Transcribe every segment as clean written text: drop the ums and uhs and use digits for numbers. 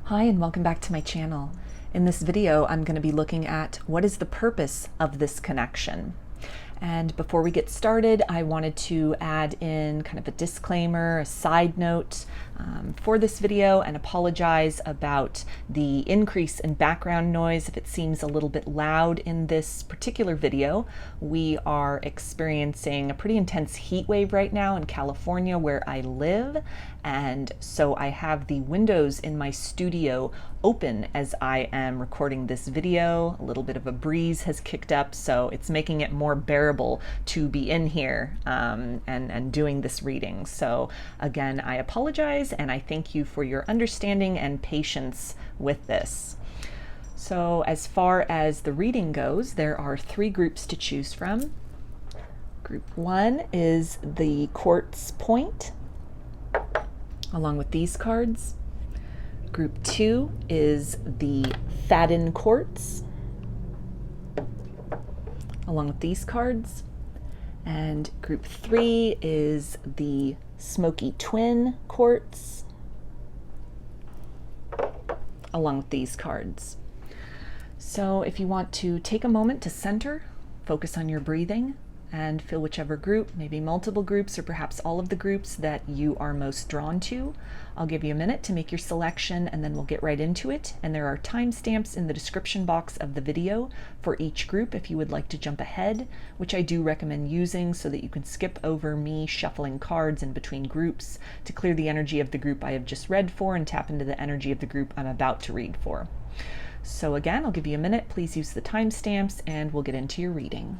Hi and welcome back to my channel. In this video, I'm going to be looking at what is the purpose of this connection. And before we get started, I wanted to add in kind of a disclaimer, a side note for this video, and apologize about the increase in background noise if it seems a little bit loud in this particular video. We are experiencing a pretty intense heat wave right now in California where I live, and so I have the windows in my studio open as I am recording this video. A little bit of a breeze has kicked up, so it's making it more bearable to be in here and doing this reading. So again, I apologize and I thank you for your understanding and patience with this. So as far as the reading goes, there are 3 groups to choose from. Group 1 is the Quartz point, along with these cards. Group 2 is the Faden quartz, along with these cards. And group 3 is the Smokey twin quartz, along with these cards. So if you want to take a moment to center, focus on your breathing, and feel whichever group, maybe multiple groups or perhaps all of the groups that you are most drawn to. I'll give you a minute to make your selection and then we'll get right into it. And there are timestamps in the description box of the video for each group if you would like to jump ahead, which I do recommend using so that you can skip over me shuffling cards in between groups to clear the energy of the group I have just read for and tap into the energy of the group I'm about to read for. So again, I'll give you a minute. Please use the timestamps and we'll get into your reading.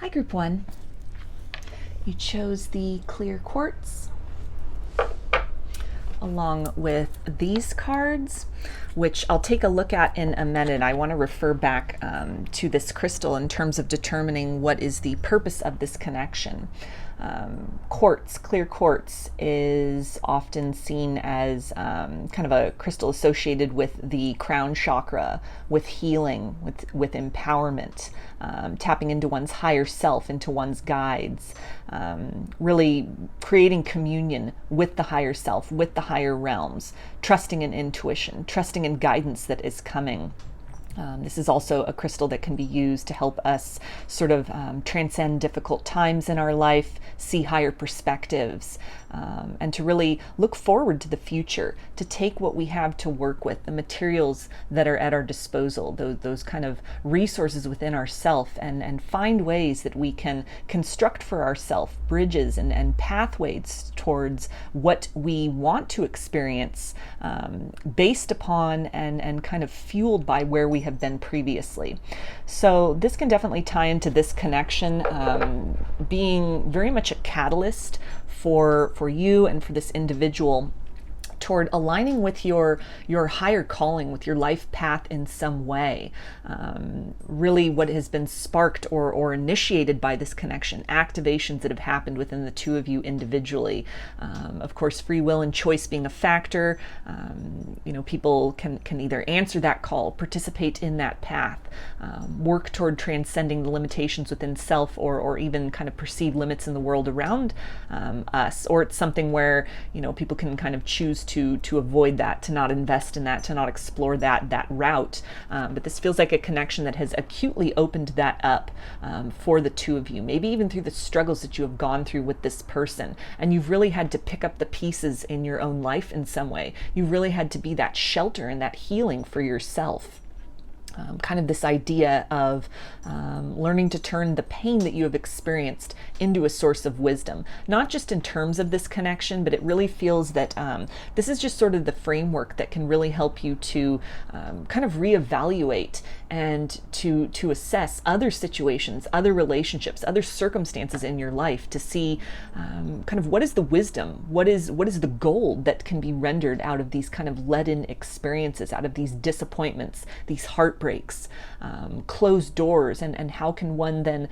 Hi, Group 1. You chose the clear quartz along with these cards, which I'll take a look at in a minute. I want to refer back to this crystal in terms of determining what is the purpose of this connection. Quartz, clear quartz, is often seen as kind of a crystal associated with the crown chakra, with healing, with empowerment, tapping into one's higher self, into one's guides, really creating communion with the higher self, with the higher realms, trusting in intuition, trusting in guidance that is coming. This is also a crystal that can be used to help us sort of transcend difficult times in our life, see higher perspectives, and to really look forward to the future, to take what we have to work with, the materials that are at our disposal, those kind of resources within ourself, and find ways that we can construct for ourselves bridges and pathways towards what we want to experience based upon and kind of fueled by where we have been previously. So this can definitely tie into this connection being very much a catalyst for you and for this individual toward aligning with your higher calling, with your life path in some way. Really what has been sparked or initiated by this connection, activations that have happened within the two of you individually. Of course, free will and choice being a factor. People can either answer that call, participate in that path, work toward transcending the limitations within self, or even kind of perceived limits in the world around us. Or it's something where, people can kind of choose to avoid that, to not invest in that, to not explore that route. But this feels like a connection that has acutely opened that up for the two of you, maybe even through the struggles that you have gone through with this person. And you've really had to pick up the pieces in your own life in some way. You've really had to be that shelter and that healing for yourself. Kind of this idea of learning to turn the pain that you have experienced into a source of wisdom, not just in terms of this connection, but it really feels that this is just sort of the framework that can really help you to kind of reevaluate and to assess other situations, other relationships, other circumstances in your life, to see kind of what is the wisdom, what is the gold that can be rendered out of these kind of leaden experiences, out of these disappointments, these heartbreaks, closed doors, and how can one then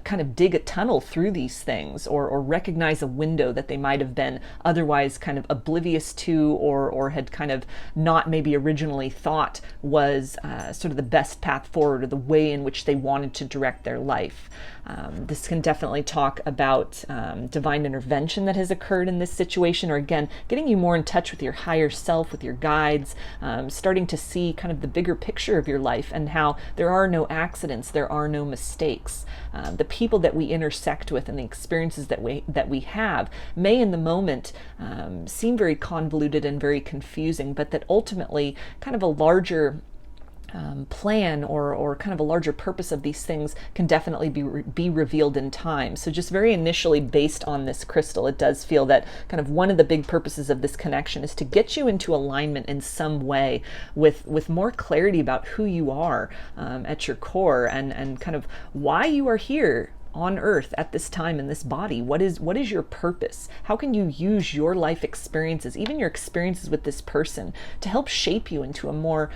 kind of dig a tunnel through these things, or recognize a window that they might have been otherwise kind of oblivious to, or had kind of not maybe originally thought was sort of the best path forward, or the way in which they wanted to direct their life. This can definitely talk about divine intervention that has occurred in this situation, or again, getting you more in touch with your higher self, with your guides, starting to see kind of the bigger picture of your life, and how there are no accidents, there are no mistakes. The people that we intersect with and the experiences that we have may in the moment seem very convoluted and very confusing, but that ultimately kind of a larger plan or kind of a larger purpose of these things can definitely be revealed in time. So just very initially, based on this crystal, it does feel that kind of one of the big purposes of this connection is to get you into alignment in some way with more clarity about who you are at your core, and kind of why you are here on earth at this time in this body. What is your purpose? How can you use your life experiences, even your experiences with this person, to help shape you into a more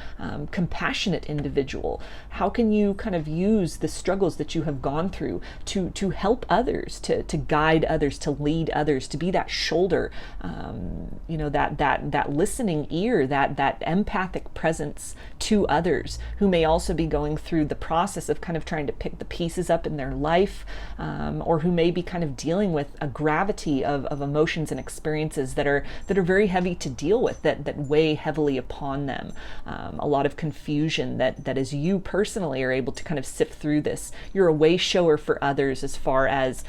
compassionate individual? How can you kind of use the struggles that you have gone through to help others, to guide others, to lead others, to be that shoulder, that listening ear, that empathic presence to others who may also be going through the process of kind of trying to pick the pieces up in their life, or who may be kind of dealing with a gravity of emotions and experiences that are very heavy to deal with, that weigh heavily upon them. A lot of confusion that as you personally are able to kind of sift through this, you're a way shower for others, as far as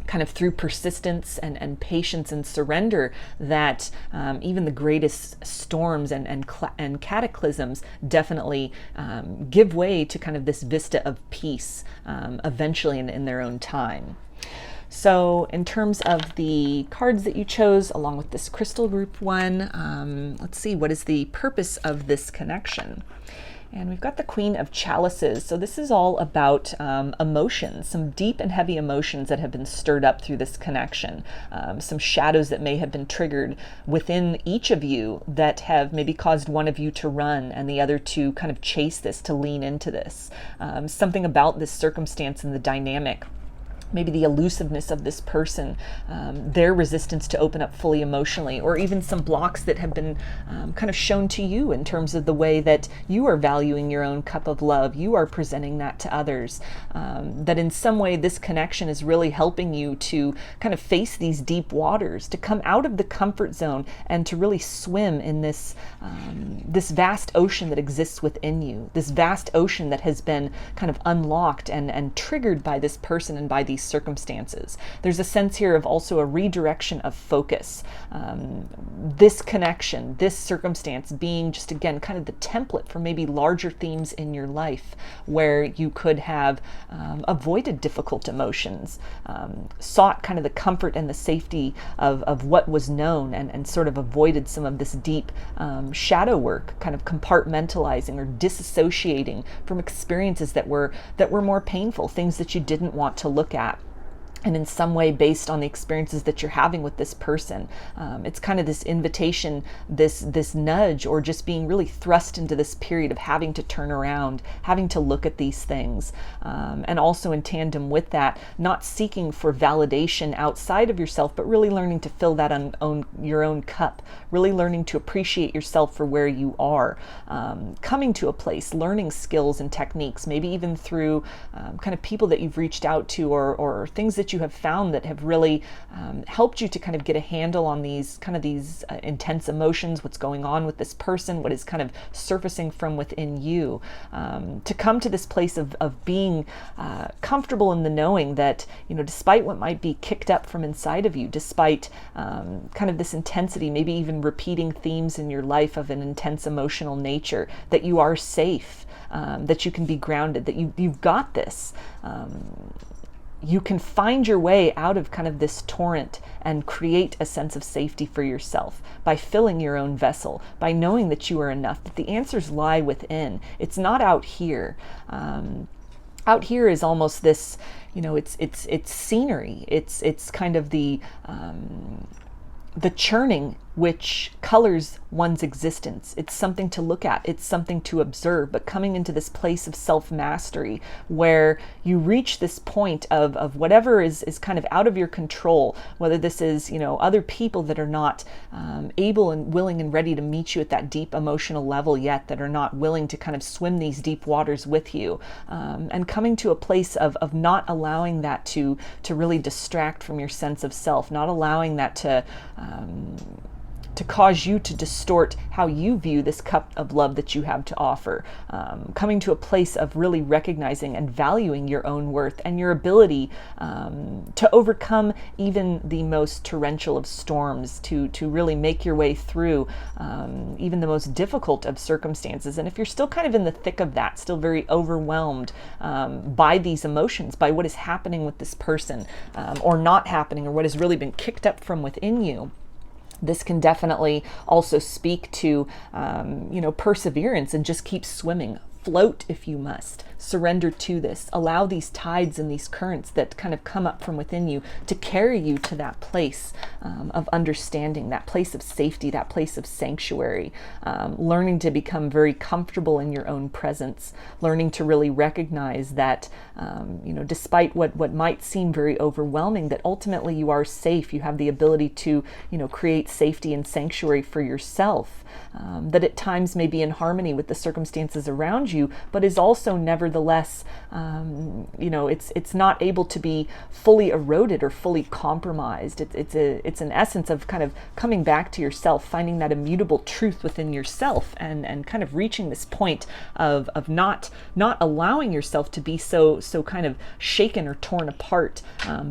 kind of through persistence and patience and surrender, that even the greatest storms and cataclysms definitely give way to kind of this vista of peace eventually in their own time. So in terms of the cards that you chose, along with this crystal group one, let's see, what is the purpose of this connection? And we've got the Queen of Chalices. So this is all about emotions, some deep and heavy emotions that have been stirred up through this connection. Some shadows that may have been triggered within each of you that have maybe caused one of you to run and the other to kind of chase this, to lean into this. Something about this circumstance and the dynamic, maybe the elusiveness of this person, their resistance to open up fully emotionally, or even some blocks that have been kind of shown to you in terms of the way that you are valuing your own cup of love, you are presenting that to others, that in some way this connection is really helping you to kind of face these deep waters, to come out of the comfort zone and to really swim in this vast ocean that exists within you, this vast ocean that has been kind of unlocked and triggered by this person and by these these circumstances. There's a sense here of also a redirection of focus. This connection, this circumstance being just, again, kind of the template for maybe larger themes in your life where you could have avoided difficult emotions, sought kind of the comfort and the safety of what was known, and sort of avoided some of this deep shadow work, kind of compartmentalizing or disassociating from experiences that were more painful, things that you didn't want to look at. And in some way, based on the experiences that you're having with this person, it's kind of this invitation, this nudge, or just being really thrust into this period of having to turn around, having to look at these things, and also in tandem with that, not seeking for validation outside of yourself, but really learning to fill that your own cup, really learning to appreciate yourself for where you are, coming to a place, learning skills and techniques, maybe even through kind of people that you've reached out to, or things that you have found that have really helped you to kind of get a handle on these intense emotions, what's going on with this person, what is kind of surfacing from within you, to come to this place of being comfortable in the knowing that, despite what might be kicked up from inside of you, despite kind of this intensity, maybe even repeating themes in your life of an intense emotional nature, that you are safe, that you can be grounded, that you've got this. You can find your way out of kind of this torrent and create a sense of safety for yourself by filling your own vessel, by knowing that you are enough, that the answers lie within. It's not out here. Out here is almost this, it's scenery. It's kind of the churning which colors one's existence. It's something to look at, it's something to observe, but coming into this place of self-mastery where you reach this point of whatever is kind of out of your control, whether this is, other people that are not able and willing and ready to meet you at that deep emotional level yet, that are not willing to kind of swim these deep waters with you, and coming to a place of not allowing that to really distract from your sense of self, not allowing that to cause you to distort how you view this cup of love that you have to offer. Coming to a place of really recognizing and valuing your own worth and your ability to overcome even the most torrential of storms, to really make your way through even the most difficult of circumstances. And if you're still kind of in the thick of that, still very overwhelmed by these emotions, by what is happening with this person, or not happening, or what has really been kicked up from within you, this can definitely also speak to, perseverance, and just keep swimming. Float if you must. Surrender to this. Allow these tides and these currents that kind of come up from within you to carry you to that place of understanding, that place of safety, that place of sanctuary. Learning to become very comfortable in your own presence. Learning to really recognize that, despite what might seem very overwhelming, that ultimately you are safe. You have the ability to, create safety and sanctuary for yourself. That at times may be in harmony with the circumstances around you, but is also nevertheless, it's not able to be fully eroded or fully compromised. It's an essence of kind of coming back to yourself, finding that immutable truth within yourself, and kind of reaching this point of not allowing yourself to be so kind of shaken or torn apart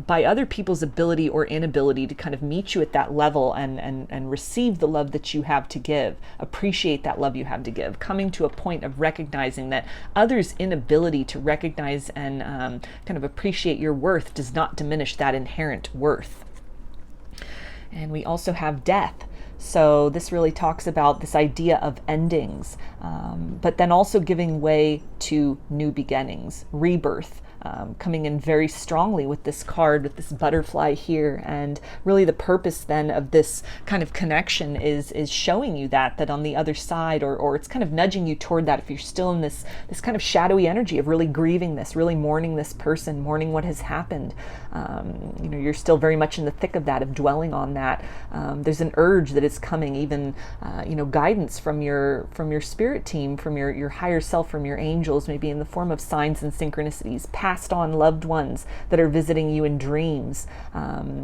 by other people's ability or inability to kind of meet you at that level and receive the love that you have to give. Appreciate that love you have to give, coming to a point of recognizing that others' inability to recognize and kind of appreciate your worth does not diminish that inherent worth. And we also have death. So this really talks about this idea of endings, but then also giving way to new beginnings, rebirth. Coming in very strongly with this card, with this butterfly here, and really the purpose then of this kind of connection is showing you that on the other side, or it's kind of nudging you toward that. If you're still in this kind of shadowy energy of really grieving this, really mourning this person, mourning what has happened, you're still very much in the thick of that, of dwelling on that. There's an urge that is coming, even guidance from your spirit team, from your higher self, from your angels, maybe in the form of signs and synchronicities, passed on loved ones that are visiting you in dreams,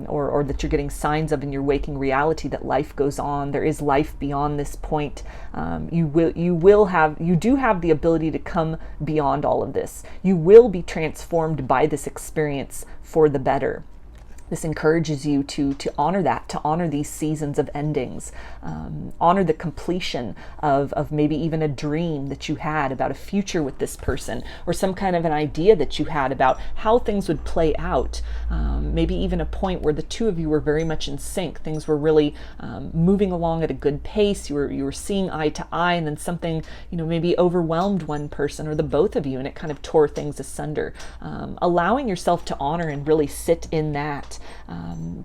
or that you're getting signs of in your waking reality that life goes on. There is life beyond this point. You do have the ability to come beyond all of this. You will be transformed by this experience for the better. This encourages you to honor that, to honor these seasons of endings, honor the completion of maybe even a dream that you had about a future with this person, or some kind of an idea that you had about how things would play out. Maybe even a point where the two of you were very much in sync. Things were really moving along at a good pace. You were seeing eye to eye, and then something, maybe overwhelmed one person or the both of you, and it kind of tore things asunder. Allowing yourself to honor and really sit in that.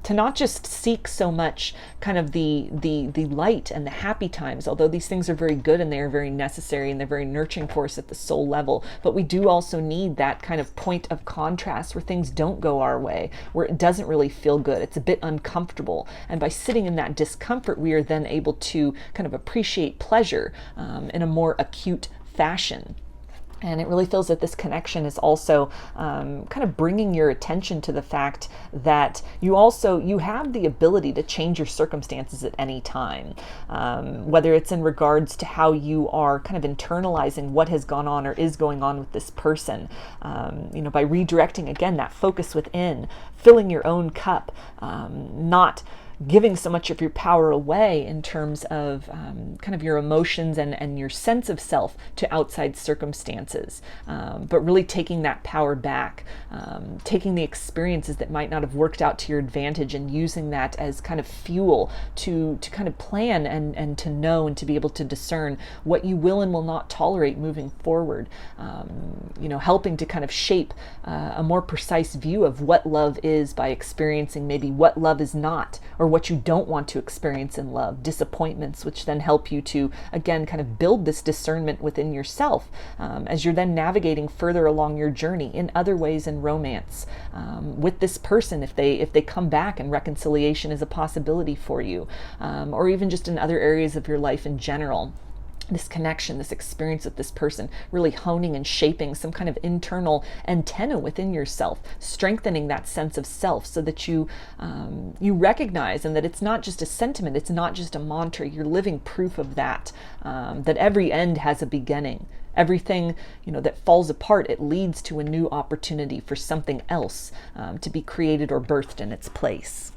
To not just seek so much kind of the light and the happy times, although these things are very good and they are very necessary and they're very nurturing for us at the soul level, but we do also need that kind of point of contrast where things don't go our way, where it doesn't really feel good, it's a bit uncomfortable, and by sitting in that discomfort we are then able to kind of appreciate pleasure in a more acute fashion. And it really feels that this connection is also kind of bringing your attention to the fact that you have the ability to change your circumstances at any time, whether it's in regards to how you are kind of internalizing what has gone on or is going on with this person, by redirecting again that focus within, filling your own cup, not giving so much of your power away in terms of kind of your emotions and your sense of self to outside circumstances, but really taking that power back, taking the experiences that might not have worked out to your advantage and using that as kind of fuel to kind of plan and to know and to be able to discern what you will and will not tolerate moving forward, helping to kind of shape a more precise view of what love is by experiencing maybe what love is not, or what you don't want to experience in love, disappointments, which then help you to, again, kind of build this discernment within yourself as you're then navigating further along your journey in other ways in romance with this person, if they come back and reconciliation is a possibility for you, or even just in other areas of your life in general. This connection, this experience with this person, really honing and shaping some kind of internal antenna within yourself, strengthening that sense of self so that you recognize, and that it's not just a sentiment, it's not just a mantra, you're living proof of that, that every end has a beginning. Everything that falls apart, it leads to a new opportunity for something else to be created or birthed in its place.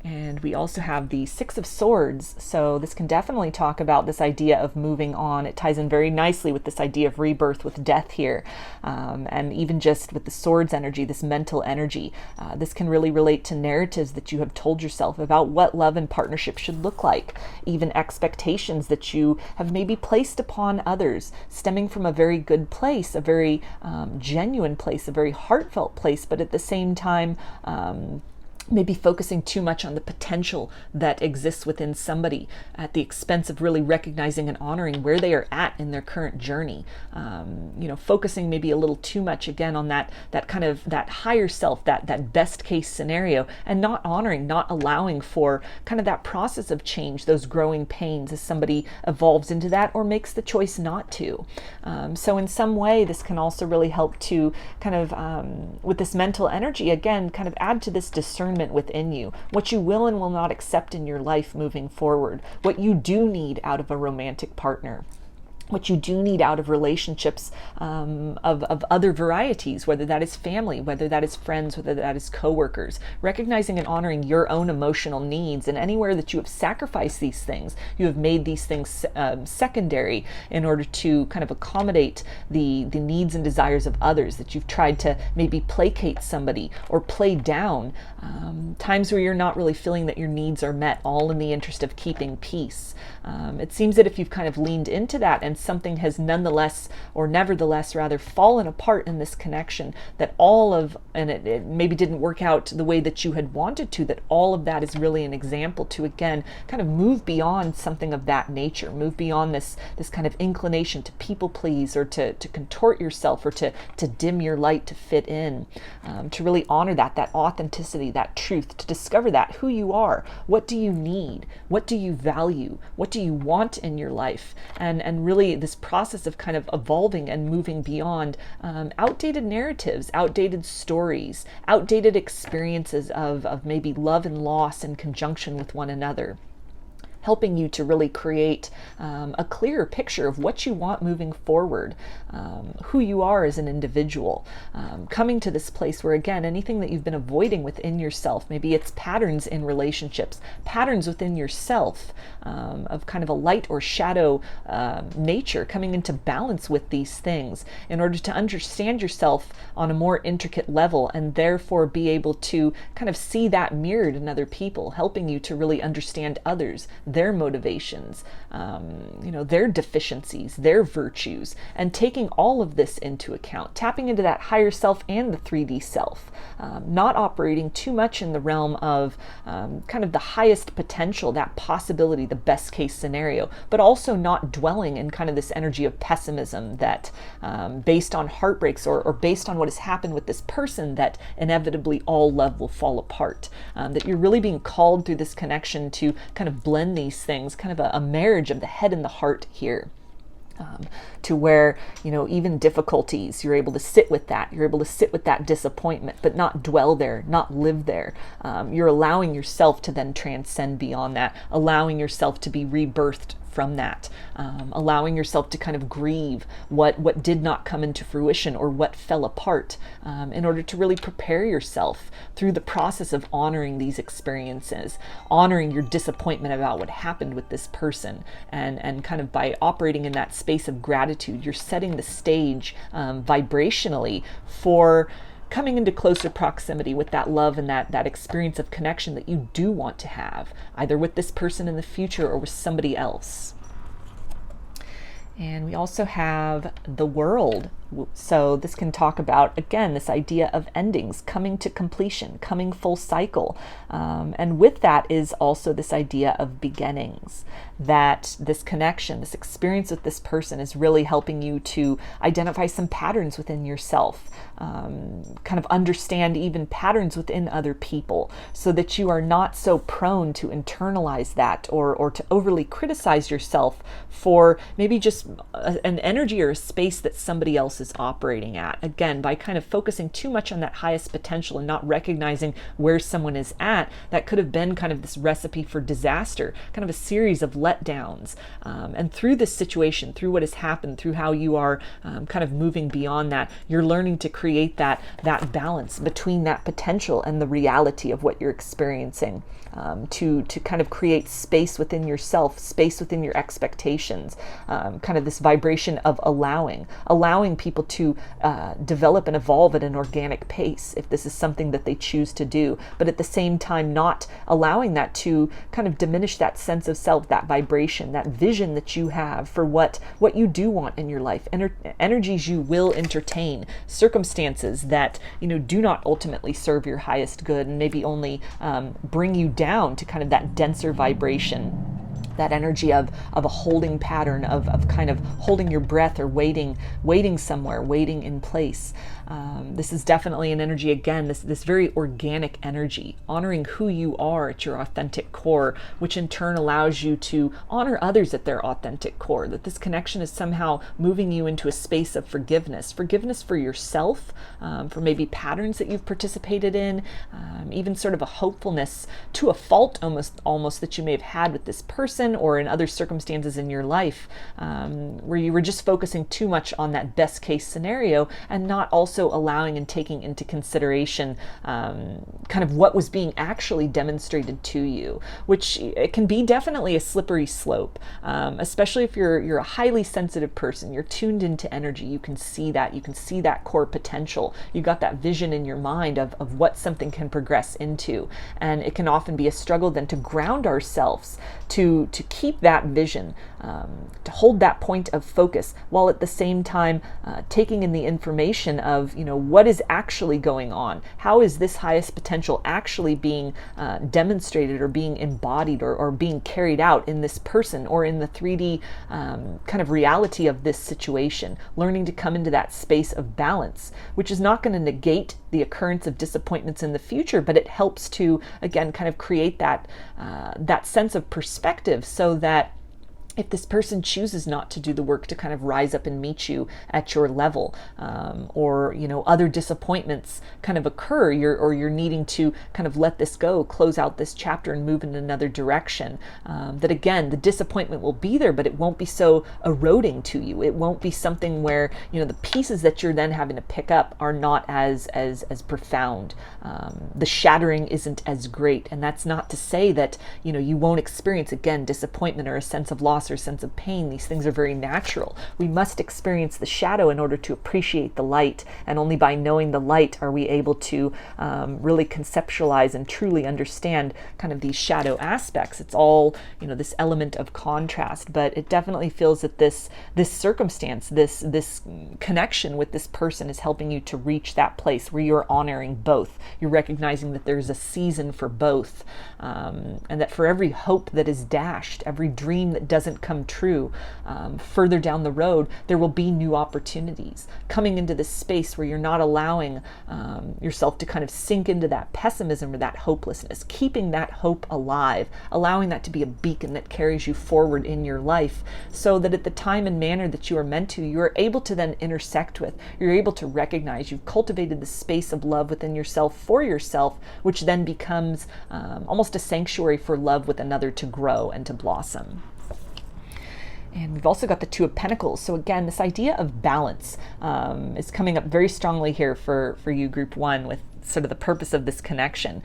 And we also have the Six of Swords. So this can definitely talk about this idea of moving on. It ties in very nicely with this idea of rebirth with death here. And even just with the swords energy, this mental energy. This can really relate to narratives that you have told yourself about what love and partnership should look like. Even expectations that you have maybe placed upon others, stemming from a very good place, a very genuine place, a very heartfelt place, but at the same time, maybe focusing too much on the potential that exists within somebody at the expense of really recognizing and honoring where they are at in their current journey. Focusing maybe a little too much again on that kind of that higher self, that best case scenario, and not honoring, not allowing for kind of that process of change, those growing pains as somebody evolves into that or makes the choice not to. So in some way, this can also really help to kind of, with this mental energy, again, kind of add to this discernment within you, what you will and will not accept in your life moving forward, what you do need out of a romantic partner, what you do need out of relationships of other varieties, whether that is family, whether that is friends, whether that is coworkers, recognizing and honoring your own emotional needs, and anywhere that you have sacrificed these things, you have made these things secondary in order to kind of accommodate the needs and desires of others, that you've tried to maybe placate somebody or play down, times where you're not really feeling that your needs are met, all in the interest of keeping peace. It seems that if you've kind of leaned into that and something has nevertheless rather fallen apart in this connection, that it maybe didn't work out the way that you had wanted to, that all of that is really an example to, again, kind of move beyond something of that nature, move beyond this kind of inclination to people please or to contort yourself or to dim your light to fit in, to really honor that authenticity, that truth, to discover that who you are, what do you need, what do you value, what do you want in your life, and really really this process of kind of evolving and moving beyond outdated narratives, outdated stories, outdated experiences of maybe love and loss in conjunction with one another, helping you to really create a clearer picture of what you want moving forward, who you are as an individual, coming to this place where, again, anything that you've been avoiding within yourself, maybe it's patterns in relationships, patterns within yourself, of kind of a light or shadow nature, coming into balance with these things in order to understand yourself on a more intricate level, and therefore be able to kind of see that mirrored in other people, helping you to really understand others, their motivations, their deficiencies, their virtues, and taking all of this into account, tapping into that higher self and the 3D self, not operating too much in the realm of kind of the highest potential, that possibility, the best case scenario, but also not dwelling in kind of this energy of pessimism that based on heartbreaks or based on what has happened with this person, that inevitably all love will fall apart, that you're really being called through this connection to kind of blend these things, kind of a marriage of the head and the heart here. To where, even difficulties, you're able to sit with that. You're able to sit with that disappointment, but not dwell there, not live there. You're allowing yourself to then transcend beyond that, allowing yourself to be rebirthed from that, allowing yourself to kind of grieve what did not come into fruition or what fell apart, in order to really prepare yourself through the process of honoring these experiences, honoring your disappointment about what happened with this person, and kind of by operating in that space of gratitude, you're setting the stage vibrationally for coming into closer proximity with that love and that experience of connection that you do want to have, either with this person in the future or with somebody else. And we also have the world. So this can talk about, again, this idea of endings, coming to completion, coming full cycle. And with that is also this idea of beginnings, that this connection, this experience with this person is really helping you to identify some patterns within yourself, kind of understand even patterns within other people, so that you are not so prone to internalize that or to overly criticize yourself for maybe just an energy or a space that somebody else is operating at. Again, by kind of focusing too much on that highest potential and not recognizing where someone is at, that could have been kind of this recipe for disaster, kind of a series of letdowns. And through this situation, through what has happened, through how you are kind of moving beyond that, you're learning to create that balance between that potential and the reality of what you're experiencing, to kind of create space within yourself, space within your expectations, kind of this vibration of allowing people to develop and evolve at an organic pace if this is something that they choose to do, but at the same time not allowing that to kind of diminish that sense of self, that vibration, that vision that you have for what you do want in your life, energies you will entertain, circumstances that do not ultimately serve your highest good and maybe only bring you down to kind of that denser vibration, that energy of a holding pattern, of kind of holding your breath or waiting somewhere, waiting in place. This is definitely an energy, again, this very organic energy, honoring who you are at your authentic core, which in turn allows you to honor others at their authentic core, that this connection is somehow moving you into a space of forgiveness for yourself, for maybe patterns that you've participated in, even sort of a hopefulness to a fault almost that you may have had with this person or in other circumstances in your life, where you were just focusing too much on that best case scenario and not also allowing and taking into consideration kind of what was being actually demonstrated to you, which it can be definitely a slippery slope, especially if you're a highly sensitive person, you're tuned into energy, you can see that core potential, you got that vision in your mind of what something can progress into, and it can often be a struggle then to ground ourselves, to keep that vision, to hold that point of focus, while at the same time taking in the information of what is actually going on. How is this highest potential actually being demonstrated or being embodied or being carried out in this person or in the 3D kind of reality of this situation? Learning to come into that space of balance, which is not going to negate the occurrence of disappointments in the future, but it helps to, again, kind of create that sense of perspective, so that if this person chooses not to do the work to kind of rise up and meet you at your level, or other disappointments kind of occur, or you're needing to kind of let this go, close out this chapter and move in another direction, that again, the disappointment will be there, but it won't be so eroding to you. It won't be something where the pieces that you're then having to pick up are not as profound. The shattering isn't as great, and that's not to say that you won't experience again disappointment or a sense of loss or sense of pain. These things are very natural. We must experience the shadow in order to appreciate the light, and only by knowing the light are we able to really conceptualize and truly understand kind of these shadow aspects. It's all this element of contrast, but it definitely feels that this circumstance, this connection with this person is helping you to reach that place where you're honoring both. You're recognizing that there's a season for both, and that for every hope that is dashed, every dream that doesn't come true, further down the road, there will be new opportunities. Coming into this space where you're not allowing yourself to kind of sink into that pessimism or that hopelessness, keeping that hope alive, allowing that to be a beacon that carries you forward in your life, so that at the time and manner that you are meant to, you are able to then intersect with, you're able to recognize you've cultivated the space of love within yourself for yourself, which then becomes almost a sanctuary for love with another to grow and to blossom. And we've also got the Two of Pentacles. So again, this idea of balance is coming up very strongly here for you, Group 1, with sort of the purpose of this connection,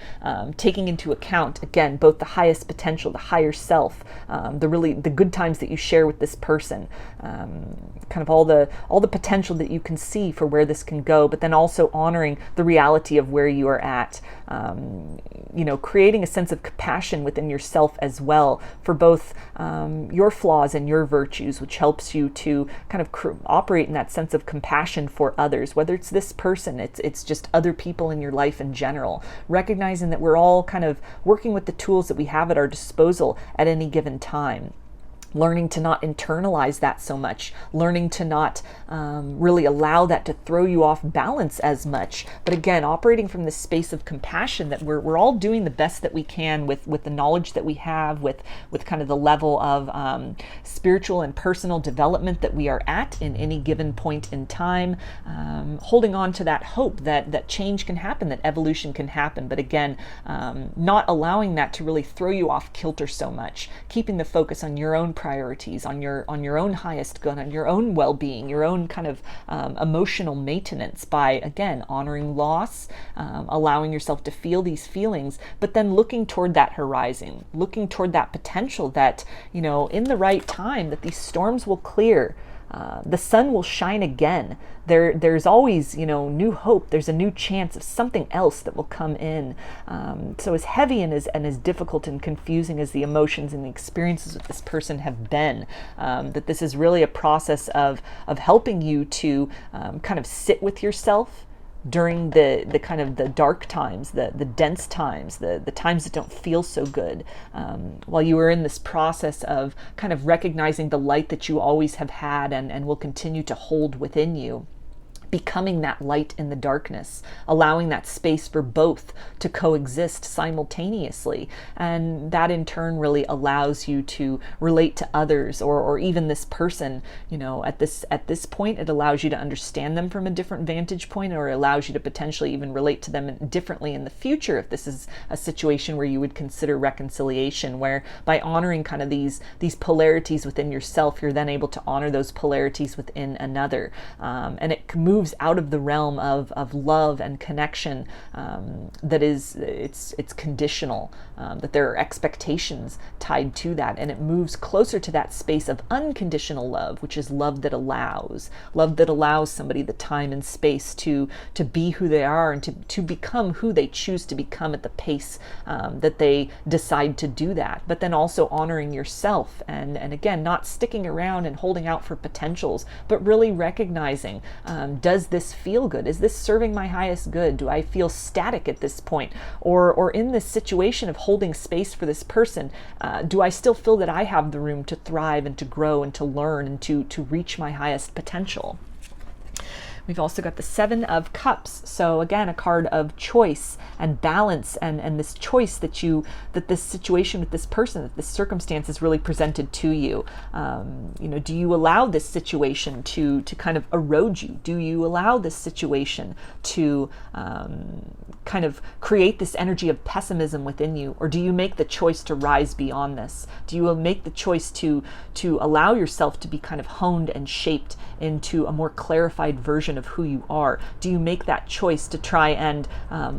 taking into account, again, both the highest potential, the higher self, the good times that you share with this person, kind of all the potential that you can see for where this can go, but then also honoring the reality of where you are at, creating a sense of compassion within yourself as well for both your flaws and your virtues, which helps you to kind of operate in that sense of compassion for others, whether it's this person, it's just other people in your life in general, recognizing that we're all kind of working with the tools that we have at our disposal at any given time. Learning to not internalize that so much, learning to not really allow that to throw you off balance as much. But again, operating from this space of compassion that we're all doing the best that we can with the knowledge that we have, with kind of the level of spiritual and personal development that we are at in any given point in time, holding on to that hope that change can happen, that evolution can happen. But again, not allowing that to really throw you off kilter so much, keeping the focus on your own priorities, on your own highest good, on your own well-being, your own kind of emotional maintenance, by again honoring loss, allowing yourself to feel these feelings, but then looking toward that horizon, looking toward that potential that in the right time that these storms will clear. The sun will shine again. There's always, new hope. There's a new chance of something else that will come in. So as heavy and as difficult and confusing as the emotions and the experiences with this person have been, that this is really a process of helping you to kind of sit with yourself during the kind of the dark times, the dense times, the times that don't feel so good, while you are in this process of kind of recognizing the light that you always have had and will continue to hold within you. Becoming that light in the darkness, allowing that space for both to coexist simultaneously. And that in turn really allows you to relate to others or even this person, at this point, it allows you to understand them from a different vantage point, or allows you to potentially even relate to them differently in the future if this is a situation where you would consider reconciliation, where by honoring kind of these polarities within yourself, you're then able to honor those polarities within another. And it moves out of the realm of love and connection, that is, it's conditional, that there are expectations tied to that, and it moves closer to that space of unconditional love, which is love that allows somebody the time and space to be who they are and to become who they choose to become at the pace that they decide to do that, but then also honoring yourself and again, not sticking around and holding out for potentials, but really recognizing, does this feel good? Is this serving my highest good? Do I feel static at this point? Or in this situation of holding space for this person, do I still feel that I have the room to thrive and to grow and to learn and to reach my highest potential? We've also got the Seven of Cups. So again, a card of choice and balance, and this choice that this situation with this person, that this circumstance is really presented to you. Do you allow this situation to kind of erode you? Do you allow this situation to kind of create this energy of pessimism within you? Or do you make the choice to rise beyond this? Do you make the choice to allow yourself to be kind of honed and shaped into a more clarified version of who you are? Do you make that choice to try and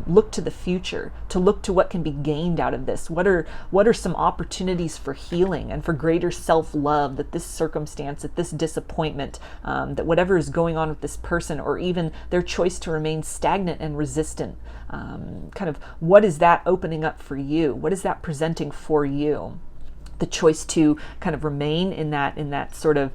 look to the future, to look to what can be gained out of this? What are some opportunities for healing and for greater self-love that this circumstance, that this disappointment, that whatever is going on with this person, or even their choice to remain stagnant and resistant, kind of what is that opening up for you? What is that presenting for you? The choice to kind of remain in that sort of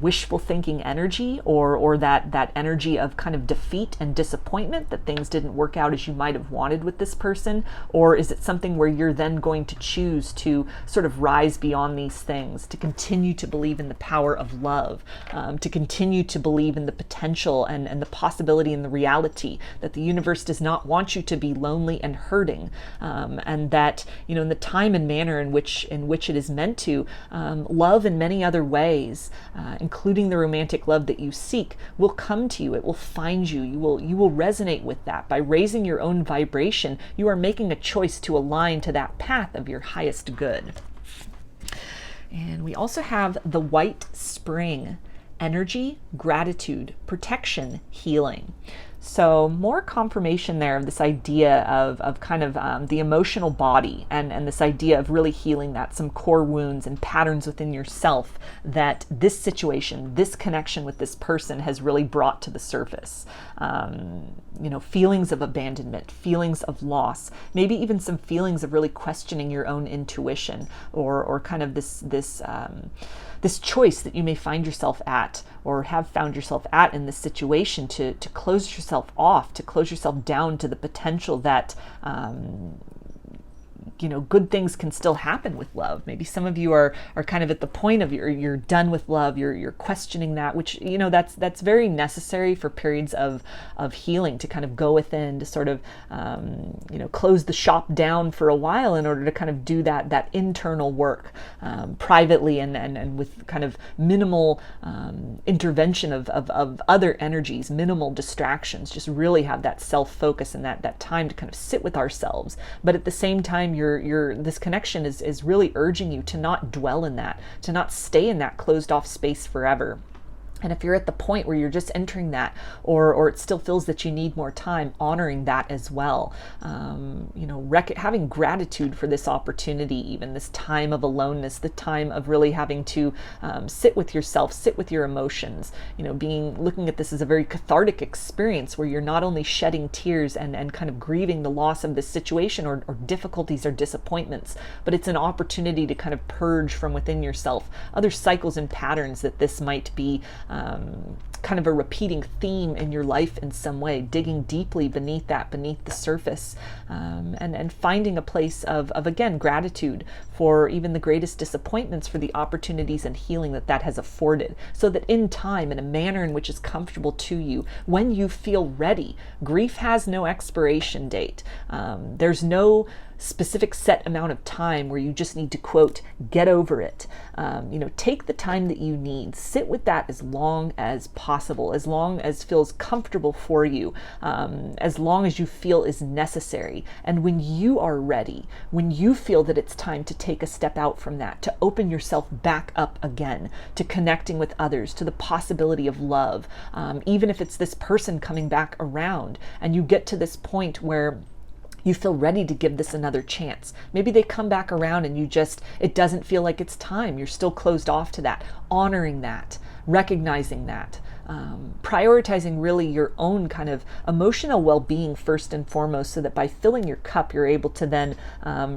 wishful thinking energy, or that energy of kind of defeat and disappointment that things didn't work out as you might have wanted with this person? Or is it something where you're then going to choose to sort of rise beyond these things, to continue to believe in the power of love, to continue to believe in the potential and the possibility and the reality that the universe does not want you to be lonely and hurting, and that, in the time and manner in which it is meant to, love in many other ways, including the romantic love that you seek, will come to you. It will find you. You will resonate with that. By raising your own vibration, you are making a choice to align to that path of your highest good. And we also have the White Spring: energy, gratitude, protection, healing. So more confirmation there of this idea of kind of the emotional body, and this idea of really healing that, some core wounds and patterns within yourself that this situation, this connection with this person has really brought to the surface. Feelings of abandonment, feelings of loss, maybe even some feelings of really questioning your own intuition, or kind of this choice that you may find yourself at, or have found yourself at in this situation, to close yourself off, to close yourself down to the potential that good things can still happen with love. Maybe some of you are kind of at the point of you're done with love, you're questioning that, which, that's very necessary for periods of healing, to kind of go within, to sort of, close the shop down for a while in order to kind of do that internal work, privately and with kind of minimal intervention of other energies, minimal distractions, just really have that self-focus and that time to kind of sit with ourselves. But at the same time, this connection is really urging you to not dwell in that, to not stay in that closed off space forever. And if you're at the point where you're just entering that, or it still feels that you need more time, honoring that as well. Having gratitude for this opportunity, even this time of aloneness, the time of really having to sit with yourself, sit with your emotions, looking at this as a very cathartic experience where you're not only shedding tears and kind of grieving the loss of this situation or difficulties or disappointments, but it's an opportunity to kind of purge from within yourself other cycles and patterns that this might be kind of a repeating theme in your life in some way, digging deeply beneath the surface, and finding a place of again, gratitude for even the greatest disappointments, for the opportunities and healing that has afforded, so that in time, in a manner in which is comfortable to you, when you feel ready. Grief has no expiration date. There's no specific set amount of time where you just need to, quote, get over it. Take the time that you need. Sit with that as long as possible, as long as feels comfortable for you, as long as you feel is necessary. And when you are ready, when you feel that it's time to take a step out from that, to open yourself back up again, to connecting with others, to the possibility of love, even if it's this person coming back around, and you get to this point where you feel ready to give this another chance. Maybe they come back around and it doesn't feel like it's time. You're still closed off to that. Honoring that, recognizing that, prioritizing really your own kind of emotional well-being first and foremost, so that by filling your cup, you're able to then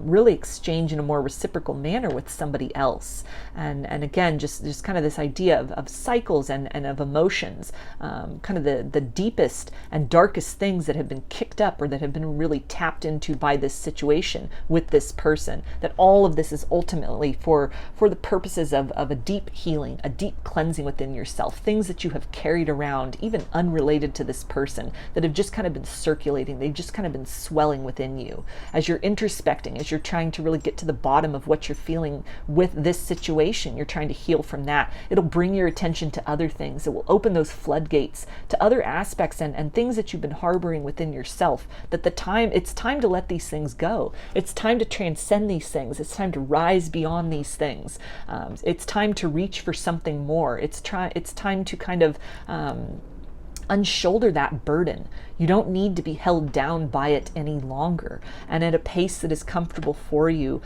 really exchange in a more reciprocal manner with somebody else. And again, just kind of this idea of cycles and of emotions, kind of the deepest and darkest things that have been kicked up or that have been really tapped into by this situation with this person, that all of this is ultimately for the purposes of a deep healing, a deep cleansing within yourself, things that you have carried around, even unrelated to this person, that have just kind of been circulating. They've just kind of been swelling within you. As you're introspecting, as you're trying to really get to the bottom of what you're feeling with this situation, you're trying to heal from that. It'll bring your attention to other things. It will open those floodgates to other aspects and things that you've been harboring within yourself, that it's time to let these things go. It's time to transcend these things. It's time to rise beyond these things. It's time to reach for something more. It's time to kind of unshoulder that burden. You don't need to be held down by it any longer, and at a pace that is comfortable for you,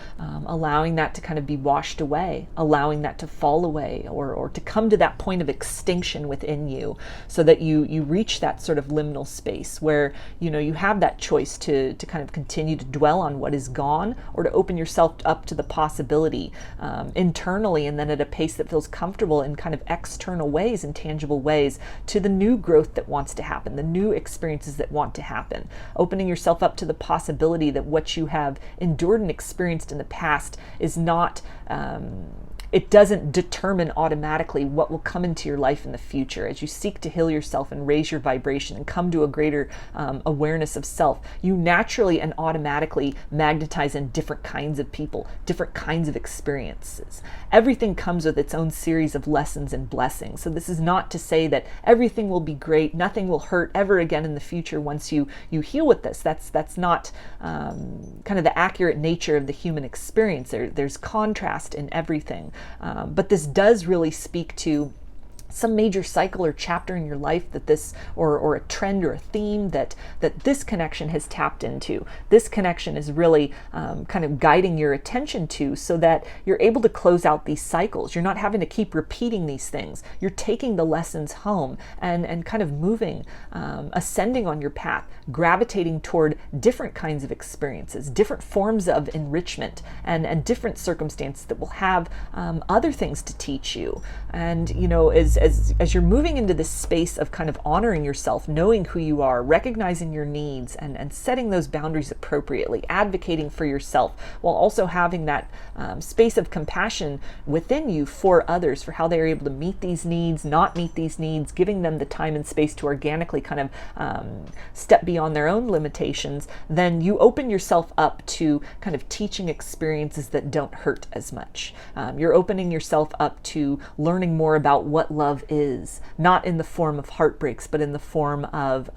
allowing that to kind of be washed away, allowing that to fall away, or to come to that point of extinction within you, so that you reach that sort of liminal space where you have that choice to kind of continue to dwell on what is gone, or to open yourself up to the possibility internally, and then at a pace that feels comfortable in kind of external ways and tangible ways, to the new growth that wants to happen, the new experiences that want to happen, opening yourself up to the possibility that what you have endured and experienced in the past is not it doesn't determine automatically what will come into your life in the future. As you seek to heal yourself and raise your vibration and come to a greater awareness of self, you naturally and automatically magnetize in different kinds of people, different kinds of experiences. Everything comes with its own series of lessons and blessings. So this is not to say that everything will be great, nothing will hurt ever again in the future once you heal with this. That's not kind of the accurate nature of the human experience. There's contrast in everything. But this does really speak to some major cycle or chapter in your life that this, or a trend or a theme that this connection has tapped into. This connection is really kind of guiding your attention to, so that you're able to close out these cycles. You're not having to keep repeating these things. You're taking the lessons home and kind of moving, ascending on your path, gravitating toward different kinds of experiences, different forms of enrichment, and different circumstances that will have other things to teach you. And as you're moving into this space of kind of honoring yourself, knowing who you are, recognizing your needs, and setting those boundaries appropriately, advocating for yourself, while also having that space of compassion within you for others, for how they are able to meet these needs, not meet these needs, giving them the time and space to organically kind of step beyond their own limitations, then you open yourself up to kind of teaching experiences that don't hurt as much. You're opening yourself up to learning more about what love is, not in the form of heartbreaks, but in the form of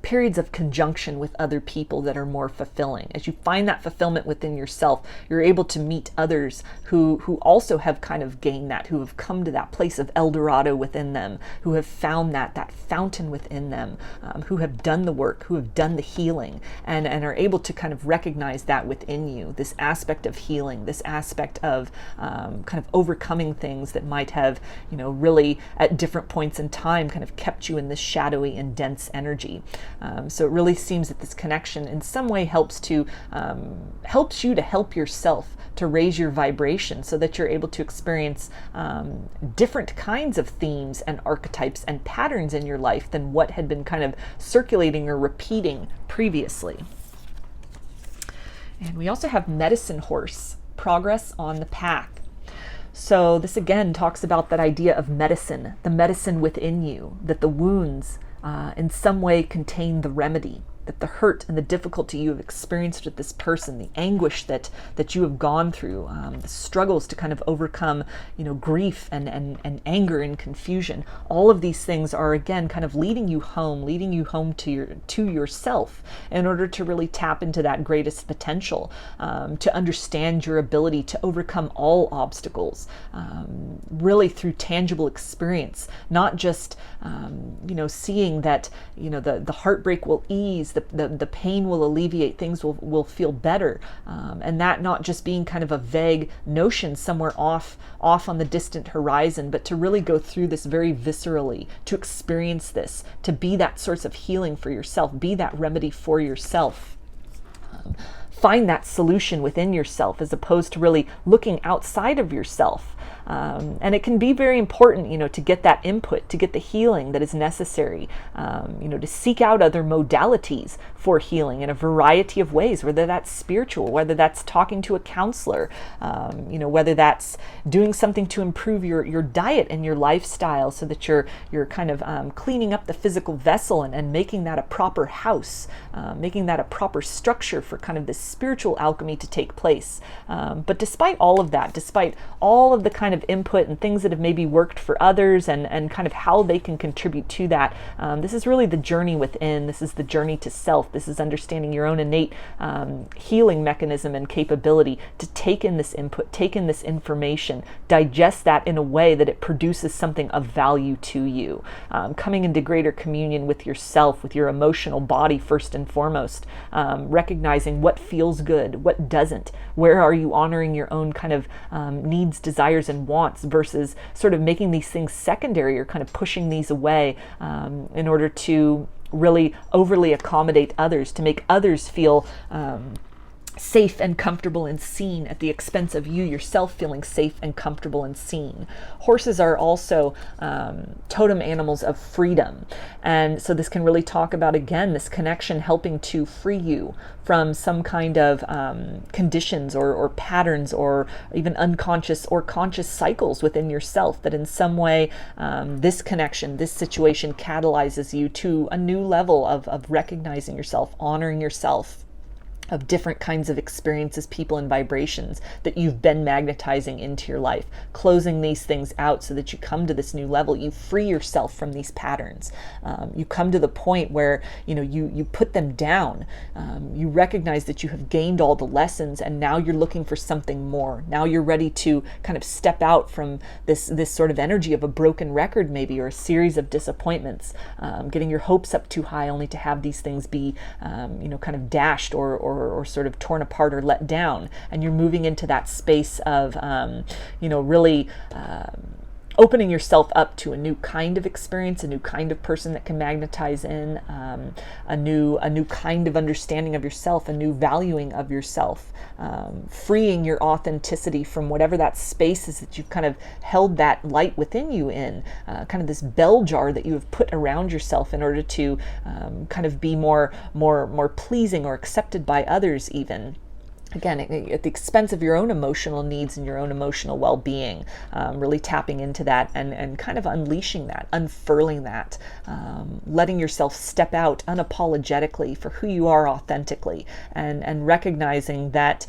periods of conjunction with other people that are more fulfilling. As you find that fulfillment within yourself, you're able to meet others who also have kind of gained that, who have come to that place of El Dorado within them, who have found that fountain within them, who have done the work, who have done the healing, and are able to kind of recognize that within you, this aspect of healing, this aspect of kind of overcoming things that might have, really at different points in time kind of kept you in this shadowy and dense energy. So it really seems that this connection in some way helps you to help yourself to raise your vibration, so that you're able to experience different kinds of themes and archetypes and patterns in your life than what had been kind of circulating or repeating previously. And we also have medicine horse, progress on the path. So this again talks about that idea of medicine, the medicine within you, that the wounds in some way contain the remedy, that the hurt and the difficulty you have experienced with this person, the anguish that you have gone through, the struggles to kind of overcome, grief and anger and confusion, all of these things are again kind of leading you home to yourself, in order to really tap into that greatest potential, to understand your ability to overcome all obstacles, really through tangible experience, not just seeing that the heartbreak will ease, the pain will alleviate, things will feel better, and that not just being kind of a vague notion somewhere off on the distant horizon, but to really go through this very viscerally, to experience this, to be that source of healing for yourself, be that remedy for yourself. Find that solution within yourself, as opposed to really looking outside of yourself. And it can be very important, to get that input, to get the healing that is necessary, to seek out other modalities for healing in a variety of ways, whether that's spiritual, whether that's talking to a counselor, whether that's doing something to improve your diet and your lifestyle so that you're kind of cleaning up the physical vessel and making that a proper house, making that a proper structure for kind of this spiritual alchemy to take place. But despite all of that, despite all of the kind of input and things that have maybe worked for others and kind of how they can contribute to that, this is really the journey within. This is the journey to self. This is understanding your own innate healing mechanism and capability to take in this input, take in this information, digest that in a way that it produces something of value to you. Coming into greater communion with yourself, with your emotional body first and foremost, recognizing what feels good, what doesn't, where are you honoring your own kind of needs, desires, and wants versus sort of making these things secondary or kind of pushing these away in order to really overly accommodate others, to make others feel safe and comfortable and seen at the expense of you yourself feeling safe and comfortable and seen. Horses are also totem animals of freedom. And so this can really talk about, again, this connection helping to free you from some kind of conditions or patterns or even unconscious or conscious cycles within yourself that in some way this connection, this situation catalyzes you to a new level of recognizing yourself, honoring yourself, of different kinds of experiences, people, and vibrations that you've been magnetizing into your life, closing these things out so that you come to this new level. You free yourself from these patterns. You come to the point where you put them down. You recognize that you have gained all the lessons, and now you're looking for something more. Now you're ready to kind of step out from this sort of energy of a broken record, maybe, or a series of disappointments, getting your hopes up too high only to have these things be kind of dashed or sort of torn apart or let down. And you're moving into that space of really opening yourself up to a new kind of experience, a new kind of person that can magnetize in, a new kind of understanding of yourself, a new valuing of yourself, freeing your authenticity from whatever that space is that you've kind of held that light within you in, kind of this bell jar that you have put around yourself in order to kind of be more pleasing or accepted by others even. Again, at the expense of your own emotional needs and your own emotional well-being, really tapping into that and kind of unleashing that, unfurling that, letting yourself step out unapologetically for who you are authentically, and recognizing that,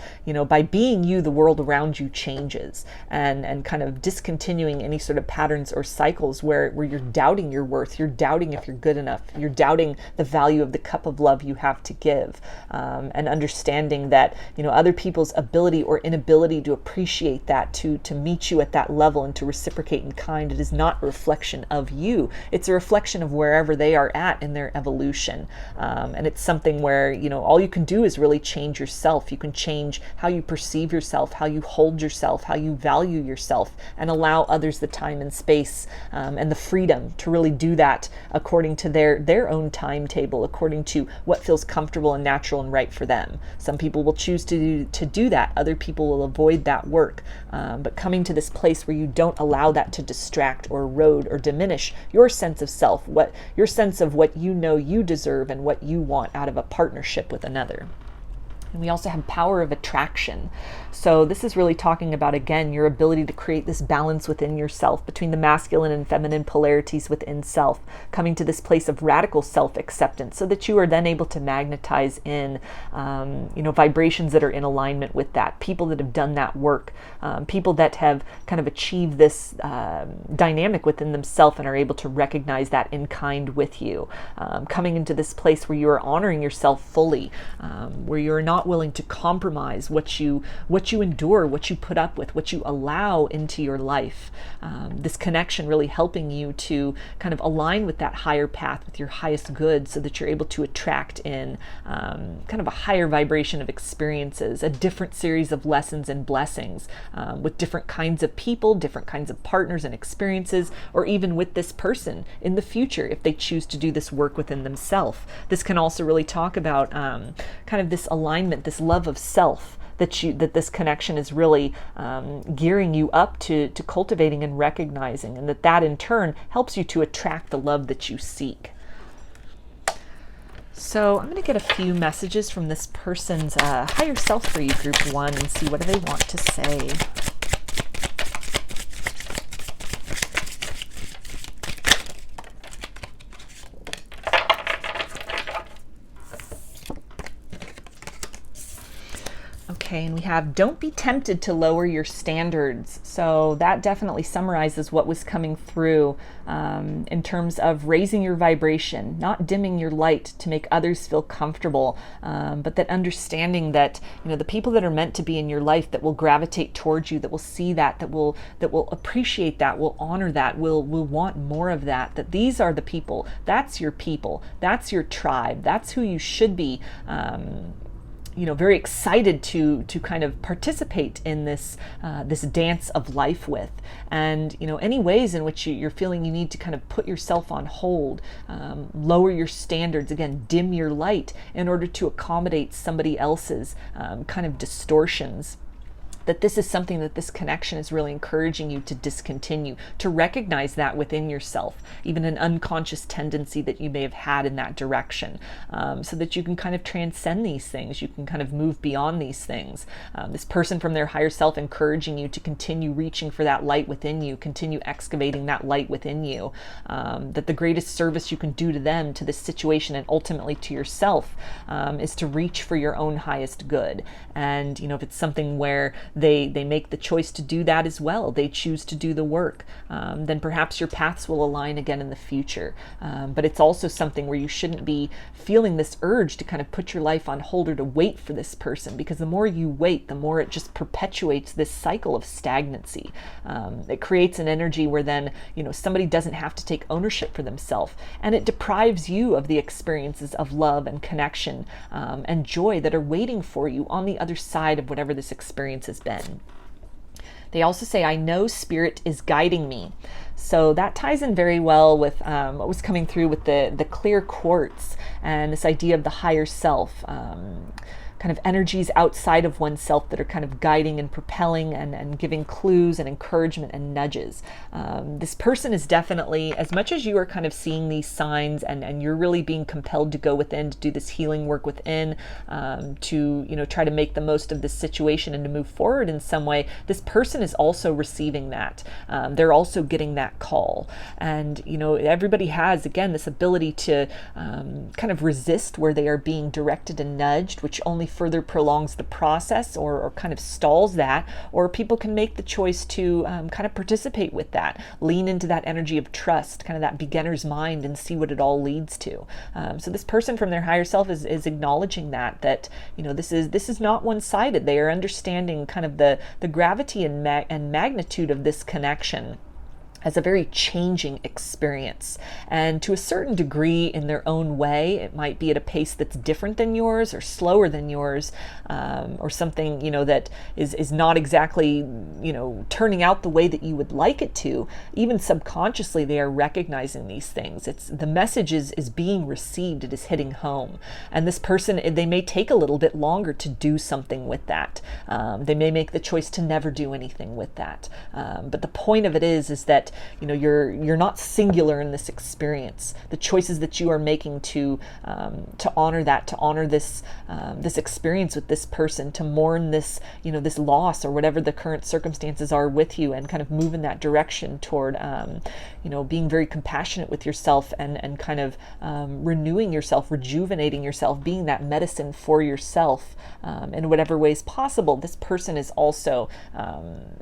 by being you, the world around you changes, and kind of discontinuing any sort of patterns or cycles where you're doubting your worth, you're doubting if you're good enough, you're doubting the value of the cup of love you have to give, and understanding that, other people's ability or inability to appreciate that, to meet you at that level and to reciprocate in kind. It is not a reflection of you. It's a reflection of wherever they are at in their evolution. And it's something where, all you can do is really change yourself. You can change how you perceive yourself, how you hold yourself, how you value yourself, and allow others the time and space and the freedom to really do that according to their own timetable, according to what feels comfortable and natural and right for them. Some people will choose to do that. Other people will avoid that work. But coming to this place where you don't allow that to distract or erode or diminish your sense of self, your sense of what you deserve and what you want out of a partnership with another. And we also have power of attraction. So this is really talking about, again, your ability to create this balance within yourself between the masculine and feminine polarities within self, coming to this place of radical self-acceptance so that you are then able to magnetize in, vibrations that are in alignment with that, people that have done that work, people that have kind of achieved this dynamic within themselves and are able to recognize that in kind with you, coming into this place where you are honoring yourself fully, where you're not willing to compromise what you endure, what you put up with, what you allow into your life. This connection really helping you to kind of align with that higher path, with your highest good, so that you're able to attract in kind of a higher vibration of experiences, a different series of lessons and blessings with different kinds of people, different kinds of partners and experiences, or even with this person in the future if they choose to do this work within themselves. This can also really talk about kind of this alignment, this love of self, that this connection is really gearing you up to cultivating and recognizing, and that in turn helps you to attract the love that you seek. So I'm going to get a few messages from this person's higher self for you, group 1, and see what do they want to say. Okay, and we have, don't be tempted to lower your standards. So that definitely summarizes what was coming through in terms of raising your vibration, not dimming your light to make others feel comfortable, but that understanding that, the people that are meant to be in your life, that will gravitate towards you, that will see that will appreciate that, will honor that, will want more of that, that these are the people, that's your tribe, that's who you should be very excited to kind of participate in this dance of life with. And any ways in which you're feeling you need to kind of put yourself on hold, lower your standards, again, dim your light in order to accommodate somebody else's kind of distortions, that this is something that this connection is really encouraging you to discontinue, to recognize that within yourself, even an unconscious tendency that you may have had in that direction, so that you can kind of transcend these things, you can kind of move beyond these things. This person from their higher self encouraging you to continue reaching for that light within you, continue excavating that light within you, that the greatest service you can do to them, to this situation, and ultimately to yourself, is to reach for your own highest good. And if it's something where they make the choice to do that as well, they choose to do the work, then perhaps your paths will align again in the future. But it's also something where you shouldn't be feeling this urge to kind of put your life on hold or to wait for this person, because the more you wait, the more it just perpetuates this cycle of stagnancy. It creates an energy where then somebody doesn't have to take ownership for themselves, and it deprives you of the experiences of love and connection and joy that are waiting for you on the other side of whatever this experience has been. They also say, I know spirit is guiding me. So that ties in very well with what was coming through with the clear quartz and this idea of the higher self. Kind of energies outside of oneself that are kind of guiding and propelling and giving clues and encouragement and nudges. This person is definitely, as much as you are kind of seeing these signs and you're really being compelled to go within to do this healing work within, to try to make the most of this situation and to move forward in some way, this person is also receiving that. They're also getting that call. And everybody has, again, this ability to kind of resist where they are being directed and nudged, which only further prolongs the process or kind of stalls that, or people can make the choice to kind of participate with that, lean into that energy of trust, kind of that beginner's mind, and see what it all leads to. So this person from their higher self is acknowledging that this is not one-sided. They are understanding kind of the gravity and magnitude of this connection as a very changing experience. And to a certain degree, in their own way, it might be at a pace that's different than yours or slower than yours, or something, that is not exactly, turning out the way that you would like it to. Even subconsciously, they are recognizing these things. The message is being received. It is hitting home. And this person, they may take a little bit longer to do something with that. They may make the choice to never do anything with that. But the point of it is that you're not singular in this experience. The choices that you are making to honor that, to honor this experience with this person, to mourn this this loss or whatever the current circumstances are with you, and kind of move in that direction toward being very compassionate with yourself and kind of renewing yourself, rejuvenating yourself, being that medicine for yourself in whatever ways possible. This person is also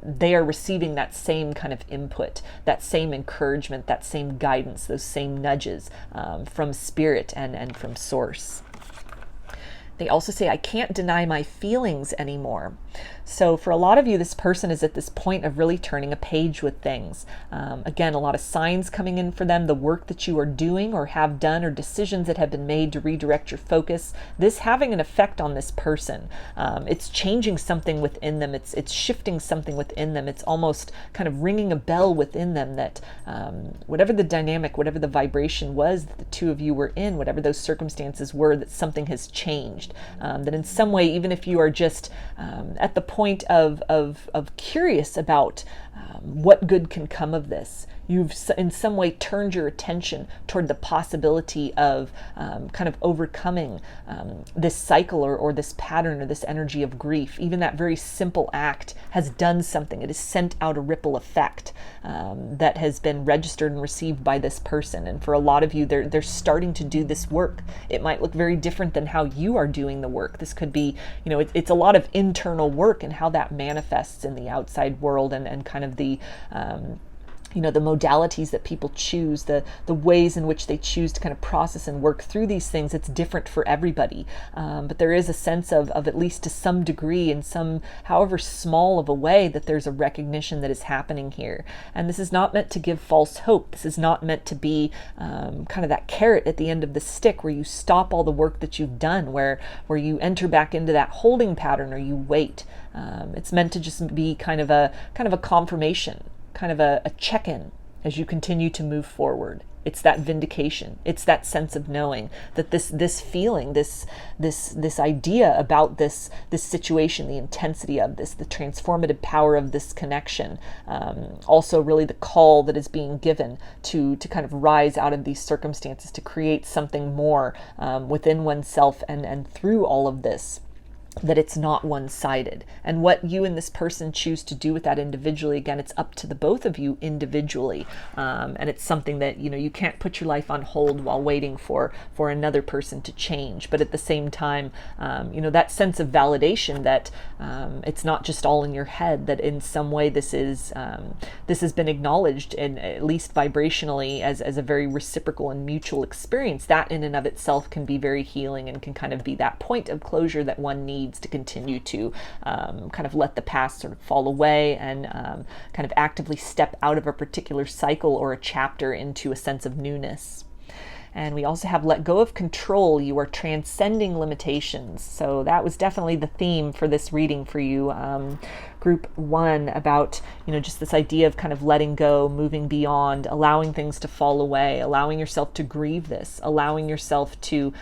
they are receiving that same kind of input, that same encouragement, that same guidance, those same nudges from spirit and from source. They also say, I can't deny my feelings anymore. So for a lot of you, this person is at this point of really turning a page with things. Again, a lot of signs coming in for them, the work that you are doing or have done, or decisions that have been made to redirect your focus. This having an effect on this person. It's changing something within them. It's shifting something within them. It's almost kind of ringing a bell within them that whatever the dynamic, whatever the vibration was that the two of you were in, whatever those circumstances were, that something has changed. acknowledged, that in some way, even if you are just at the point of curious about what good can come of this, you've in some way turned your attention toward the possibility of kind of overcoming this cycle or this pattern or this energy of grief. Even that very simple act has done something. It has sent out a ripple effect that has been registered and received by this person. And for a lot of you, they're starting to do this work. It might look very different than how you are doing the work. This could be, it's a lot of internal work and how that manifests in the outside world, and kind of the the modalities that people choose, the ways in which they choose to kind of process and work through these things. It's different for everybody. But there is a sense of at least to some degree, in some, however small of a way, that there's a recognition that is happening here. And this is not meant to give false hope. This is not meant to be kind of that carrot at the end of the stick where you stop all the work that you've done, where you enter back into that holding pattern or you wait. It's meant to just be kind of a confirmation, kind of a check-in as you continue to move forward. It's that vindication. It's that sense of knowing that this feeling, this idea about this situation, the intensity of this, the transformative power of this connection, also really the call that is being given to kind of rise out of these circumstances, to create something more within oneself and through all of this. That it's not one-sided. And what you and this person choose to do with that individually, again, it's up to the both of you individually. And it's something that, you can't put your life on hold while waiting for another person to change. But at the same time, that sense of validation that it's not just all in your head, that in some way this has been acknowledged, and at least vibrationally, as a very reciprocal and mutual experience, that in and of itself can be very healing and can kind of be that point of closure that one needs to continue to kind of let the past sort of fall away and kind of actively step out of a particular cycle or a chapter into a sense of newness. And we also have let go of control. You are transcending limitations. So that was definitely the theme for this reading for you. Group 1, about, just this idea of kind of letting go, moving beyond, allowing things to fall away, allowing yourself to grieve this, allowing yourself to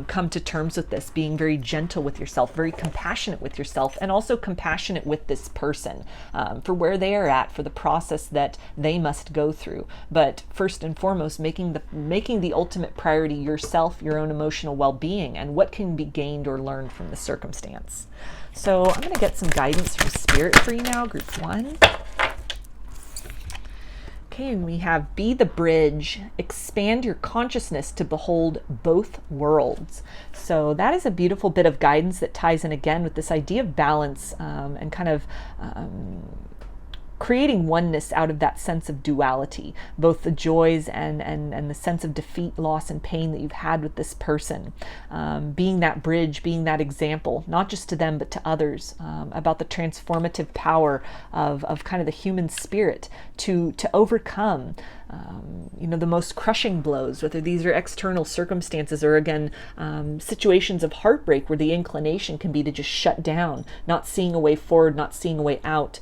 come to terms with this, being very gentle with yourself, very compassionate with yourself, and also compassionate with this person for where they are at, for the process that they must go through. But first and foremost, making the ultimate priority yourself, your own emotional well-being, and what can be gained or learned from the circumstance. So I'm going to get some guidance from Spirit for you now, Group 1. Okay, and we have be the bridge, expand your consciousness to behold both worlds. So that is a beautiful bit of guidance that ties in again with this idea of balance and kind of creating oneness out of that sense of duality, both the joys and the sense of defeat, loss, and pain that you've had with this person. Being that bridge, being that example, not just to them, but to others, about the transformative power of kind of the human spirit to overcome the most crushing blows, whether these are external circumstances or, again, situations of heartbreak where the inclination can be to just shut down, not seeing a way forward, not seeing a way out,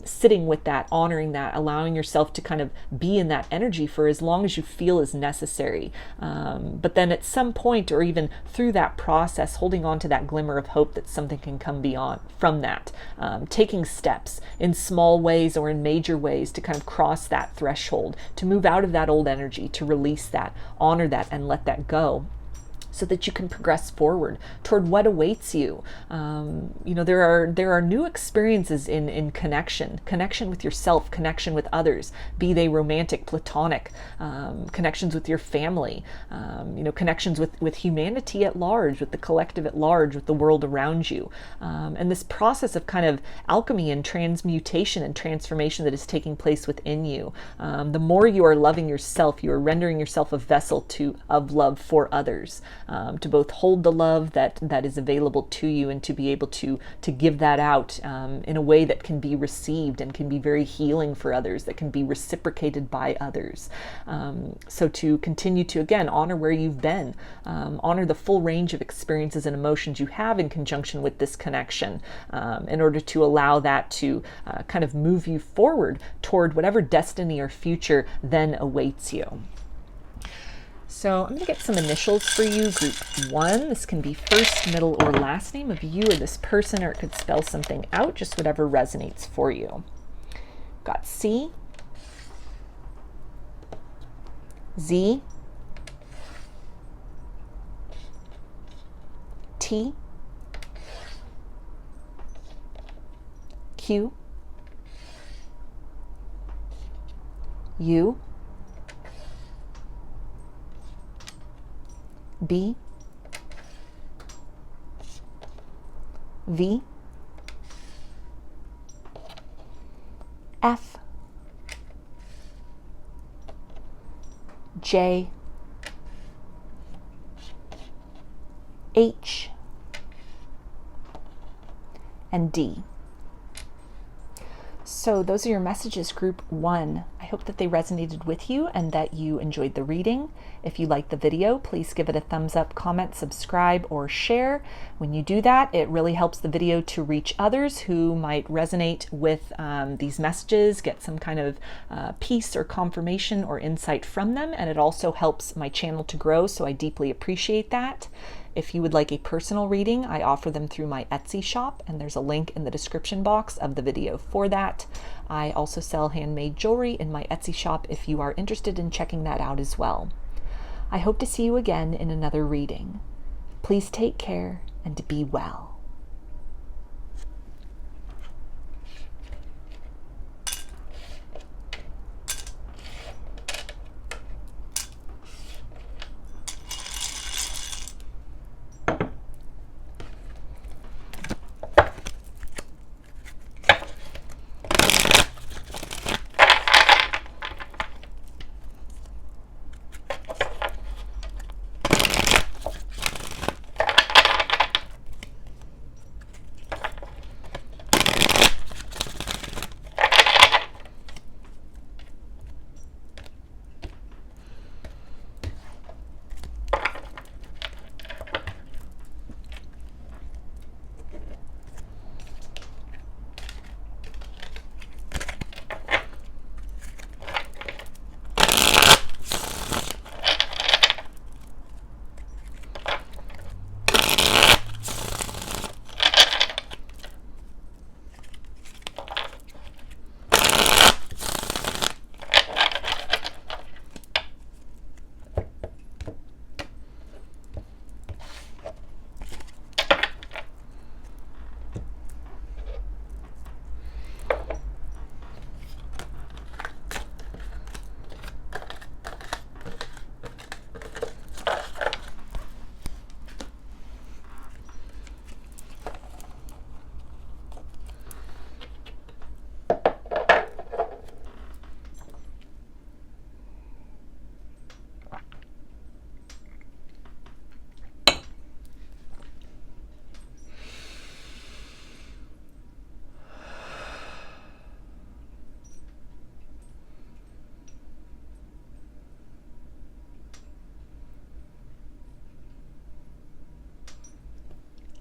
sitting with that, honoring that, allowing yourself to kind of be in that energy for as long as you feel is necessary. But then at some point, or even through that process, holding on to that glimmer of hope that something can come beyond from that, taking steps in small ways or in major ways to kind of cross that threshold, to move out of that old energy, to release that, honor that, and let that go, so that you can progress forward toward what awaits you. There are new experiences in connection with yourself, connection with others, be they romantic, platonic, connections with your family, connections with humanity at large, with the collective at large, with the world around you. And this process of kind of alchemy and transmutation and transformation that is taking place within you. The more you are loving yourself, you are rendering yourself a vessel of love for others. To both hold the love that is available to you and to be able to give that out in a way that can be received and can be very healing for others, that can be reciprocated by others. So to continue to, again, honor where you've been, honor the full range of experiences and emotions you have in conjunction with this connection, in order to allow that to kind of move you forward toward whatever destiny or future then awaits you. So I'm going to get some initials for you, group 1. This can be first, middle, or last name of you or this person, or it could spell something out, just whatever resonates for you. Got C, Z, T, Q, U, B, V, F, J, H, and D. So those are your messages, group 1. I hope that they resonated with you and that you enjoyed the reading. If you liked the video, please give it a thumbs up, comment, subscribe, or share. When you do that, it really helps the video to reach others who might resonate with these messages, get some kind of peace or confirmation or insight from them, and it also helps my channel to grow, so I deeply appreciate that. If you would like a personal reading, I offer them through my Etsy shop, and there's a link in the description box of the video for that. I also sell handmade jewelry in my Etsy shop if you are interested in checking that out as well. I hope to see you again in another reading. Please take care and be well.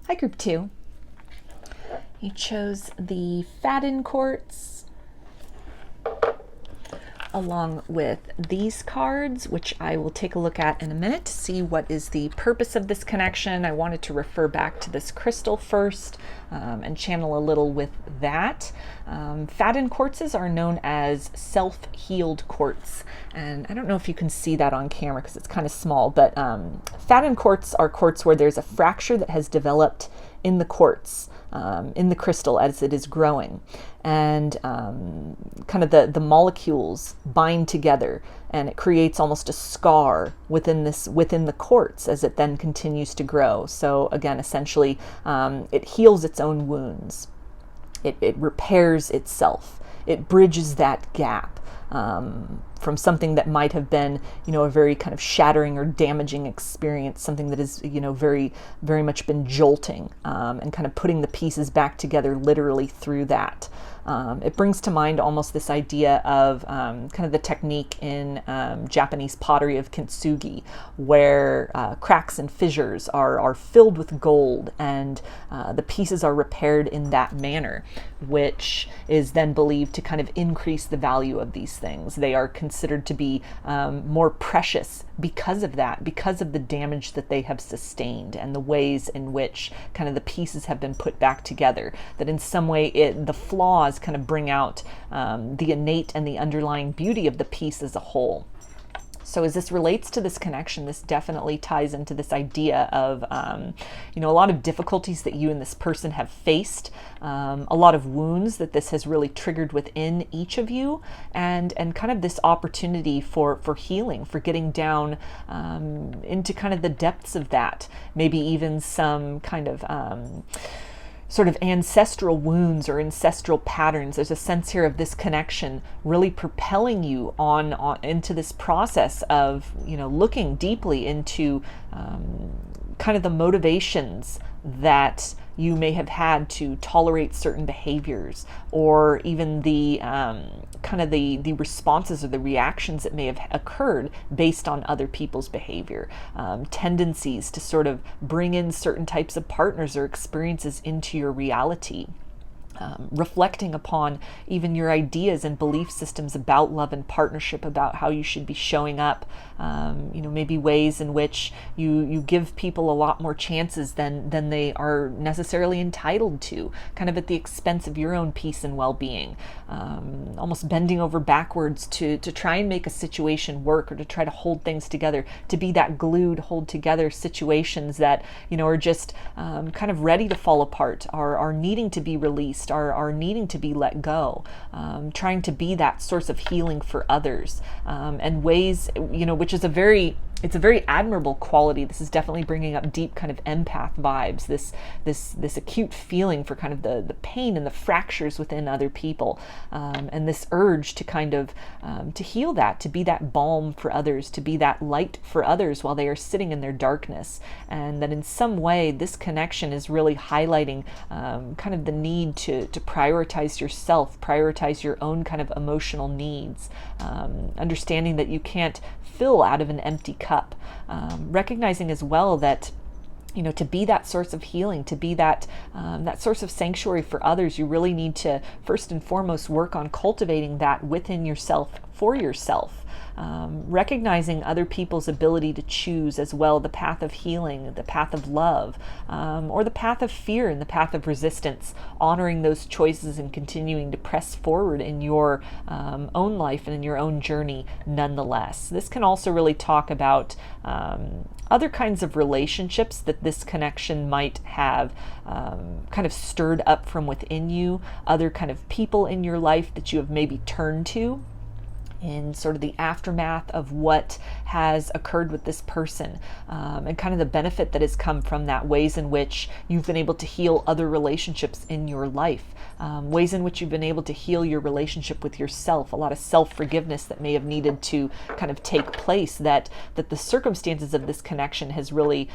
Hi, group 2. You chose the Faden quartz along with these cards, which I will take a look at in a minute to see what is the purpose of this connection. I wanted to refer back to this crystal first and channel a little with that. Faden quartzes are known as self-healed quartz, and I don't know if you can see that on camera because it's kind of small, but Faden quartz are quartz where there's a fracture that has developed in the quartz, in the crystal as it is growing, and kind of the molecules bind together, and it creates almost a scar within the quartz as it then continues to grow. So again, essentially, it heals its own wounds. It repairs itself. It bridges that gap from something that might have been, a very kind of shattering or damaging experience, something that is, very, very much been jolting, and kind of putting the pieces back together literally through that. It brings to mind almost this idea of kind of the technique in Japanese pottery of kintsugi, where cracks and fissures are filled with gold, and the pieces are repaired in that manner, which is then believed to kind of increase the value of these those things. They are considered to be more precious because of that, because of the damage that they have sustained and the ways in which kind of the pieces have been put back together. That in some way the flaws kind of bring out the innate and the underlying beauty of the piece as a whole. So as this relates to this connection, this definitely ties into this idea of, a lot of difficulties that you and this person have faced, a lot of wounds that this has really triggered within each of you, and kind of this opportunity for healing, for getting down into kind of the depths of that, maybe even some kind of sort of ancestral wounds or ancestral patterns. There's a sense here of this connection really propelling you on into this process of, looking deeply into kind of the motivations that you may have had to tolerate certain behaviors, or even the kind of the responses or the reactions that may have occurred based on other people's behavior, tendencies to sort of bring in certain types of partners or experiences into your reality. Reflecting upon even your ideas and belief systems about love and partnership, about how you should be showing up, maybe ways in which you give people a lot more chances than they are necessarily entitled to, kind of at the expense of your own peace and well-being, almost bending over backwards to try and make a situation work, or to try to hold things together, to be that glued, hold together situations that, are just kind of ready to fall apart, are needing to be released, are needing to be let go, trying to be that source of healing for others, and ways, which is it's a very admirable quality. This is definitely bringing up deep kind of empath vibes, this acute feeling for kind of the pain and the fractures within other people, and this urge to kind of to heal that, to be that balm for others, to be that light for others while they are sitting in their darkness. And that in some way this connection is really highlighting kind of the need to prioritize yourself, prioritize your own kind of emotional needs, understanding that you can't fill out of an empty cup, recognizing as well that to be that source of healing, to be that that source of sanctuary for others, you really need to first and foremost work on cultivating that within yourself, for yourself. Recognizing other people's ability to choose as well the path of healing, the path of love, or the path of fear and the path of resistance, honoring those choices and continuing to press forward in your own life and in your own journey nonetheless. This can also really talk about other kinds of relationships that this connection might have kind of stirred up from within you, other kind of people in your life that you have maybe turned to in sort of the aftermath of what has occurred with this person, and kind of the benefit that has come from that, ways in which you've been able to heal other relationships in your life, ways in which you've been able to heal your relationship with yourself, a lot of self-forgiveness that may have needed to kind of take place, that the circumstances of this connection has really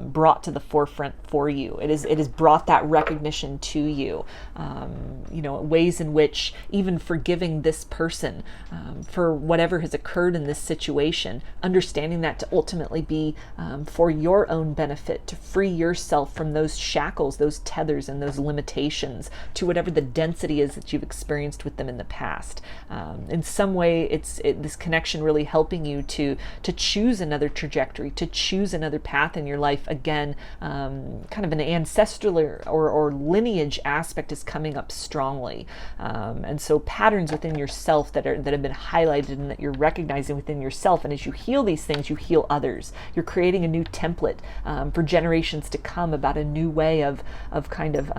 brought to the forefront for you. It has brought that recognition to you, ways in which even forgiving this person for whatever has occurred in this situation, understanding that to ultimately be for your own benefit, to free yourself from those shackles, those tethers, and those limitations to whatever the density is that you've experienced with them in the past. In some way, this connection really helping you to choose another trajectory, to choose another path in your life. Again, kind of an ancestral or lineage aspect is coming up strongly, and so patterns within yourself that have been highlighted and that you're recognizing within yourself. And as you heal these things, you heal others. You're creating a new template for generations to come about a new way of kind of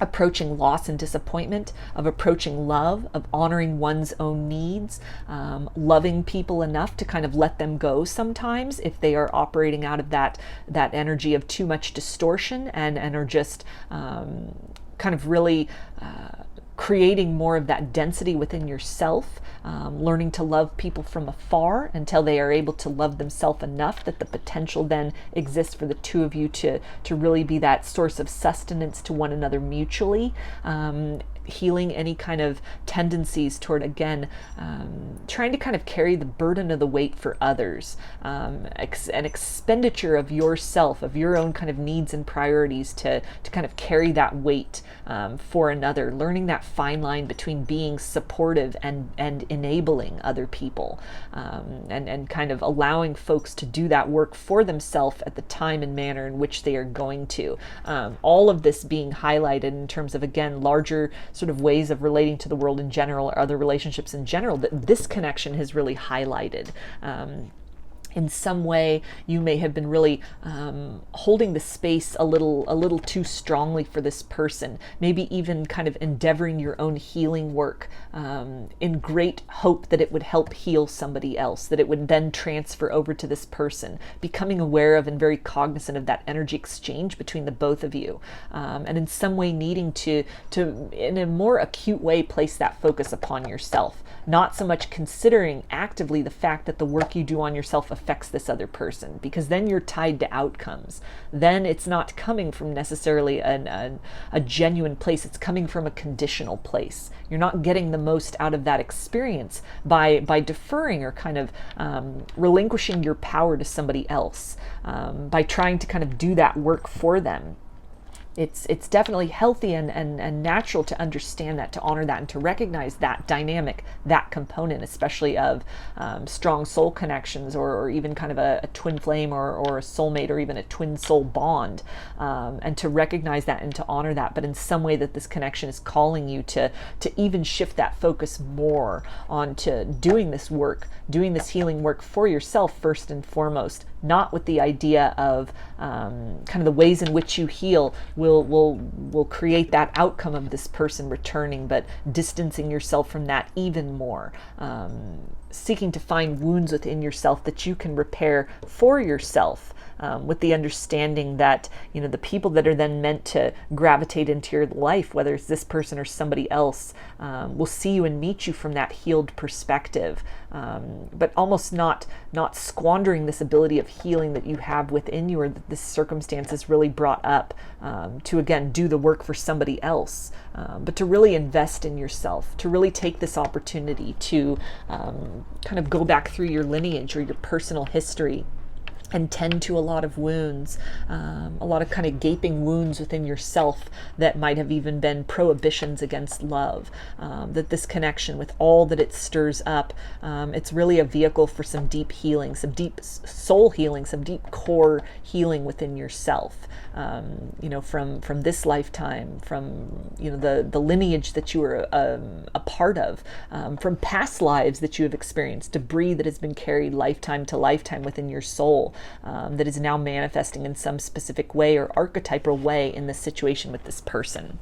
approaching loss and disappointment, of approaching love, of honoring one's own needs, loving people enough to kind of let them go sometimes if they are operating out of that energy of too much distortion and are just kind of really creating more of that density within yourself, learning to love people from afar until they are able to love themselves enough that the potential then exists for the two of you to really be that source of sustenance to one another mutually. healing any kind of tendencies toward, again, trying to kind of carry the burden of the weight for others, an expenditure of yourself, of your own kind of needs and priorities to kind of carry that weight for another, learning that fine line between being supportive and enabling other people, and kind of allowing folks to do that work for themselves at the time and manner in which they are going to. All of this being highlighted in terms of, again, larger sort of ways of relating to the world in general, or other relationships in general, that this connection has really highlighted. In some way, you may have been really holding the space a little too strongly for this person, maybe even kind of endeavoring your own healing work in great hope that it would help heal somebody else, that it would then transfer over to this person, becoming aware of and very cognizant of that energy exchange between the both of you, and in some way needing to in a more acute way place that focus upon yourself, not so much considering actively the fact that the work you do on yourself affects this other person, because then you're tied to outcomes. Then it's not coming from necessarily a genuine place. It's coming from a conditional place. You're not getting the most out of that experience by deferring or kind of relinquishing your power to somebody else, by trying to kind of do that work for them. It's definitely healthy and natural to understand that, to honor that, and to recognize that dynamic, that component, especially of strong soul connections, or even kind of a twin flame or a soulmate, or even a twin soul bond, and to recognize that and to honor that. But in some way that this connection is calling you to even shift that focus more onto doing this work, doing this healing work for yourself first and foremost, not with the idea of kind of the ways in which you heal will create that outcome of this person returning, but distancing yourself from that even more, seeking to find wounds within yourself that you can repair for yourself, with the understanding that, the people that are then meant to gravitate into your life, whether it's this person or somebody else, will see you and meet you from that healed perspective, but almost not squandering this ability of healing that you have within you, or that this circumstance is really brought up to, again, do the work for somebody else, but to really invest in yourself, to really take this opportunity to kind of go back through your lineage or your personal history and tend to a lot of wounds, a lot of kind of gaping wounds within yourself that might have even been prohibitions against love, that this connection, with all that it stirs up, it's really a vehicle for some deep healing, some deep soul healing, some deep core healing within yourself, from this lifetime, from the lineage that you were a part of, from past lives that you have experienced, debris that has been carried lifetime to lifetime within your soul, that is now manifesting in some specific way or archetypal way in this situation with this person.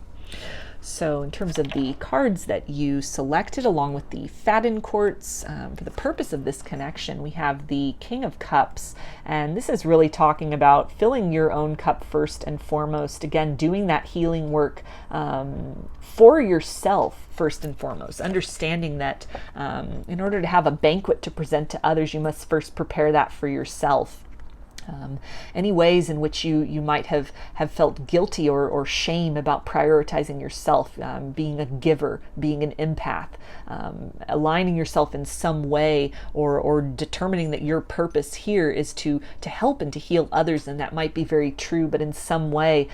So in terms of the cards that you selected, along with the Faden quartz, for the purpose of this connection, we have the King of Cups, and this is really talking about filling your own cup first and foremost, again, doing that healing work for yourself first and foremost, understanding that in order to have a banquet to present to others, you must first prepare that for yourself. Any ways in which you might have felt guilty or shame about prioritizing yourself, being a giver, being an empath, aligning yourself in some way, or determining that your purpose here is to help and to heal others, and that might be very true, but in some way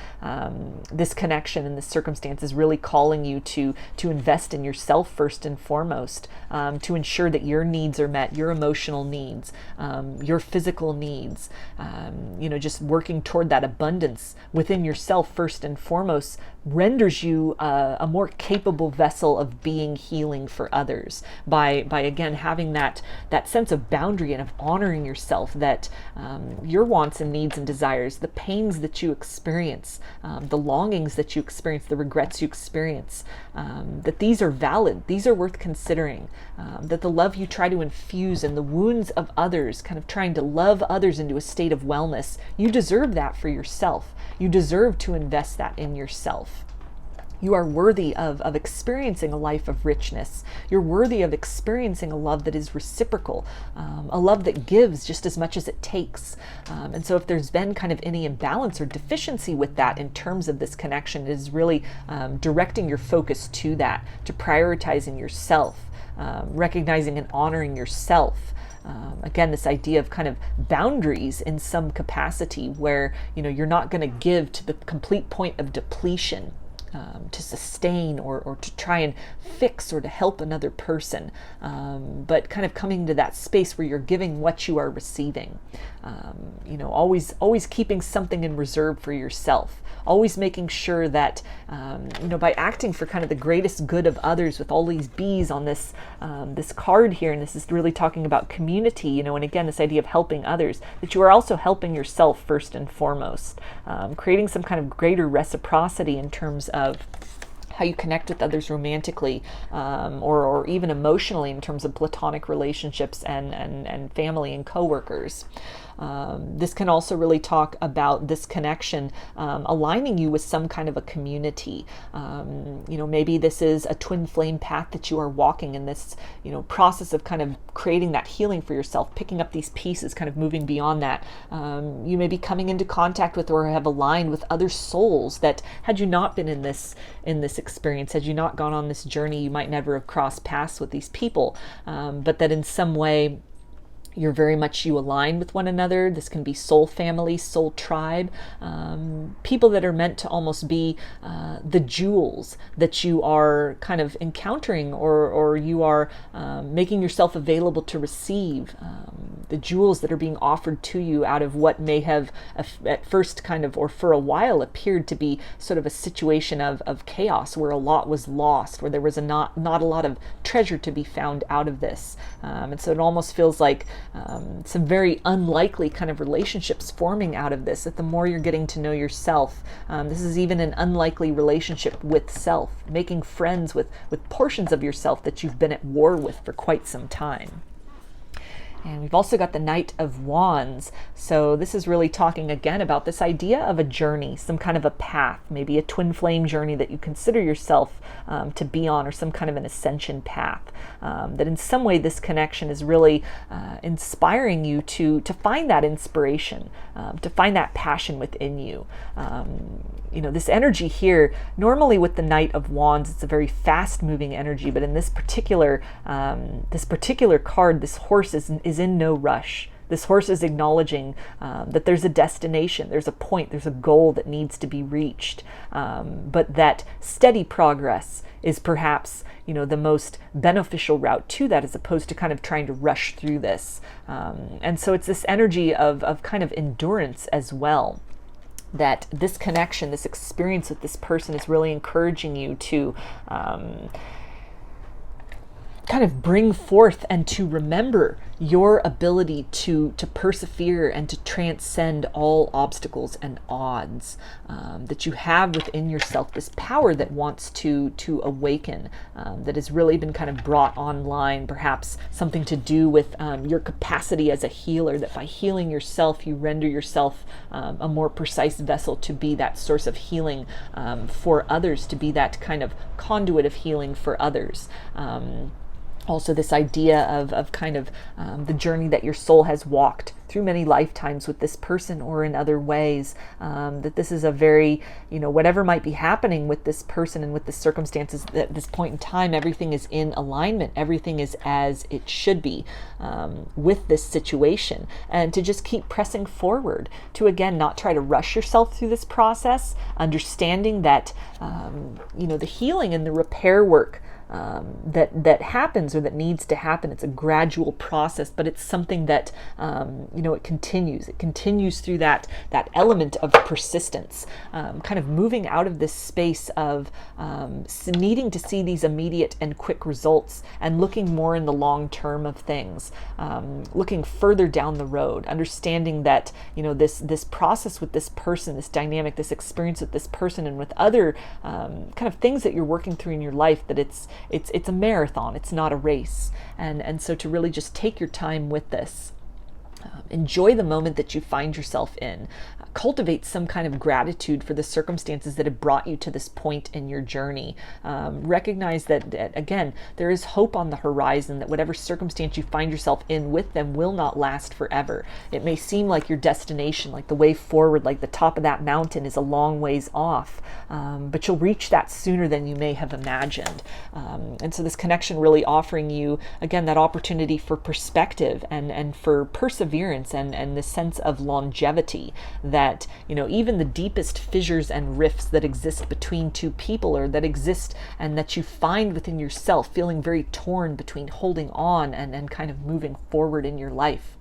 this connection and this circumstance is really calling you to invest in yourself first and foremost, to ensure that your needs are met, your emotional needs, your physical needs, just working toward that abundance within yourself first and foremost renders you a more capable vessel of being healing for others, by again having that sense of boundary and of honoring yourself, that your wants and needs and desires, the pains that you experience, the longings that you experience, the regrets you experience, that these are valid, these are worth considering, that the love you try to infuse and the wounds of others, kind of trying to love others into a state of wellness, you deserve that for yourself. You deserve to invest that in yourself. You are worthy of experiencing a life of richness. You're worthy of experiencing a love that is reciprocal, a love that gives just as much as it takes. And so if there's been kind of any imbalance or deficiency with that in terms of this connection, it is really directing your focus to that, to prioritizing yourself, recognizing and honoring yourself. Again, this idea of kind of boundaries in some capacity where, you're not going to give to the complete point of depletion, to sustain or to try and fix or to help another person, but kind of coming to that space where you're giving what you are receiving. Always keeping something in reserve for yourself. Always making sure that, by acting for kind of the greatest good of others, with all these bees on this card here, and this is really talking about community, and again, this idea of helping others, that you are also helping yourself first and foremost, creating some kind of greater reciprocity in terms of how you connect with others romantically, or even emotionally in terms of platonic relationships and family and coworkers. This can also really talk about this connection aligning you with some kind of a community. Maybe this is a twin flame path that you are walking in, this process of kind of creating that healing for yourself, picking up these pieces, kind of moving beyond that. You may be coming into contact with or have aligned with other souls that, had you not been in this experience, had you not gone on this journey, you might never have crossed paths with these people, but that in some way you align with one another. This can be soul family, soul tribe, people that are meant to almost be the jewels that you are kind of encountering, or you are making yourself available to receive, the jewels that are being offered to you out of what may have at first kind of, or for a while, appeared to be sort of a situation of chaos, where a lot was lost, where there was not a lot of treasure to be found out of this. And so it almost feels like some very unlikely kind of relationships forming out of this, that the more you're getting to know yourself, this is even an unlikely relationship with self, making friends with portions of yourself that you've been at war with for quite some time. And we've also got the Knight of Wands. So this is really talking again about this idea of a journey, some kind of a path, maybe a twin flame journey that you consider yourself to be on, or some kind of an ascension path. That in some way this connection is really inspiring you to find that inspiration, to find that passion within you. This energy here, normally with the Knight of Wands, it's a very fast-moving energy, but in this particular card, this horse is in no rush. This horse is acknowledging that there's a destination, there's a point, there's a goal that needs to be reached, but that steady progress is perhaps the most beneficial route to that, as opposed to kind of trying to rush through this. And so it's this energy of kind of endurance as well, that this connection, this experience with this person is really encouraging you to kind of bring forth and to remember your ability to persevere and to transcend all obstacles and odds, that you have within yourself this power that wants to awaken, that has really been kind of brought online, perhaps something to do with your capacity as a healer, that by healing yourself, you render yourself a more precise vessel to be that source of healing for others, to be that kind of conduit of healing for others. Also this idea of kind of the journey that your soul has walked through many lifetimes with this person or in other ways, that this is a very, whatever might be happening with this person and with the circumstances at this point in time, everything is in alignment, everything is as it should be with this situation, and to just keep pressing forward, to again not try to rush yourself through this process, understanding that the healing and the repair work that happens, or that needs to happen, it's a gradual process, but it's something that it continues through that element of persistence, kind of moving out of this space of needing to see these immediate and quick results, and looking more in the long term of things, looking further down the road, understanding that this process with this person, this dynamic, this experience with this person, and with other kind of things that you're working through in your life, that it's a marathon, it's not a race, and so to really just take your time with this. Enjoy the moment that you find yourself in. Cultivate some kind of gratitude for the circumstances that have brought you to this point in your journey. Recognize that, again, there is hope on the horizon, that whatever circumstance you find yourself in with them will not last forever. It may seem like your destination, like the way forward, like the top of that mountain is a long ways off, but you'll reach that sooner than you may have imagined. And so this connection really offering you, again, that opportunity for perspective and for perseverance and the sense of longevity, that, you know, even the deepest fissures and rifts that exist between two people, or that exist and that you find within yourself, feeling very torn between holding on and kind of moving forward in your life.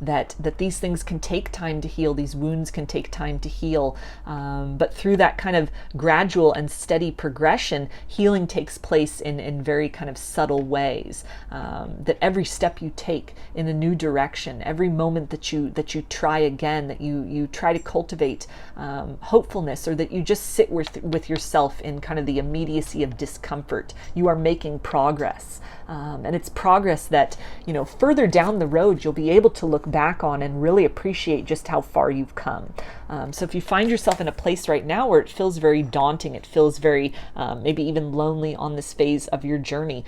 That these things can take time to heal, these wounds can take time to heal, but through that kind of gradual and steady progression, healing takes place in very kind of subtle ways. That every step you take in a new direction, every moment that you try again, that you try to cultivate hopefulness, or that you just sit with yourself in kind of the immediacy of discomfort, you are making progress. And it's progress that, you know, further down the road, you'll be able to look back on and really appreciate just how far you've come. So if you find yourself in a place right now where it feels very daunting, it feels very maybe even lonely on this phase of your journey,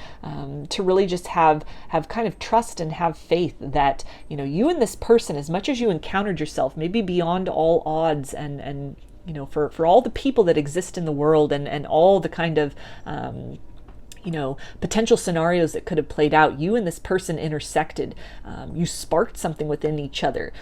to really just have kind of trust and have faith that, you know, you and this person, as much as you encountered yourself, maybe beyond all odds, and you know, for all the people that exist in the world, and all the kind of you know, potential scenarios that could have played out, you and this person intersected. You sparked something within each other.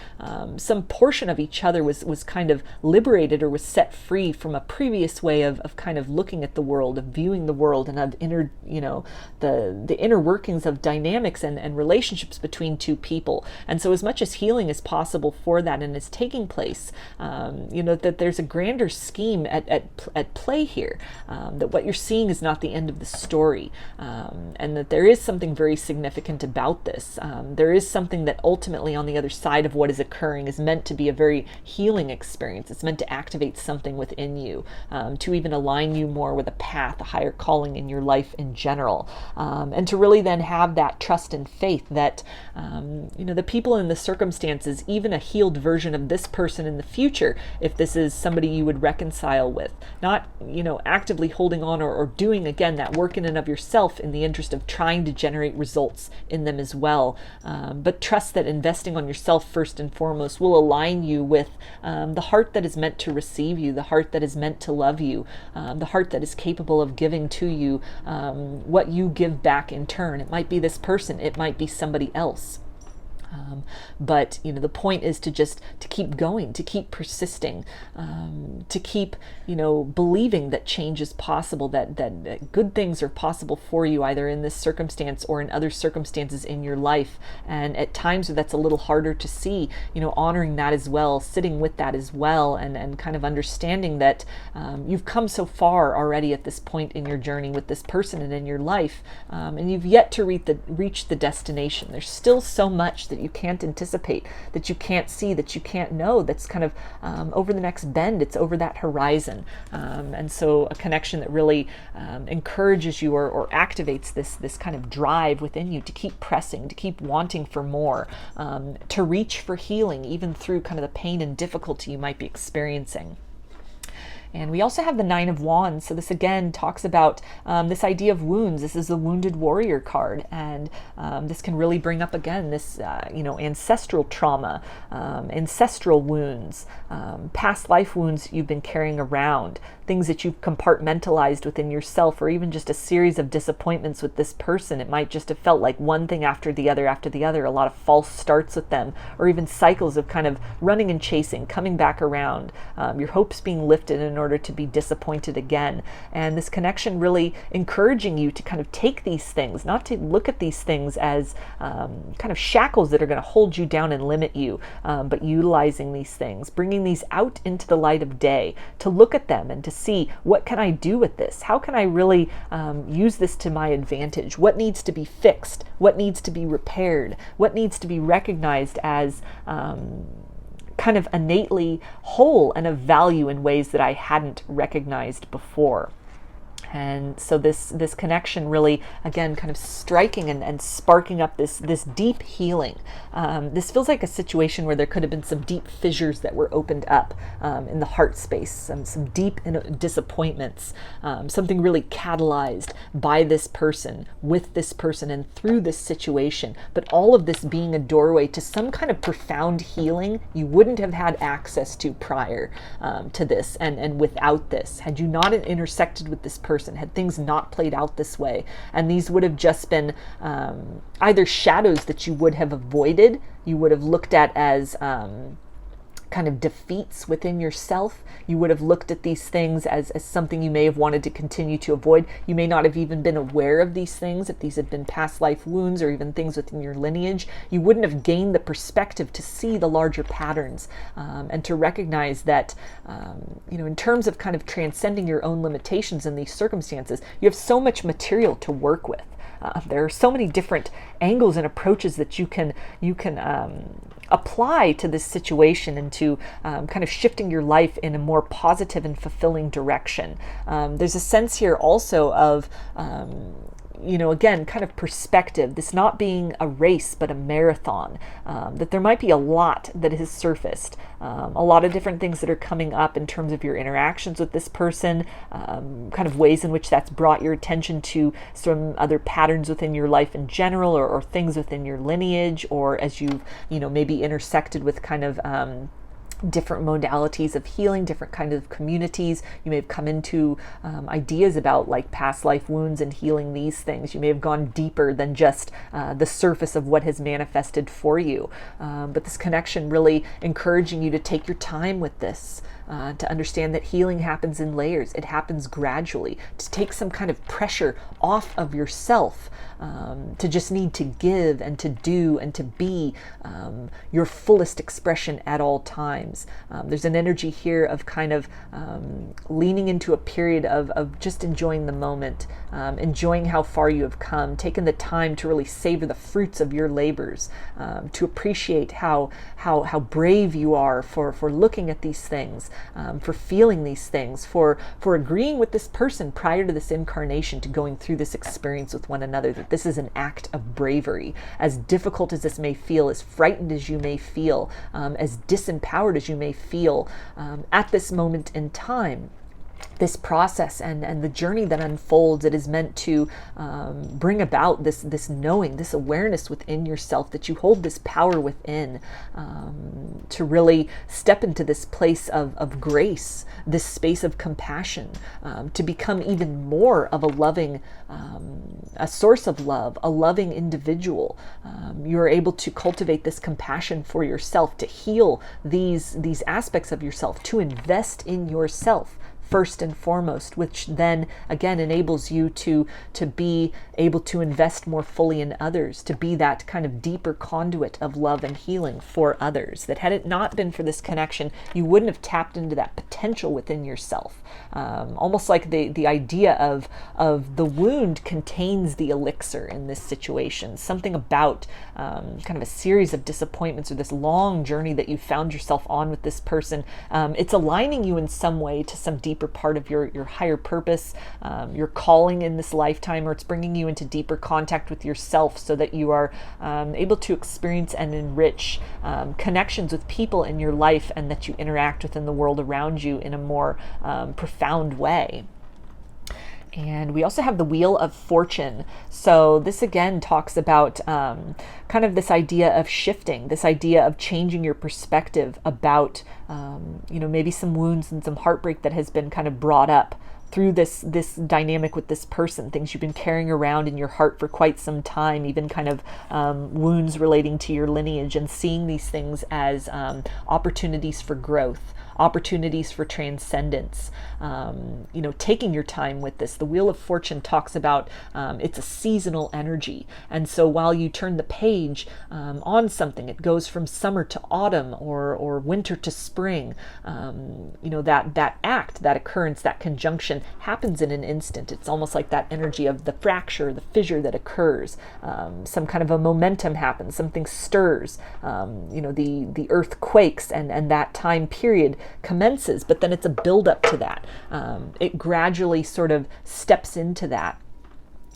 Some portion of each other was kind of liberated, or was set free from a previous way of kind of looking at the world, of viewing the world, and of inner, you know, the inner workings of dynamics and relationships between two people. And so as much as healing is possible for that and is taking place, you know, that there's a grander scheme at play here, that what you're seeing is not the end of the story. And that there is something very significant about this. There is something that ultimately on the other side of what is occurring is meant to be a very healing experience. It's meant to activate something within you, to even align you more with a path, a higher calling in your life in general, and to really then have that trust and faith that, you know, the people in the circumstances, even a healed version of this person in the future, if this is somebody you would reconcile with, not, you know, actively holding on or doing, again, that work in and of yourself in the interest of trying to generate results in them as well, but trust that investing on yourself first and foremost will align you with the heart that is meant to receive you, the heart that is meant to love you, the heart that is capable of giving to you what you give back in turn. It might be this person, it might be somebody else. But, you know, the point is to keep going, to keep persisting, to keep, you know, believing that change is possible, that good things are possible for you, either in this circumstance or in other circumstances in your life. And at times where that's a little harder to see, you know, honoring that as well, sitting with that as well, and kind of understanding that you've come so far already at this point in your journey with this person and in your life, and you've yet to reach the destination. There's still so much that you can't anticipate, that you can't see, that you can't know, that's kind of over the next bend. It's over that horizon. And so a connection that really encourages you or activates this kind of drive within you to keep pressing, to keep wanting for more, to reach for healing even through kind of the pain and difficulty you might be experiencing. And we also have the Nine of Wands. So this again talks about this idea of wounds. This is the Wounded Warrior card. And this can really bring up again this, you know, ancestral trauma, ancestral wounds, past life wounds you've been carrying around, things that you've compartmentalized within yourself, or even just a series of disappointments with this person. It might just have felt like one thing after the other, a lot of false starts with them, or even cycles of kind of running and chasing, coming back around, your hopes being lifted in order to be disappointed again. And this connection really encouraging you to kind of take these things, not to look at these things as kind of shackles that are going to hold you down and limit you, but utilizing these things, bringing these out into the light of day, to look at them and to see, what can I do with this? How can I really use this to my advantage? What needs to be fixed? What needs to be repaired? What needs to be recognized as kind of innately whole and of value in ways that I hadn't recognized before? And so this connection really, again, kind of striking and sparking up this deep healing. This feels like a situation where there could have been some deep fissures that were opened up in the heart space, some deep disappointments, something really catalyzed by this person, with this person, and through this situation. But all of this being a doorway to some kind of profound healing you wouldn't have had access to prior to this, and without this. Had you not intersected with this person, had things not played out this way, and these would have just been either shadows that you would have avoided, you would have looked at as kind of defeats within yourself. You would have looked at these things as something you may have wanted to continue to avoid. You may not have even been aware of these things if these had been past life wounds or even things within your lineage. You wouldn't have gained the perspective to see the larger patterns and to recognize that, in terms of kind of transcending your own limitations in these circumstances, you have so much material to work with. There are so many different angles and approaches that you can apply to this situation and to kind of shifting your life in a more positive and fulfilling direction. There's a sense here also of again, kind of perspective, this not being a race but a marathon, that there might be a lot that has surfaced, a lot of different things that are coming up in terms of your interactions with this person, kind of ways in which that's brought your attention to some other patterns within your life in general, or things within your lineage, or as you've maybe intersected with kind of different modalities of healing, different kinds of communities. You may have come into ideas about like past life wounds and healing these things. You may have gone deeper than just the surface of what has manifested for you. But this connection really encouraging you to take your time with this, to understand that healing happens in layers. It happens gradually, to take some kind of pressure off of yourself, to just need to give and to do and to be your fullest expression at all times. There's an energy here of kind of leaning into a period of just enjoying the moment, enjoying how far you have come, taking the time to really savor the fruits of your labors, to appreciate how brave you are for looking at these things, for feeling these things, for agreeing with this person prior to this incarnation to going through this experience with one another, that this is an act of bravery. As difficult as this may feel, as frightened as you may feel, as disempowered as you may feel at this moment in time, this process and the journey that unfolds, it is meant to bring about this knowing, this awareness within yourself that you hold this power within, to really step into this place of grace, this space of compassion, to become even more of a loving, a source of love, a loving individual. You're able to cultivate this compassion for yourself, to heal these aspects of yourself, to invest in yourself first and foremost, which then again enables you to be able to invest more fully in others, to be that kind of deeper conduit of love and healing for others. That had it not been for this connection, you wouldn't have tapped into that potential within yourself. Almost like the idea of the wound contains the elixir in this situation. Something about kind of a series of disappointments or this long journey that you found yourself on with this person. It's aligning you in some way to some deeper part of your higher purpose, your calling in this lifetime, or it's bringing you into deeper contact with yourself so that you are able to experience and enrich connections with people in your life, and that you interact within the world around you in a more profound way. And we also have the Wheel of Fortune. So this again talks about kind of this idea of shifting, this idea of changing your perspective about, maybe some wounds and some heartbreak that has been kind of brought up through this dynamic with this person, things you've been carrying around in your heart for quite some time, even kind of wounds relating to your lineage, and seeing these things as opportunities for growth, opportunities for transcendence, taking your time with this. The Wheel of Fortune talks about it's a seasonal energy. And so while you turn the page on something, it goes from summer to autumn or winter to spring. That act, that occurrence, that conjunction happens in an instant. It's almost like that energy of the fracture, the fissure that occurs. Some kind of a momentum happens, something stirs. The earth quakes, and that time period commences, but then it's a build up to that. It gradually sort of steps into that.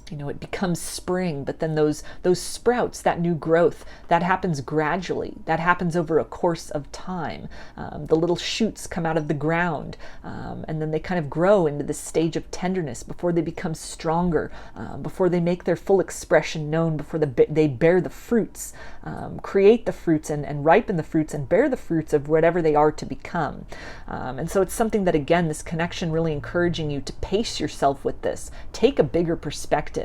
You know, it becomes spring, but then those sprouts, that new growth, that happens gradually. That happens over a course of time. The little shoots come out of the ground, and then they kind of grow into this stage of tenderness before they become stronger, before they make their full expression known, before they bear the fruits, create the fruits and ripen the fruits and bear the fruits of whatever they are to become. And so it's something that, again, this connection really encouraging you to pace yourself with this. Take a bigger perspective.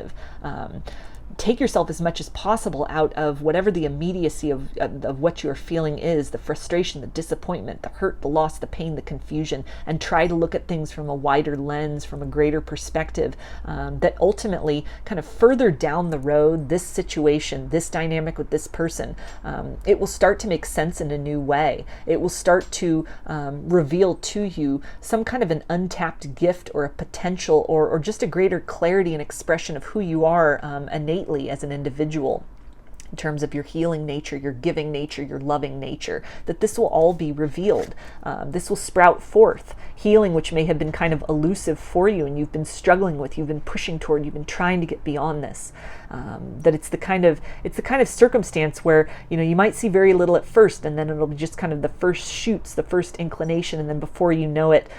Take yourself as much as possible out of whatever the immediacy of what you're feeling is, the frustration, the disappointment, the hurt, the loss, the pain, the confusion, and try to look at things from a wider lens, from a greater perspective, that ultimately kind of further down the road, this situation, this dynamic with this person, it will start to make sense in a new way. It will start to reveal to you some kind of an untapped gift or a potential or just a greater clarity and expression of who you are innately as an individual, in terms of your healing nature, your giving nature, your loving nature, that this will all be revealed. This will sprout forth. Healing, which may have been kind of elusive for you and you've been struggling with, you've been pushing toward, you've been trying to get beyond this. That it's the kind of circumstance where, you know, you might see very little at first, and then it'll be just kind of the first shoots, the first inclination, and then before you know it,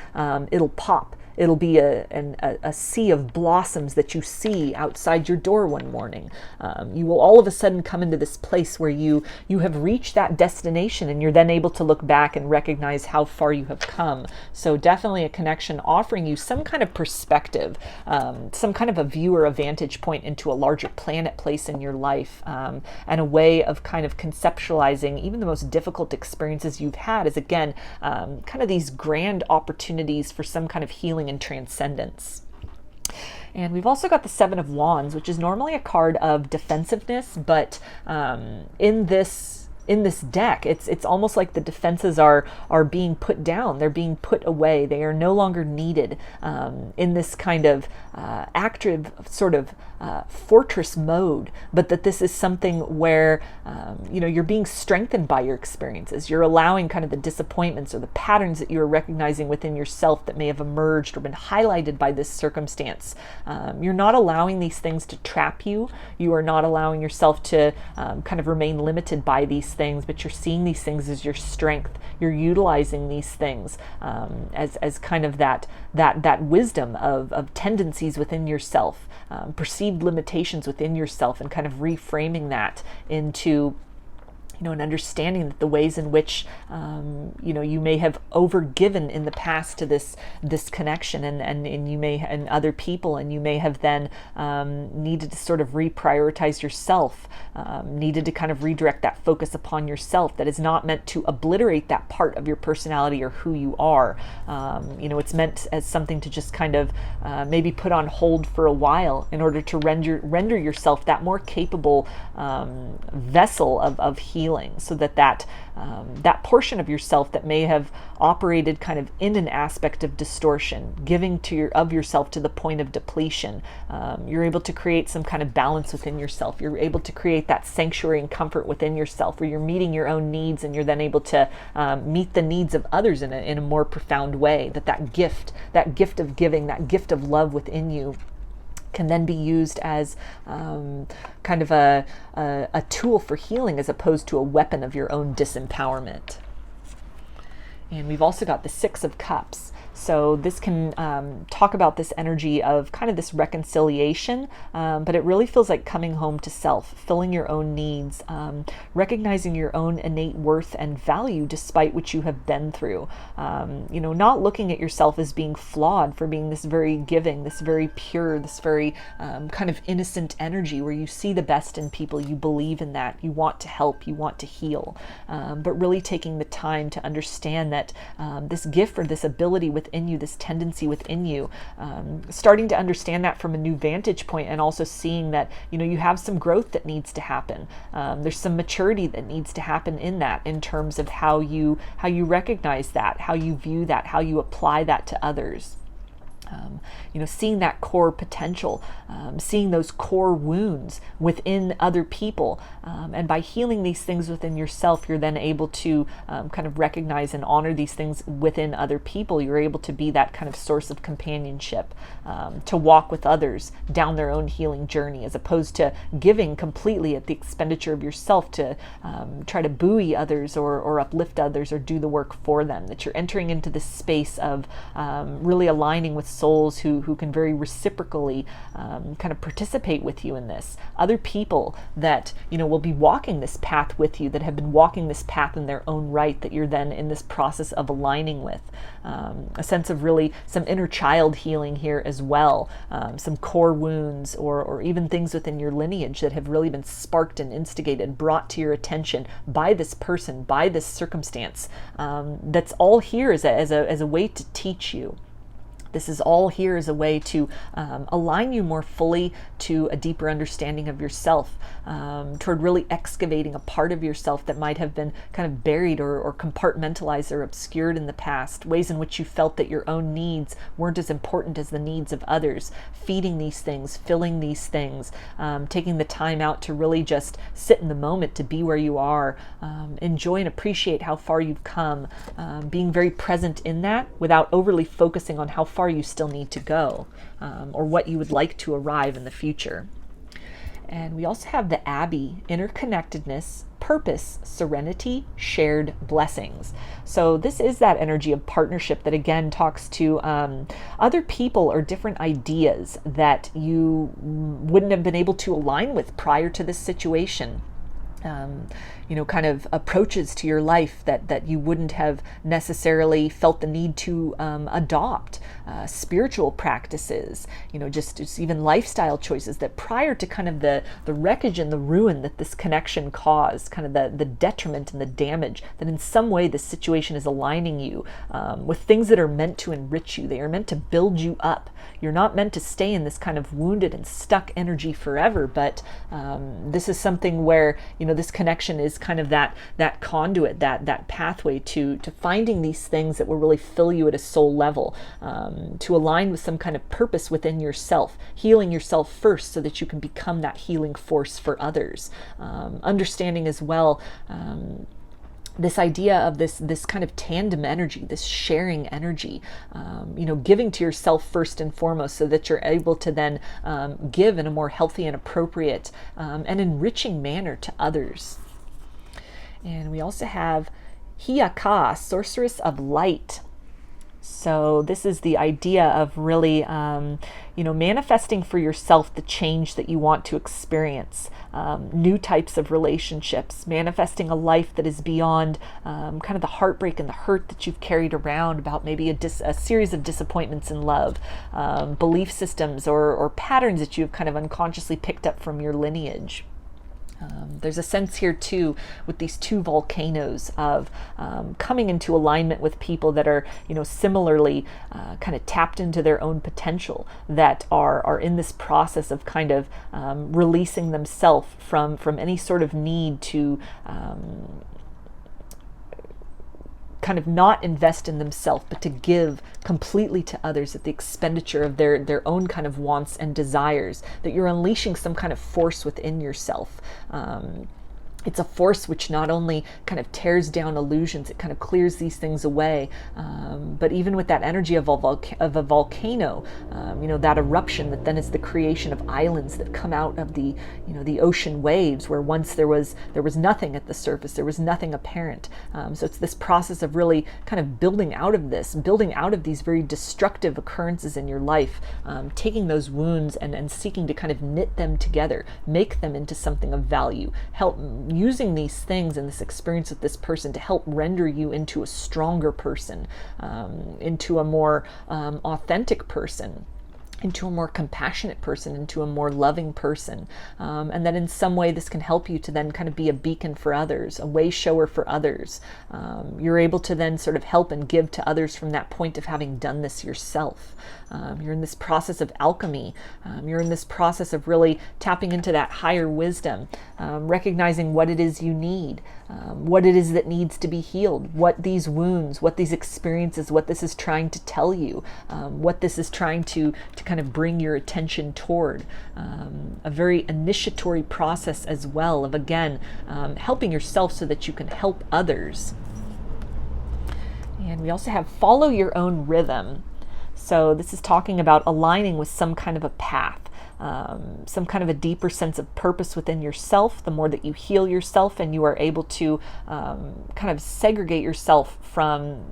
it'll pop. It'll be a sea of blossoms that you see outside your door one morning. You will all of a sudden come into this place where you have reached that destination, and you're then able to look back and recognize how far you have come. So definitely a connection offering you some kind of perspective, some kind of a view or a vantage point into a larger planet place in your life, and a way of kind of conceptualizing even the most difficult experiences you've had as, again, kind of these grand opportunities for some kind of healing and transcendence. And we've also got the Seven of Wands, which is normally a card of defensiveness, but in this deck, it's almost like the defenses are being put down. They're being put away. They are no longer needed in this kind of active sort of fortress mode, but that this is something where you're being strengthened by your experiences. You're allowing kind of the disappointments or the patterns that you're recognizing within yourself that may have emerged or been highlighted by this circumstance. You're not allowing these things to trap you. You are not allowing yourself to kind of remain limited by these things, but you're seeing these things as your strength. You're utilizing these things as kind of that wisdom of tendencies within yourself, perceived limitations within yourself, and kind of reframing that into an understanding that the ways in which you may have overgiven in the past to this connection and you may, and other people, and you may have then needed to sort of reprioritize yourself, needed to kind of redirect that focus upon yourself. That is not meant to obliterate that part of your personality or who you are. It's meant as something to just kind of maybe put on hold for a while in order to render yourself that more capable vessel of healing, so that portion of yourself that may have operated kind of in an aspect of distortion, giving of yourself to the point of depletion, you're able to create some kind of balance within yourself. You're able to create that sanctuary and comfort within yourself, where you're meeting your own needs, and you're then able to meet the needs of others in a more profound way. That gift of giving, that gift of love within you can then be used as kind of a tool for healing, as opposed to a weapon of your own disempowerment. And we've also got the Six of Cups. So this can talk about this energy of kind of this reconciliation, but it really feels like coming home to self, filling your own needs, recognizing your own innate worth and value despite what you have been through. Not looking at yourself as being flawed for being this very giving, this very pure, this very kind of innocent energy where you see the best in people, you believe in that, you want to help, you want to heal, but really taking the time to understand that this gift or this ability within you, this tendency within you, starting to understand that from a new vantage point, and also seeing that you have some growth that needs to happen. There's some maturity that needs to happen in that, in terms of how you recognize that, how you view that, how you apply that to others. Seeing that core potential, seeing those core wounds within other people. And by healing these things within yourself, you're then able to kind of recognize and honor these things within other people. You're able to be that kind of source of companionship, to walk with others down their own healing journey, as opposed to giving completely at the expenditure of yourself to try to buoy others or uplift others or do the work for them. That you're entering into this space of really aligning with souls who can very reciprocally kind of participate with you in this. Other people that, will be walking this path with you, that have been walking this path in their own right, that you're then in this process of aligning with. A sense of really some inner child healing here as well. Some core wounds or even things within your lineage that have really been sparked and instigated, brought to your attention by this person, by this circumstance. That's all here as a way to teach you. This is all here as a way to align you more fully to a deeper understanding of yourself, toward really excavating a part of yourself that might have been kind of buried or compartmentalized or obscured in the past, ways in which you felt that your own needs weren't as important as the needs of others, feeding these things, filling these things, taking the time out to really just sit in the moment, to be where you are, enjoy and appreciate how far you've come, being very present in that without overly focusing on how far you still need to go, or what you would like to arrive in the future. And we also have the Abbey, interconnectedness, purpose, serenity, shared blessings. So this is that energy of partnership that again talks to other people or different ideas that you wouldn't have been able to align with prior to this situation. Kind of approaches to your life that you wouldn't have necessarily felt the need to adopt, spiritual practices, just even lifestyle choices that prior to kind of the wreckage and the ruin that this connection caused, kind of the detriment and the damage, that in some way this situation is aligning you with things that are meant to enrich you. They are meant to build you up. You're not meant to stay in this kind of wounded and stuck energy forever, but this is something where, this connection is kind of that conduit, that pathway to finding these things that will really fill you at a soul level, to align with some kind of purpose within yourself, healing yourself first so that you can become that healing force for others. Understanding as well this idea of this kind of tandem energy, this sharing energy, giving to yourself first and foremost so that you're able to then give in a more healthy and appropriate and enriching manner to others. And we also have Hiaka, sorceress of light. So this is the idea of really, manifesting for yourself the change that you want to experience, new types of relationships, manifesting a life that is beyond kind of the heartbreak and the hurt that you've carried around about maybe a series of disappointments in love, belief systems or patterns that you've kind of unconsciously picked up from your lineage. There's a sense here too with these two volcanoes of coming into alignment with people that are, similarly kind of tapped into their own potential, that are in this process of kind of releasing themselves from any sort of need to kind of not invest in themselves, but to give completely to others at the expenditure of their own kind of wants and desires, that you're unleashing some kind of force within yourself. It's a force which not only kind of tears down illusions, it kind of clears these things away. But even with that energy of a volcano, that eruption that then is the creation of islands that come out of the ocean waves, where once there was nothing at the surface, there was nothing apparent. So it's this process of really kind of building out of these very destructive occurrences in your life, taking those wounds and seeking to kind of knit them together, make them into something of value, help using these things and this experience with this person to help render you into a stronger person, into a more authentic person. into a more compassionate person, into a more loving person. And that in some way this can help you to then kind of be a beacon for others, a way shower for others. You're able to then sort of help and give to others from that point of having done this yourself. You're in this process of alchemy. You're in this process of really tapping into that higher wisdom, recognizing what it is you need, what it is that needs to be healed, what these wounds, what these experiences, what this is trying to tell you, what this is trying to kind of bring your attention toward. A very initiatory process as well of, again, helping yourself so that you can help others. And we also have follow your own rhythm. So this is talking about aligning with some kind of a path, some kind of a deeper sense of purpose within yourself. The more that you heal yourself and you are able to kind of segregate yourself from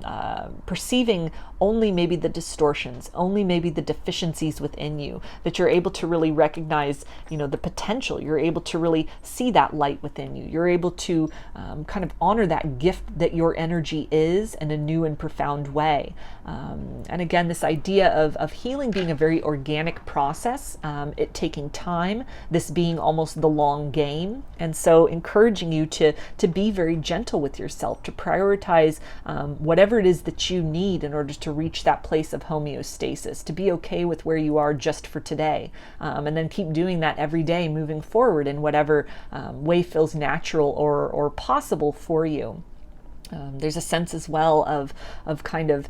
perceiving only maybe the distortions, only maybe the deficiencies within you, that you're able to really recognize, the potential. You're able to really see that light within you. You're able to kind of honor that gift that your energy is in a new and profound way. And again, this idea of healing being a very organic process, it taking time, this being almost the long game. And so encouraging you to be very gentle with yourself, to prioritize whatever it is that you need in order to reach that place of homeostasis, to be okay with where you are just for today, and then keep doing that every day moving forward in whatever way feels natural or possible for you. There's a sense as well of kind of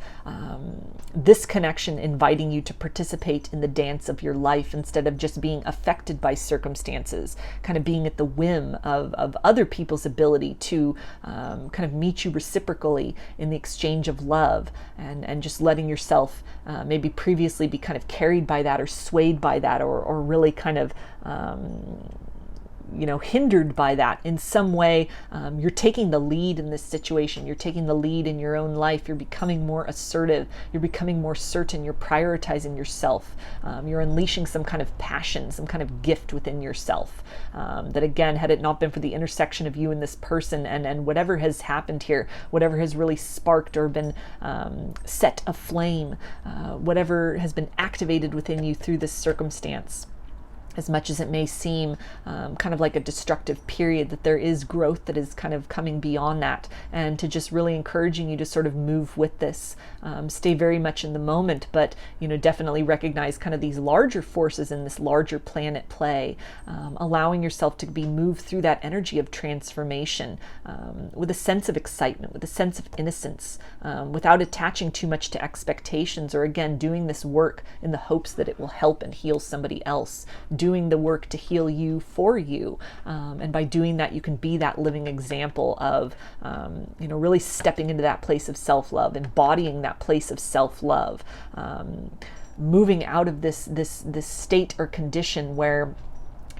this connection inviting you to participate in the dance of your life instead of just being affected by circumstances, kind of being at the whim of other people's ability to kind of meet you reciprocally in the exchange of love, and just letting yourself maybe previously be kind of carried by that or swayed by that or really kind of hindered by that in some way. You're taking the lead in this situation. You're taking the lead in your own life. You're becoming more assertive. You're becoming more certain. You're prioritizing yourself. You're unleashing some kind of passion, some kind of gift within yourself. That again, had it not been for the intersection of you and this person and whatever has happened here, whatever has really sparked or been set aflame, whatever has been activated within you through this circumstance, as much as it may seem kind of like a destructive period, that there is growth that is kind of coming beyond that, and to just really encouraging you to sort of move with this, stay very much in the moment, but definitely recognize kind of these larger forces in this larger plan at play, allowing yourself to be moved through that energy of transformation with a sense of excitement, with a sense of innocence, without attaching too much to expectations, or again doing this work in the hopes that it will help and heal somebody else, doing the work to heal you for you. And by doing that, you can be that living example of, really stepping into that place of self-love, embodying that place of self-love, moving out of this state or condition where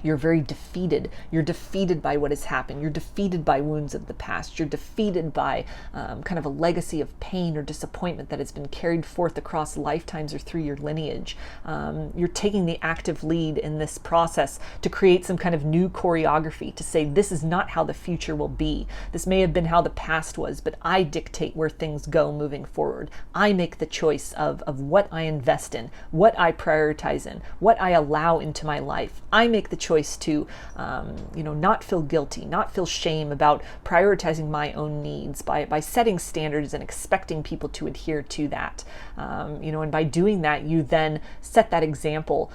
you're very defeated. You're defeated by what has happened. You're defeated by wounds of the past. You're defeated by kind of a legacy of pain or disappointment that has been carried forth across lifetimes or through your lineage. You're taking the active lead in this process to create some kind of new choreography, to say, this is not how the future will be. This may have been how the past was, but I dictate where things go moving forward. I make the choice of what I invest in, what I prioritize in, what I allow into my life. I make the choice to, not feel guilty, not feel shame about prioritizing my own needs by setting standards and expecting people to adhere to that. And by doing that, you then set that example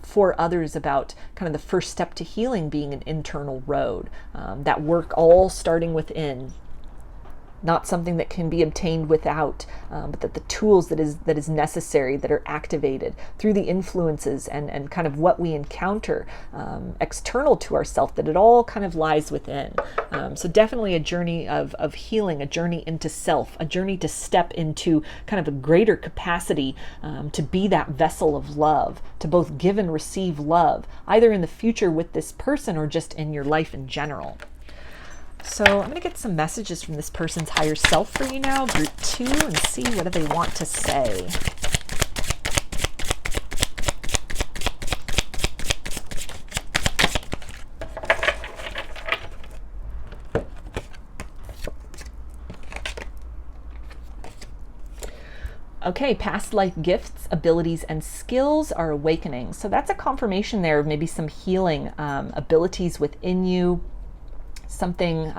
for others about kind of the first step to healing being an internal road, that work all starting within. Not something that can be obtained without, but that the tools that is necessary, that are activated through the influences and kind of what we encounter external to ourselves, that it all kind of lies within. So definitely a journey of healing, a journey into self, a journey to step into kind of a greater capacity to be that vessel of love, to both give and receive love, either in the future with this person or just in your life in general. So I'm going to get some messages from this person's higher self for you now, group 2, and see what do they want to say. Okay, past life gifts, abilities, and skills are awakening. So that's a confirmation there of maybe some healing abilities within you, something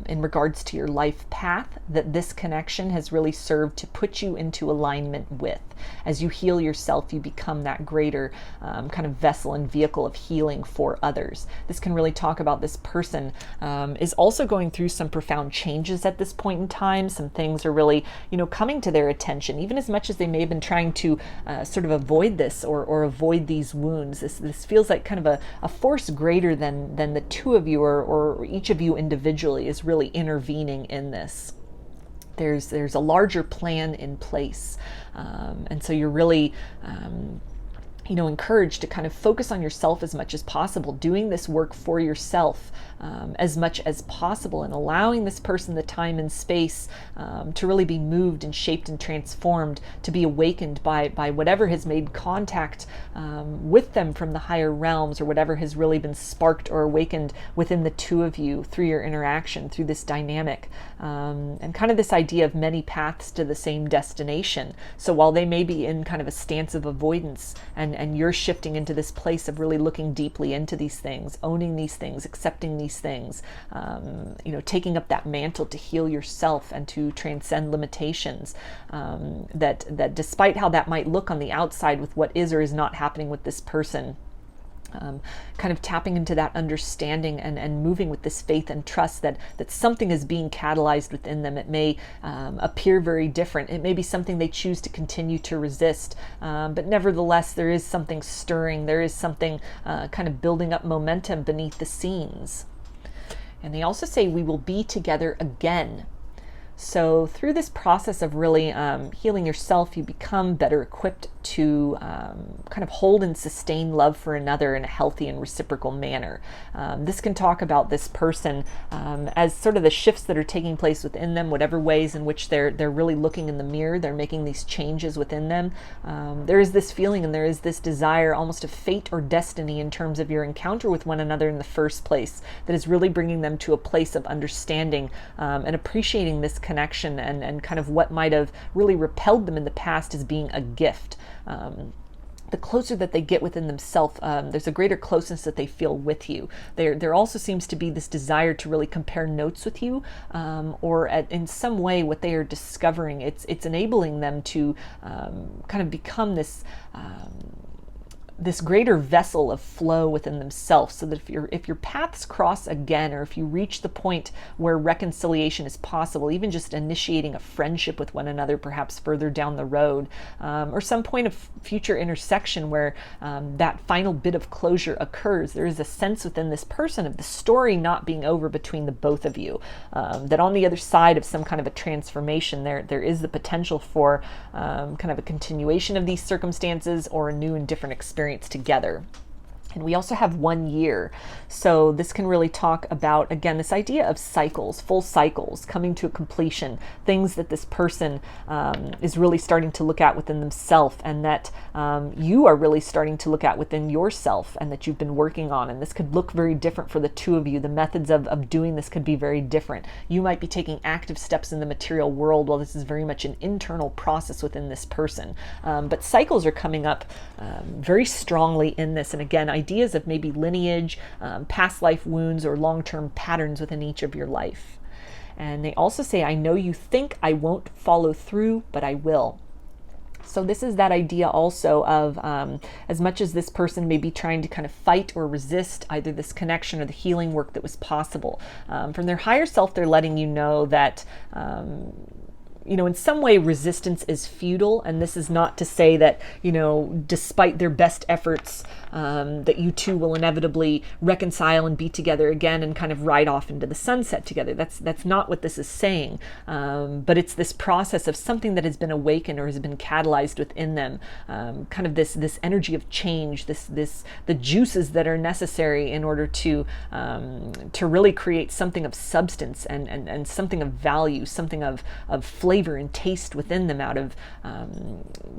in regards to your life path that this connection has really served to put you into alignment with. As you heal yourself, you become that greater kind of vessel and vehicle of healing for others. This can really talk about this person is also going through some profound changes at this point in time. Some things are really, coming to their attention, even as much as they may have been trying to sort of avoid this or avoid these wounds. This feels like kind of a force greater than the two of you or each of you individually is really intervening in this. There's a larger plan in place, and so you're really encouraged to kind of focus on yourself as much as possible, doing this work for yourself as much as possible, and allowing this person the time and space to really be moved and shaped and transformed, to be awakened by whatever has made contact with them from the higher realms, or whatever has really been sparked or awakened within the two of you through your interaction, through this dynamic, and kind of this idea of many paths to the same destination. So while they may be in kind of a stance of avoidance, and you're shifting into this place of really looking deeply into these things, owning these things, accepting these things, taking up that mantle to heal yourself and to transcend limitations, that despite how that might look on the outside with what is or is not happening with this person, kind of tapping into that understanding and moving with this faith and trust that something is being catalyzed within them. It may appear very different. It may be something they choose to continue to resist, but nevertheless, there is something stirring. There is something kind of building up momentum beneath the scenes. And they also say, we will be together again. So through this process of really healing yourself, you become better equipped to kind of hold and sustain love for another in a healthy and reciprocal manner. This can talk about this person as sort of the shifts that are taking place within them, whatever ways in which they're really looking in the mirror, they're making these changes within them. There is this feeling and there is this desire, almost of fate or destiny in terms of your encounter with one another in the first place, that is really bringing them to a place of understanding and appreciating this connection and kind of what might have really repelled them in the past as being a gift. The closer that they get within themselves, there's a greater closeness that they feel with you. There also seems to be this desire to really compare notes with you, or in some way what they are discovering, it's enabling them to kind of become this greater vessel of flow within themselves, so that if your paths cross again, or if you reach the point where reconciliation is possible, even just initiating a friendship with one another, perhaps further down the road, or some point of future intersection where that final bit of closure occurs, there is a sense within this person of the story not being over between the both of you, that on the other side of some kind of a transformation, there is the potential for kind of a continuation of these circumstances, or a new and different experience together. And we also have 1 year. So this can really talk about, again, this idea of cycles, full cycles, coming to a completion, things that this person is really starting to look at within themselves, and that you are really starting to look at within yourself, and that you've been working on. And this could look very different for the two of you. The methods of doing this could be very different. You might be taking active steps in the material world, while this is very much an internal process within this person. But cycles are coming up very strongly in this. And again, ideas of maybe lineage, past life wounds, or long-term patterns within each of your life. And they also say, I know you think I won't follow through, but I will. So this is that idea also of as much as this person may be trying to kind of fight or resist either this connection or the healing work that was possible, from their higher self, they're letting you know that in some way resistance is futile. And this is not to say that, despite their best efforts, that you two will inevitably reconcile and be together again and kind of ride off into the sunset together. That's not what this is saying. But it's this process of something that has been awakened or has been catalyzed within them, kind of this energy of change, the juices that are necessary in order to really create something of substance and something of value, something of flavor and taste within them, out of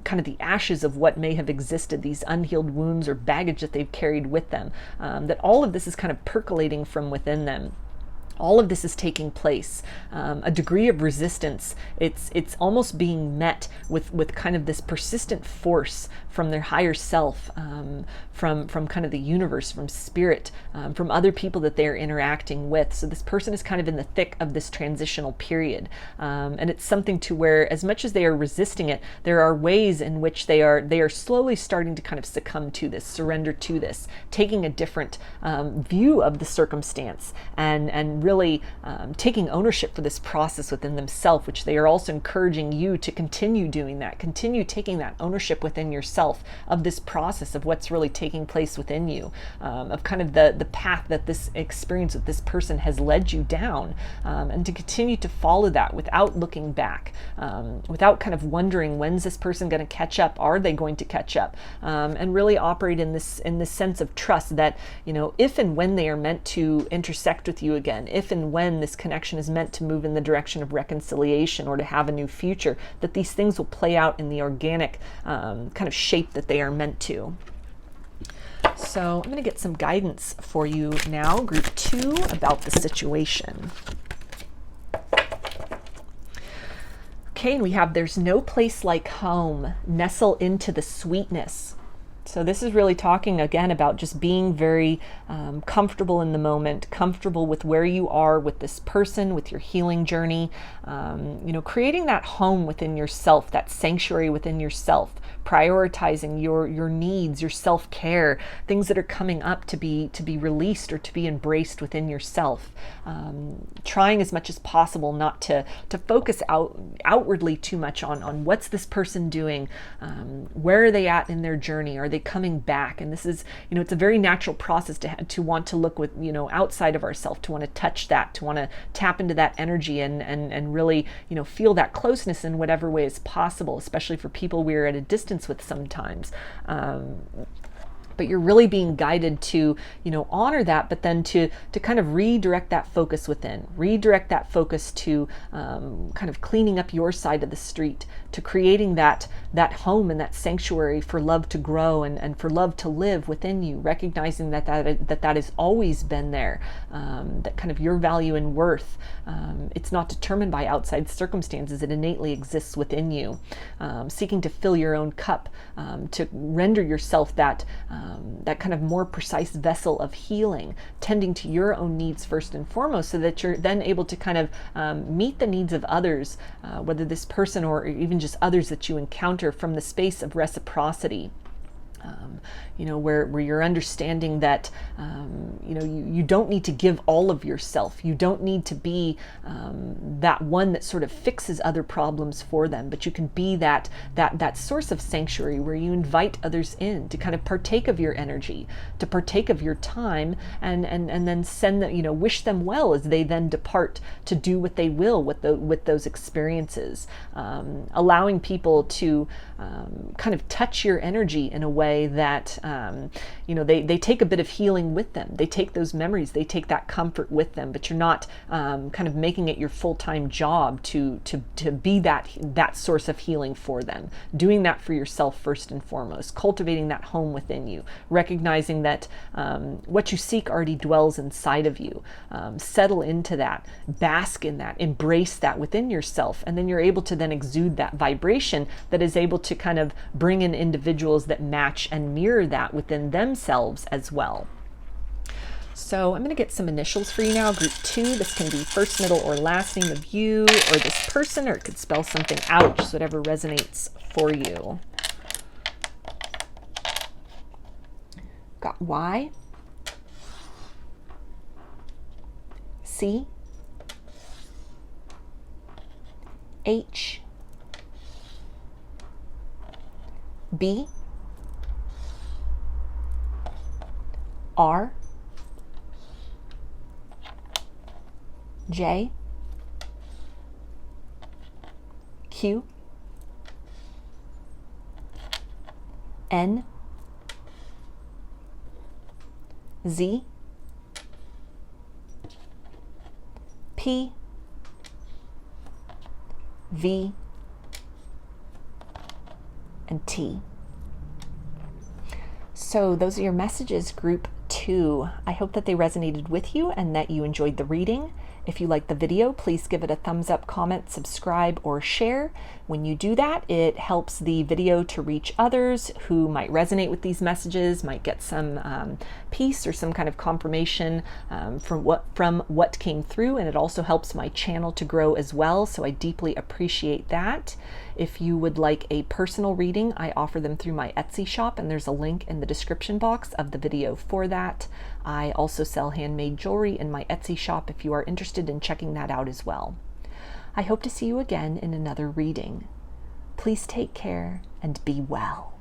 kind of the ashes of what may have existed, these unhealed wounds or baggage that they've carried with them, that all of this is kind of percolating from within them. all of this is taking place. A degree of resistance. It's almost being met with kind of this persistent force from their higher self, from kind of the universe, from spirit, from other people that they're interacting with. So this person is kind of in the thick of this transitional period, and it's something to where, as much as they are resisting it, there are ways in which they are slowly starting to kind of succumb to this, surrender to this, taking a different view of the circumstance, and really taking ownership for this process within themselves, which they are also encouraging you to continue doing that, continue taking that ownership within yourself of this process of what's really taking place within you, of kind of the path that this experience with this person has led you down, and to continue to follow that without looking back, without kind of wondering, when's this person going to catch up? Are they going to catch up? And really operate in this sense of trust that, you know, if and when they are meant to intersect with you again, if and when this connection is meant to move in the direction of reconciliation or to have a new future, that these things will play out in the organic kind of shape that they are meant to. So I'm going to get some guidance for you now, group 2, about the situation. Okay, and we have, there's no place like home, nestle into the sweetness. So this is really talking again about just being very comfortable in the moment, comfortable with where you are with this person, with your healing journey, you know, creating that home within yourself, that sanctuary within yourself, prioritizing your needs, your self-care, things that are coming up to be released or to be embraced within yourself. Trying as much as possible not to focus outwardly too much on what's this person doing, where are they at in their journey, are they coming back? And this is, you know, it's a very natural process to want to look with, you know, outside of ourselves, to want to touch that, to want to tap into that energy and really, you know, feel that closeness in whatever way is possible, especially for people we're at a distance with sometimes. But you're really being guided to, you know, honor that, but then to kind of redirect that focus within, redirect that focus to kind of cleaning up your side of the street, to creating that home and that sanctuary for love to grow and for love to live within you, recognizing that has always been there, that kind of your value and worth, it's not determined by outside circumstances, it innately exists within you, seeking to fill your own cup, to render yourself that kind of more precise vessel of healing, tending to your own needs first and foremost, so that you're then able to kind of meet the needs of others, whether this person or even just others that you encounter, from the space of reciprocity. You know, where you're understanding that, you know, you don't need to give all of yourself. You don't need to be that one that sort of fixes other problems for them, but you can be that source of sanctuary where you invite others in to kind of partake of your energy, to partake of your time, and then send them, you know, wish them well as they then depart to do what they will with those experiences, allowing people to kind of touch your energy in a way that you know, they take a bit of healing with them. They take those memories, they take that comfort with them, but you're not kind of making it your full-time job to be that source of healing for them. Doing that for yourself first and foremost, cultivating that home within you, recognizing that what you seek already dwells inside of you. Settle into that, bask in that, embrace that within yourself, and then you're able to then exude that vibration that is able to kind of bring in individuals that match and mirror that within themselves as well. So I'm going to get some initials for you now. Group 2, this can be first, middle, or last name of you or this person, or it could spell something out, just whatever resonates for you. Got Y, C, H, B, R, J, Q, N, Z, P, V, and T. So those are your messages, group 2. I hope that they resonated with you and that you enjoyed the reading. If you like the video, please give it a thumbs up, comment, subscribe, or share. When you do that, it helps the video to reach others who might resonate with these messages, might get some peace or some kind of confirmation from what came through, and it also helps my channel to grow as well, so I deeply appreciate that. If you would like a personal reading, I offer them through my Etsy shop, and there's a link in the description box of the video for that. I also sell handmade jewelry in my Etsy shop if you are interested in checking that out as well. I hope to see you again in another reading. Please take care and be well.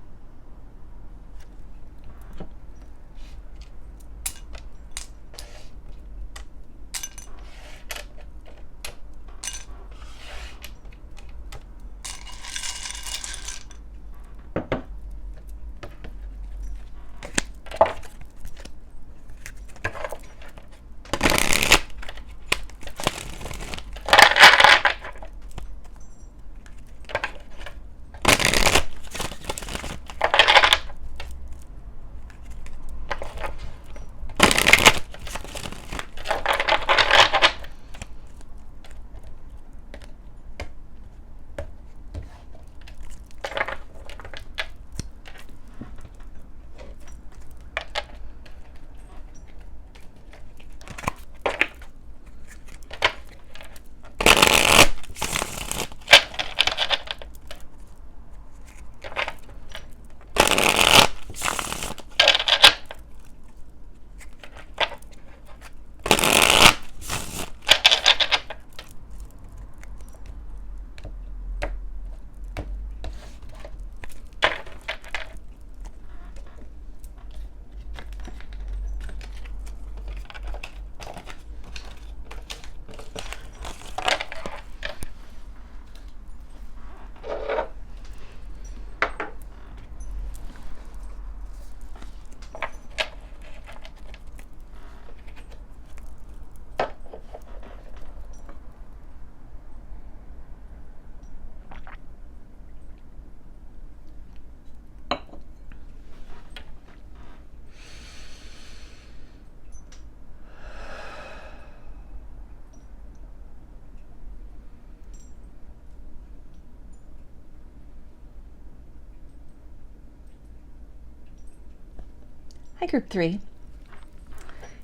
Hi, Group 3.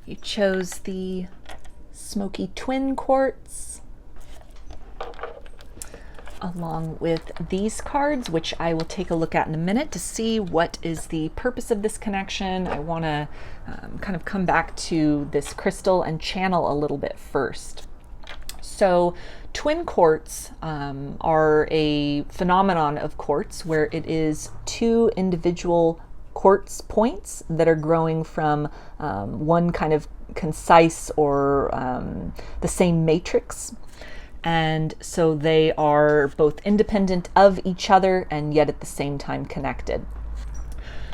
You chose the Smokey twin quartz along with these cards, which I will take a look at in a minute to see what is the purpose of this connection. I want to kind of come back to this crystal and channel a little bit first. So twin quartz are a phenomenon of quartz where it is two individual quartz points that are growing from one kind of concise or the same matrix. And so they are both independent of each other and yet at the same time connected.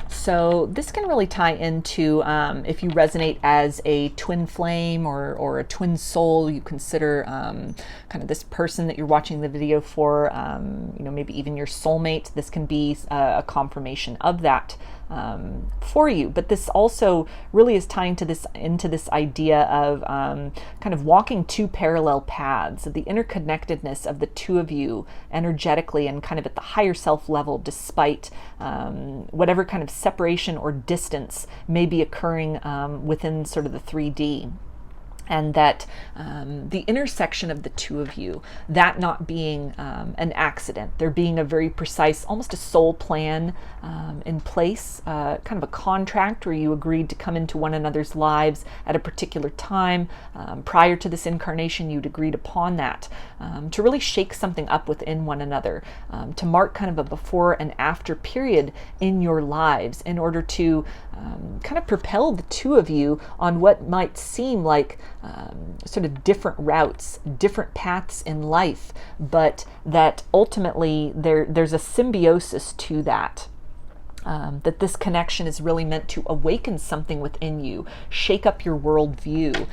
So this can really tie into if you resonate as a twin flame or a twin soul, you consider kind of this person that you're watching the video for, you know, maybe even your soulmate. This can be a confirmation of that for you. But this also really is tying to into this idea of kind of walking two parallel paths, the interconnectedness of the two of you energetically and kind of at the higher self level, despite whatever kind of separation or distance may be occurring within sort of the 3D. And that the intersection of the two of you, that not being an accident, there being a very precise, almost a soul plan in place, kind of a contract where you agreed to come into one another's lives at a particular time. Prior to this incarnation, you'd agreed upon that to really shake something up within one another, to mark kind of a before and after period in your lives in order to kind of propel the two of you on what might seem like sort of different routes, different paths in life, but that ultimately there's a symbiosis to that. that this connection is really meant to awaken something within you, shake up your worldview,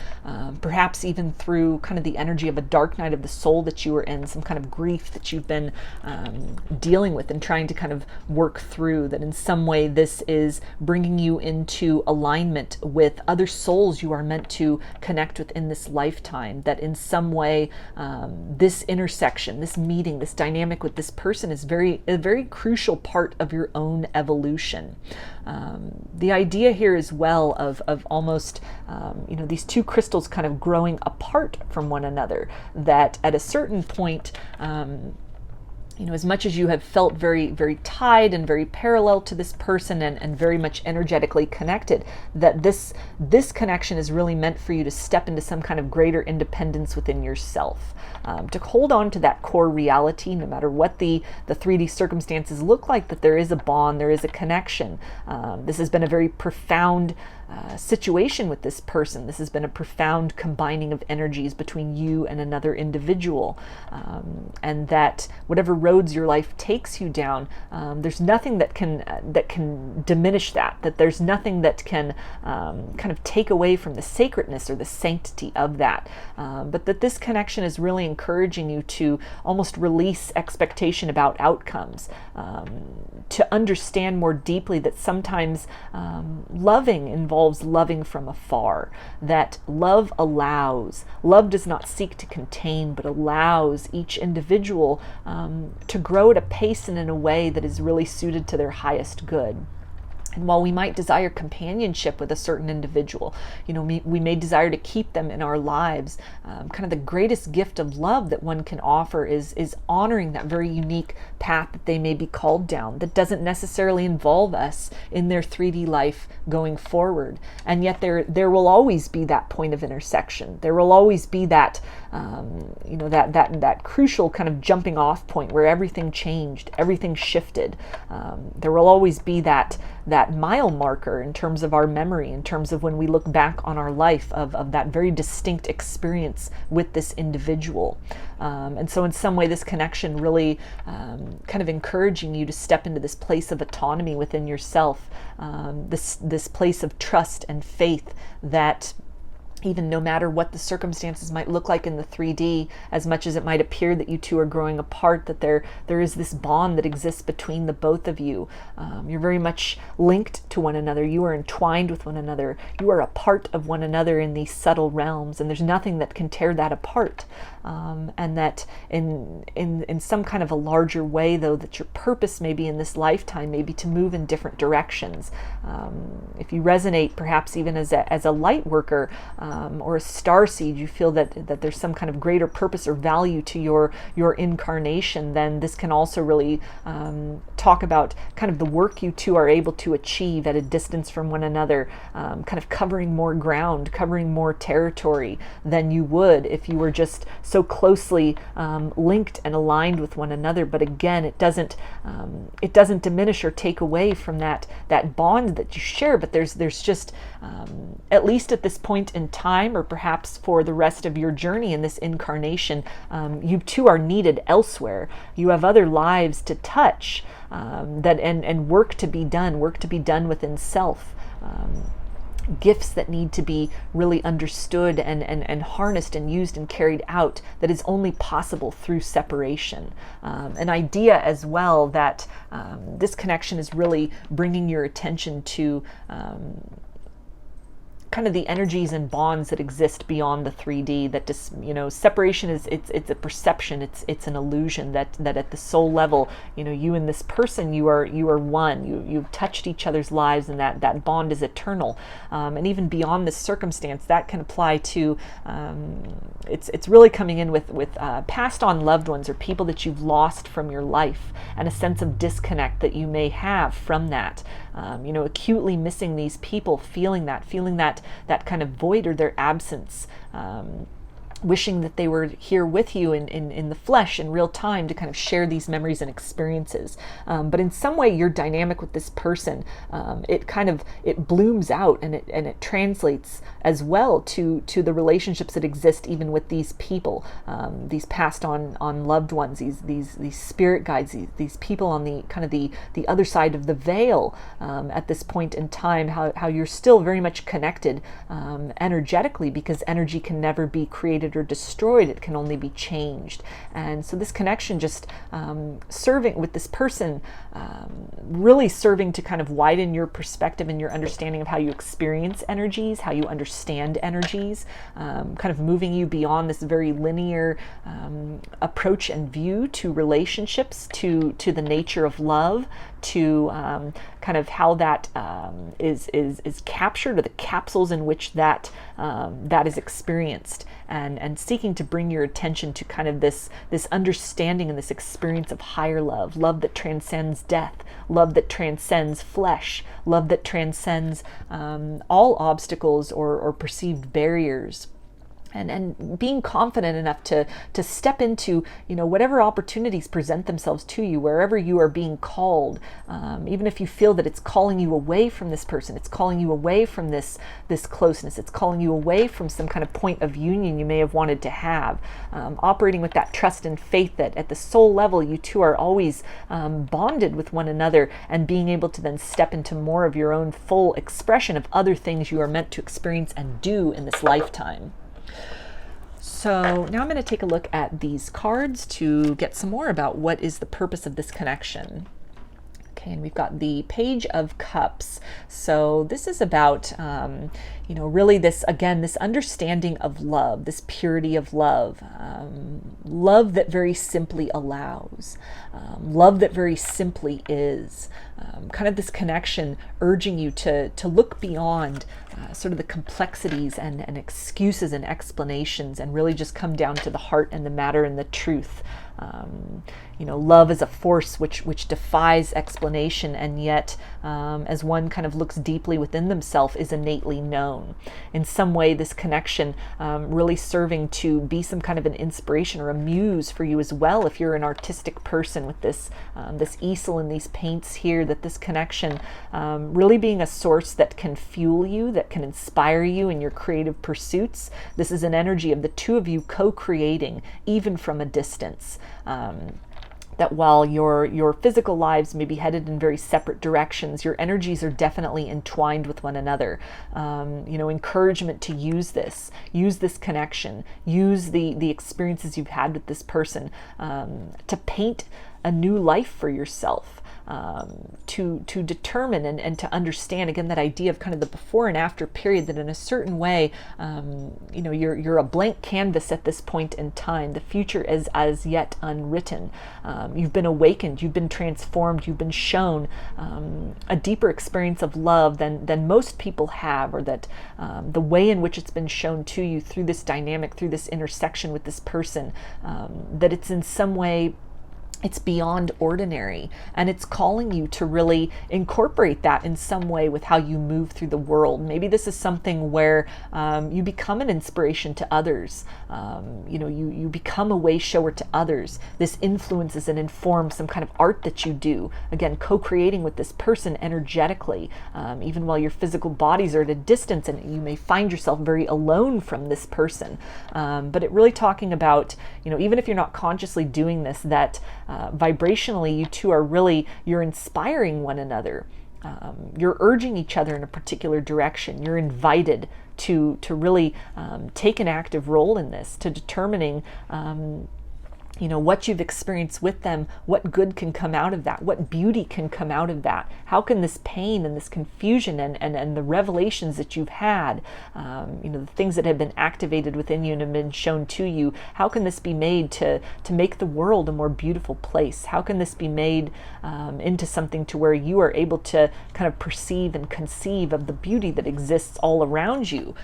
perhaps even through kind of the energy of a dark night of the soul that you were in, some kind of grief that you've been dealing with and trying to kind of work through, that in some way this is bringing you into alignment with other souls you are meant to connect with in this lifetime, that in some way this intersection, this meeting, this dynamic with this person is a very crucial part of your own evolution. The idea here as well of almost these two crystals kind of growing apart from one another, that at a certain point, as much as you have felt very, very tied and very parallel to this person and very much energetically connected, that this connection is really meant for you to step into some kind of greater independence within yourself, to hold on to that core reality, no matter what the 3D circumstances look like, that there is a bond, there is a connection. This has been a very profound situation with this person. This has been a profound combining of energies between you and another individual, and that whatever roads your life takes you down, there's nothing that can diminish that there's nothing that can kind of take away from the sacredness or the sanctity of that, but that this connection is really encouraging you to almost release expectation about outcomes, to understand more deeply that sometimes loving involves loving from afar, that love does not seek to contain, but allows each individual to grow at a pace and in a way that is really suited to their highest good. And while we might desire companionship with a certain individual, we may desire to keep them in our lives, kind of the greatest gift of love that one can offer is honoring that very unique path that they may be called down, that doesn't necessarily involve us in their 3D life going forward. And yet there will always be that point of intersection. There will always be that that crucial kind of jumping off point where everything changed, everything shifted. There will always be that mile marker in terms of our memory, in terms of when we look back on our life of that very distinct experience with this individual. And so in some way, this connection really kind of encouraging you to step into this place of autonomy within yourself, this place of trust and faith that even no matter what the circumstances might look like in the 3D, as much as it might appear that you two are growing apart, that there is this bond that exists between the both of you. You're very much linked to one another. You are entwined with one another. You are a part of one another in these subtle realms, and there's nothing that can tear that apart. And that in some kind of a larger way, though, that your purpose maybe in this lifetime may be to move in different directions. If you resonate perhaps even as a light worker, or a starseed, you feel that there's some kind of greater purpose or value to your incarnation, then this can also really talk about kind of the work you two are able to achieve at a distance from one another, kind of covering more ground, covering more territory than you would if you were just so closely linked and aligned with one another. But again, it doesn't diminish or take away from that bond that you share, but there's just at least at this point in time, or perhaps for the rest of your journey in this incarnation, you two are needed elsewhere. You have other lives to touch, and work to be done within self. Gifts that need to be really understood and harnessed and used and carried out, that is only possible through separation. An idea as well that this connection is really bringing your attention to kind of the energies and bonds that exist beyond the 3D. That just, separation is it's a perception, it's an illusion. That at the soul level, you and this person, you are one. You've touched each other's lives, and that bond is eternal. And even beyond this circumstance, that can apply to it's really coming in with passed on loved ones or people that you've lost from your life, and a sense of disconnect that you may have from that. Acutely missing these people, feeling that kind of void or their absence. wishing that they were here with you in the flesh in real time to kind of share these memories and experiences. But in some way, your dynamic with this person, it blooms out, and it translates as well to the relationships that exist even with these people, these passed on loved ones, these spirit guides, these people on the kind of the other side of the veil at this point in time. How you're still very much connected energetically, because energy can never be created or destroyed, it can only be changed. And so this connection, just serving with this person, really serving to kind of widen your perspective and your understanding of how you experience energies, how you understand energies, kind of moving you beyond this very linear approach and view to relationships, to the nature of love, to kind of how that is captured, or the capsules in which that is experienced, and seeking to bring your attention to kind of this understanding and this experience of higher love, love that transcends death, love that transcends flesh, love that transcends all obstacles or perceived barriers. And being confident enough to step into, whatever opportunities present themselves to you, wherever you are being called, even if you feel that it's calling you away from this person, it's calling you away from this closeness, it's calling you away from some kind of point of union you may have wanted to have, operating with that trust and faith that at the soul level you two are always bonded with one another, and being able to then step into more of your own full expression of other things you are meant to experience and do in this lifetime. So now I'm going to take a look at these cards to get some more about what is the purpose of this connection. Okay, and we've got the Page of Cups. So this is about, really this understanding of love, this purity of love, love that very simply allows, love that very simply is, kind of this connection urging you to look beyond sort of the complexities and excuses and explanations, and really just come down to the heart and the matter and the truth. Love is a force which defies explanation, and yet, as one kind of looks deeply within themselves, is innately known. In some way, this connection really serving to be some kind of an inspiration or a muse for you as well, if you're an artistic person, with this easel and these paints here, that this connection really being a source that can fuel you, that can inspire you in your creative pursuits. This is an energy of the two of you co-creating, even from a distance. That while your physical lives may be headed in very separate directions, your energies are definitely entwined with one another. Encouragement to use this connection, use the experiences you've had with this person, to paint a new life for yourself. To determine and to understand, again, that idea of kind of the before and after period, that in a certain way, you're a blank canvas at this point in time. The future is as yet unwritten. You've been awakened, you've been transformed, you've been shown a deeper experience of love than most people have, or that the way in which it's been shown to you through this dynamic, through this intersection with this person, that it's in some way, it's beyond ordinary, and it's calling you to really incorporate that in some way with how you move through the world. Maybe this is something where you become an inspiration to others. You become a way shower to others. This influences and informs some kind of art that you do. Again, co-creating with this person energetically, even while your physical bodies are at a distance, and you may find yourself very alone from this person. But it really talking about, even if you're not consciously doing this, that vibrationally, you two are you're inspiring one another. You're urging each other in a particular direction. You're invited to really take an active role in this, to determining what you've experienced with them, what good can come out of that, what beauty can come out of that. How can this pain and this confusion and the revelations that you've had, the things that have been activated within you and have been shown to you, how can this be made to make the world a more beautiful place? How can this be made into something to where you are able to kind of perceive and conceive of the beauty that exists all around you,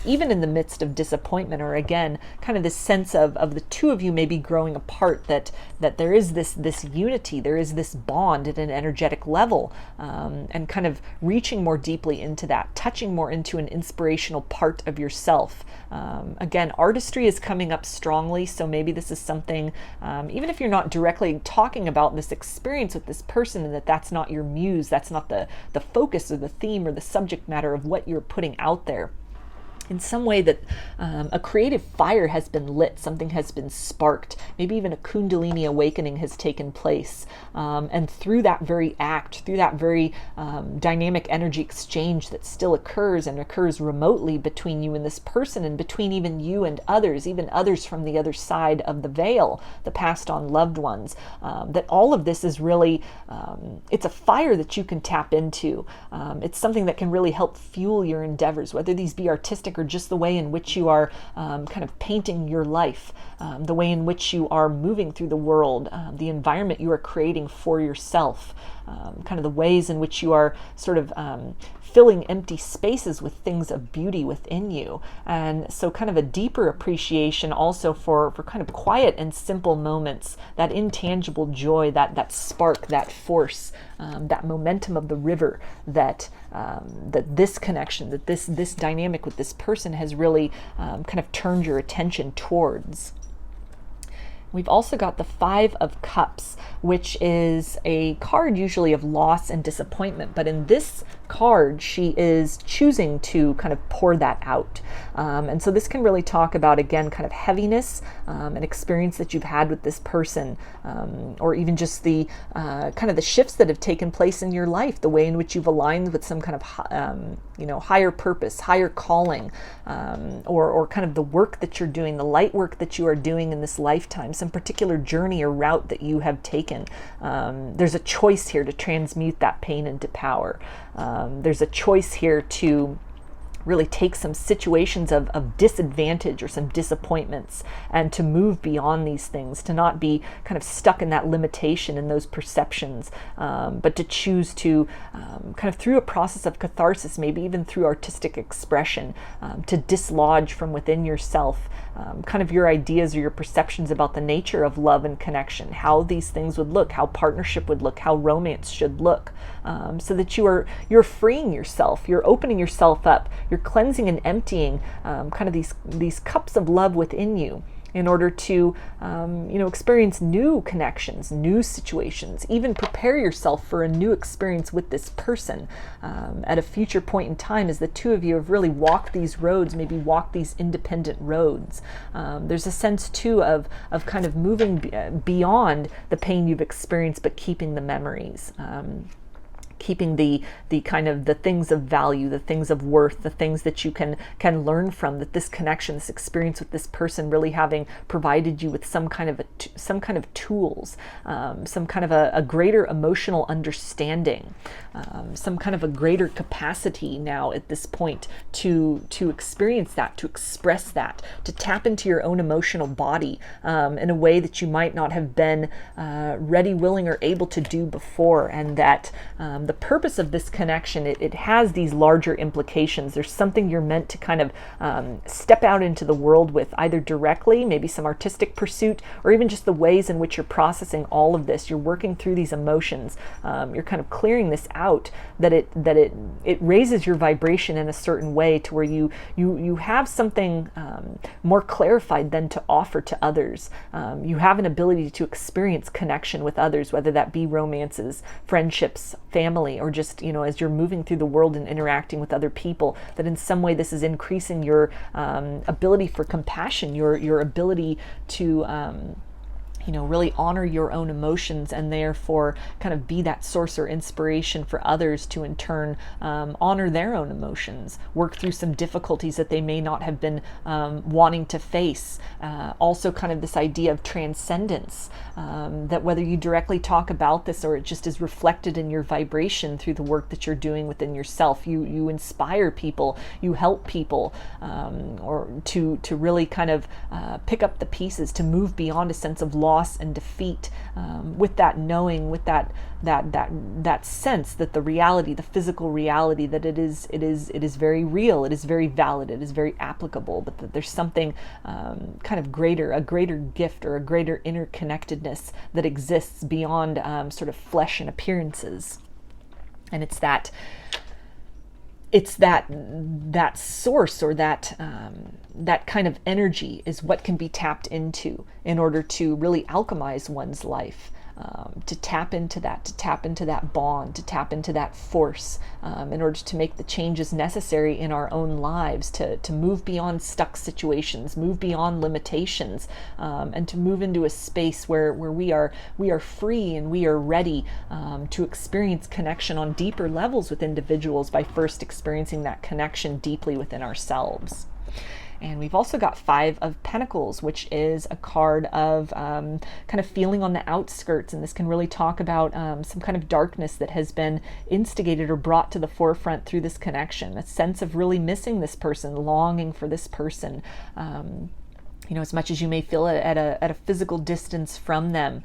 even in the midst of disappointment, or again, kind of this sense of the two of you maybe growing growing apart, that there is this unity, there is this bond at an energetic level, and kind of reaching more deeply into that, touching more into an inspirational part of yourself. Again, artistry is coming up strongly, so maybe this is something, even if you're not directly talking about this experience with this person, and that's not your muse, that's not the focus or the theme or the subject matter of what you're putting out there. In some way that a creative fire has been lit, something has been sparked, maybe even a kundalini awakening has taken place. And through that very act, through that very dynamic energy exchange that still occurs and occurs remotely between you and this person, and between even you and others, even others from the other side of the veil, the passed on loved ones, that all of this is really, it's a fire that you can tap into. It's something that can really help fuel your endeavors, whether these be artistic or just the way in which you are kind of painting your life, the way in which you are moving through the world, the environment you are creating for yourself, kind of the ways in which you are sort of filling empty spaces with things of beauty within you. And so kind of a deeper appreciation also for kind of quiet and simple moments, that intangible joy, that spark, that force, that momentum of the river, that this connection, that this dynamic with this person has really kind of turned your attention towards. We've also got the Five of Cups, which is a card usually of loss and disappointment. But in this card, she is choosing to kind of pour that out. And so this can really talk about, again, kind of heaviness, an experience that you've had with this person, or even just the kind of the shifts that have taken place in your life, the way in which you've aligned with some kind of higher purpose, higher calling, or kind of the work that you're doing, the light work that you are doing in this lifetime, some particular journey or route that you have taken. There's a choice here to transmute that pain into power. There's a choice here to really take some situations of disadvantage or some disappointments and to move beyond these things, to not be kind of stuck in that limitation and those perceptions, but to choose to kind of through a process of catharsis, maybe even through artistic expression, to dislodge from within yourself kind of your ideas or your perceptions about the nature of love and connection, how these things would look, how partnership would look, how romance should look, so that you're freeing yourself, you're opening yourself up, you're cleansing and emptying kind of these cups of love within you, in order to experience new connections, new situations, even prepare yourself for a new experience with this person at a future point in time, as the two of you have really walked these roads, maybe walked these independent roads. There's a sense too of kind of moving beyond the pain you've experienced, but keeping the memories. Keeping the kind of the things of value, the things of worth, the things that you can learn from, that this connection, this experience with this person really having provided you with some kind of tools, some kind of a greater emotional understanding, some kind of a greater capacity now at this point to experience that, to express that, to tap into your own emotional body in a way that you might not have been ready, willing, or able to do before. And that the purpose of this connection, it has these larger implications. There's something you're meant to kind of step out into the world with, either directly, maybe some artistic pursuit, or even just the ways in which you're processing all of this. You're working through these emotions. You're kind of clearing this out, that it raises your vibration in a certain way to where you have something more clarified then to offer to others. You have an ability to experience connection with others, whether that be romances, friendships, family, or just, as you're moving through the world and interacting with other people, that in some way this is increasing your ability for compassion, your ability to really honor your own emotions, and therefore kind of be that source or inspiration for others to in turn honor their own emotions, work through some difficulties that they may not have been wanting to face. Also kind of this idea of transcendence, that whether you directly talk about this or it just is reflected in your vibration through the work that you're doing within yourself, you inspire people, you help people, or to really kind of pick up the pieces, to move beyond a sense of loss loss and defeat, with that knowing, with that sense that the reality, the physical reality, that it is very real, it is very valid, it is very applicable, but that there's something kind of greater, a greater gift or a greater interconnectedness that exists beyond sort of flesh and appearances. And it's that source, or that kind of energy is what can be tapped into in order to really alchemize one's life. To tap into that bond, to tap into that force, in order to make the changes necessary in our own lives, to move beyond stuck situations, move beyond limitations, and to move into a space where we are free and we are ready to experience connection on deeper levels with individuals by first experiencing that connection deeply within ourselves. And we've also got 5 of Pentacles, which is a card of kind of feeling on the outskirts. And this can really talk about some kind of darkness that has been instigated or brought to the forefront through this connection. A sense of really missing this person, longing for this person. As much as you may feel it at a physical distance from them.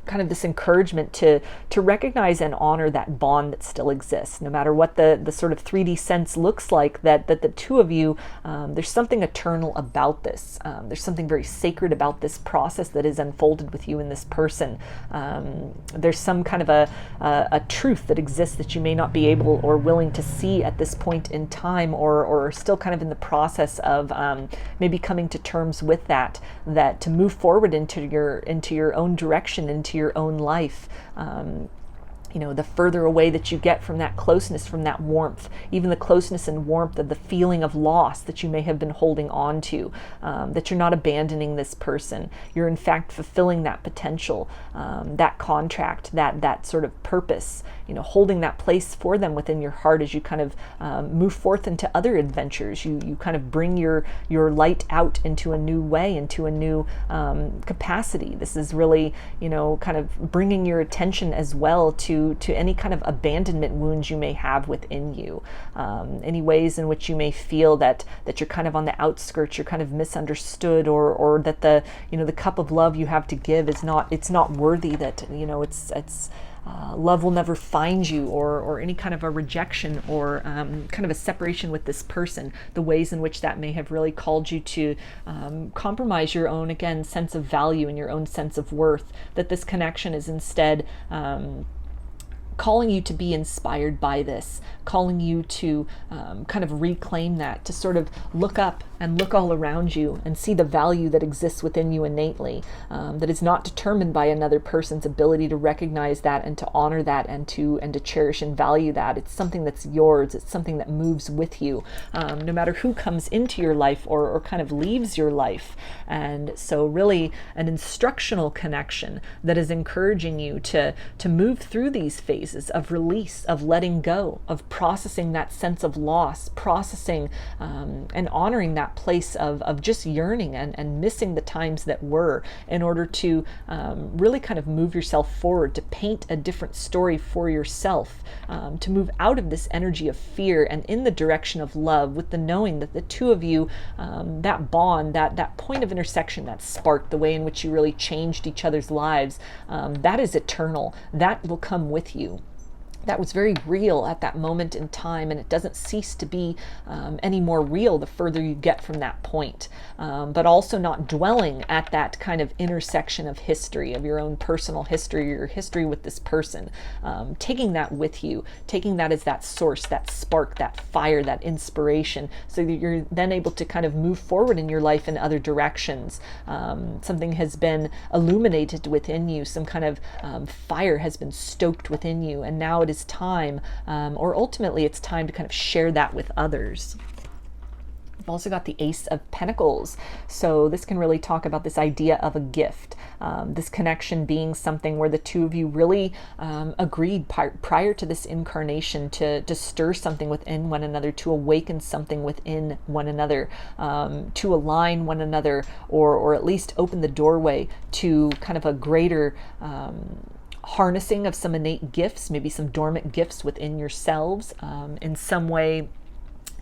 Kind of this encouragement to recognize and honor that bond that still exists, no matter what the sort of 3D sense looks like, that the two of you, there's something eternal about this. There's something very sacred about this process that is unfolded with you and this person. There's some kind of a truth that exists that you may not be able or willing to see at this point in time, or still kind of in the process of maybe coming to terms with that to move forward into your own direction, into your own life. The further away that you get from that closeness, from that warmth, even the closeness and warmth of the feeling of loss that you may have been holding on to, that you're not abandoning this person. You're in fact fulfilling that potential, that contract, that sort of purpose, holding that place for them within your heart as you kind of move forth into other adventures. You kind of bring your light out into a new way, into a new capacity. This is really, kind of bringing your attention as well to any kind of abandonment wounds you may have within you, any ways in which you may feel that you're kind of on the outskirts, you're kind of misunderstood, or that the cup of love you have to give is not worthy, that it's love will never find you, or any kind of a rejection, or kind of a separation with this person, the ways in which that may have really called you to compromise your own, again, sense of value and your own sense of worth, that this connection is instead calling you to be inspired by this, calling you to kind of reclaim that, to sort of look up and look all around you and see the value that exists within you innately, that is not determined by another person's ability to recognize that and to honor that and to cherish and value that. It's something that's yours. It's something that moves with you, no matter who comes into your life or kind of leaves your life. And so really an instructional connection that is encouraging you to move through these phases of release, of letting go, of processing that sense of loss, processing and honoring that place of just yearning and missing the times that were, in order to really kind of move yourself forward, to paint a different story for yourself, to move out of this energy of fear and in the direction of love, with the knowing that the two of you, that bond, that point of intersection, that spark, the way in which you really changed each other's lives, that is eternal. That will come with you. That was very real at that moment in time, and it doesn't cease to be any more real the further you get from that point. But also not dwelling at that kind of intersection of history, of your own personal history, your history with this person. Taking that with you, taking that as that source, that spark, that fire, that inspiration, so that you're then able to kind of move forward in your life in other directions. Something has been illuminated within you, some kind of fire has been stoked within you, and now it is time, or ultimately it's time to kind of share that with others. We've also got the Ace of Pentacles. So this can really talk about this idea of a gift. This connection being something where the two of you really agreed prior to this incarnation to stir something within one another, to awaken something within one another, to align one another, or at least open the doorway to kind of a greater harnessing of some innate gifts, maybe some dormant gifts within yourselves, in some way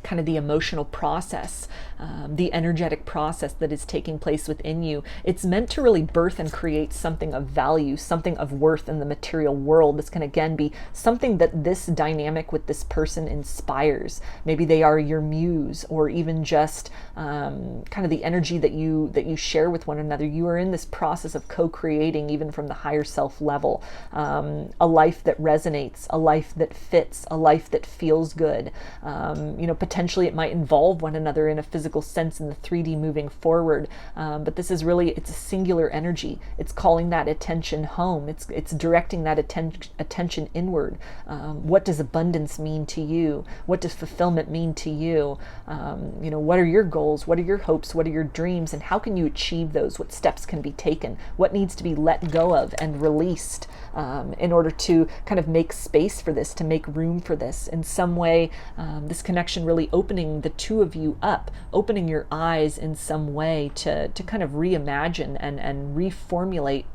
kind of the emotional process, the energetic process that is taking place within you. It's meant to really birth and create something of value, something of worth in the material world. This can again be something that this dynamic with this person inspires. Maybe they are your muse, or even just kind of the energy that you share with one another. You are in this process of co-creating, even from the higher self level, a life that resonates, a life that fits, a life that feels good. Potentially it might involve one another in a physical sense in the 3D moving forward, but this is really, it's a singular energy. It's calling that attention home. It's directing that attention inward. What does abundance mean to you? What does fulfillment mean to you? What are your goals? What are your hopes? What are your dreams? And how can you achieve those? What steps can be taken? What needs to be let go of and released in order to kind of make space for this, to make room for this in some way? This connection really opening the two of you up, opening your eyes in some way to kind of reimagine and reformulate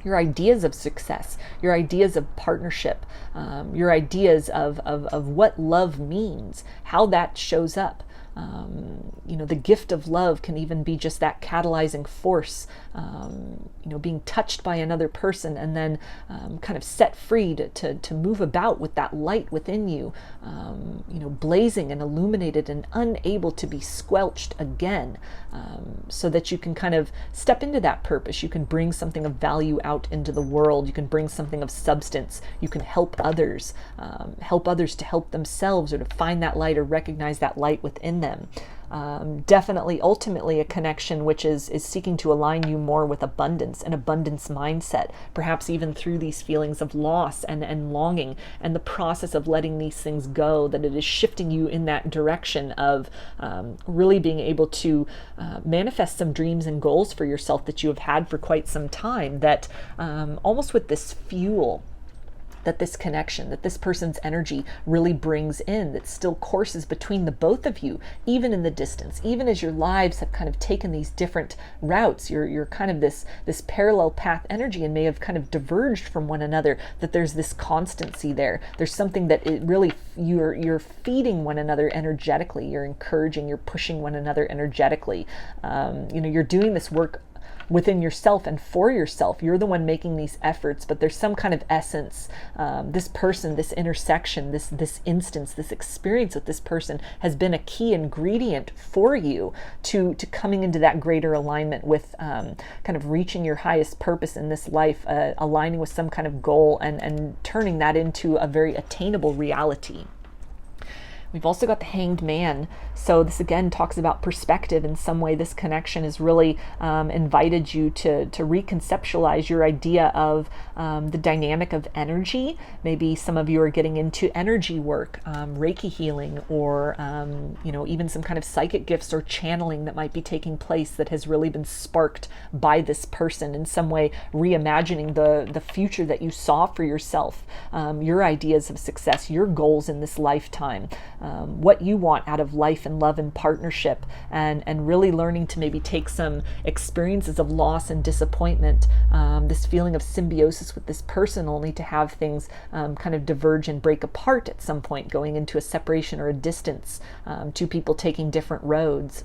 your ideas of success, your ideas of partnership, your ideas of what love means, how that shows up. The gift of love can even be just that catalyzing force, being touched by another person and then kind of set free to move about with that light within you, blazing and illuminated and unable to be squelched again, so that you can kind of step into that purpose. You can bring something of value out into the world. You can bring something of substance. You can help others to help themselves, or to find that light or recognize that light within them. Definitely, ultimately, a connection which is seeking to align you more with abundance, an abundance mindset, perhaps even through these feelings of loss and longing, and the process of letting these things go, that it is shifting you in that direction of really being able to manifest some dreams and goals for yourself that you have had for quite some time, that almost with this fuel that this connection, that this person's energy really brings in, that still courses between the both of you, even in the distance, even as your lives have kind of taken these different routes. You're kind of this parallel path energy and may have kind of diverged from one another, that there's this constancy there. There's something that it really, you're feeding one another energetically. You're encouraging, you're pushing one another energetically. You're doing this work within yourself and for yourself. You're the one making these efforts, but there's some kind of essence. This person, this intersection, this instance, this experience with this person has been a key ingredient for you to coming into that greater alignment with kind of reaching your highest purpose in this life, aligning with some kind of goal and turning that into a very attainable reality. We've also got the Hanged Man. So this again talks about perspective. In some way, this connection has really invited you to reconceptualize your idea of the dynamic of energy. Maybe some of you are getting into energy work, Reiki healing, or even some kind of psychic gifts or channeling that might be taking place that has really been sparked by this person. In some way, reimagining the future that you saw for yourself, your ideas of success, your goals in this lifetime. What you want out of life and love and partnership, and really learning to maybe take some experiences of loss and disappointment, this feeling of symbiosis with this person, only to have things kind of diverge and break apart at some point, going into a separation or a distance, two people taking different roads.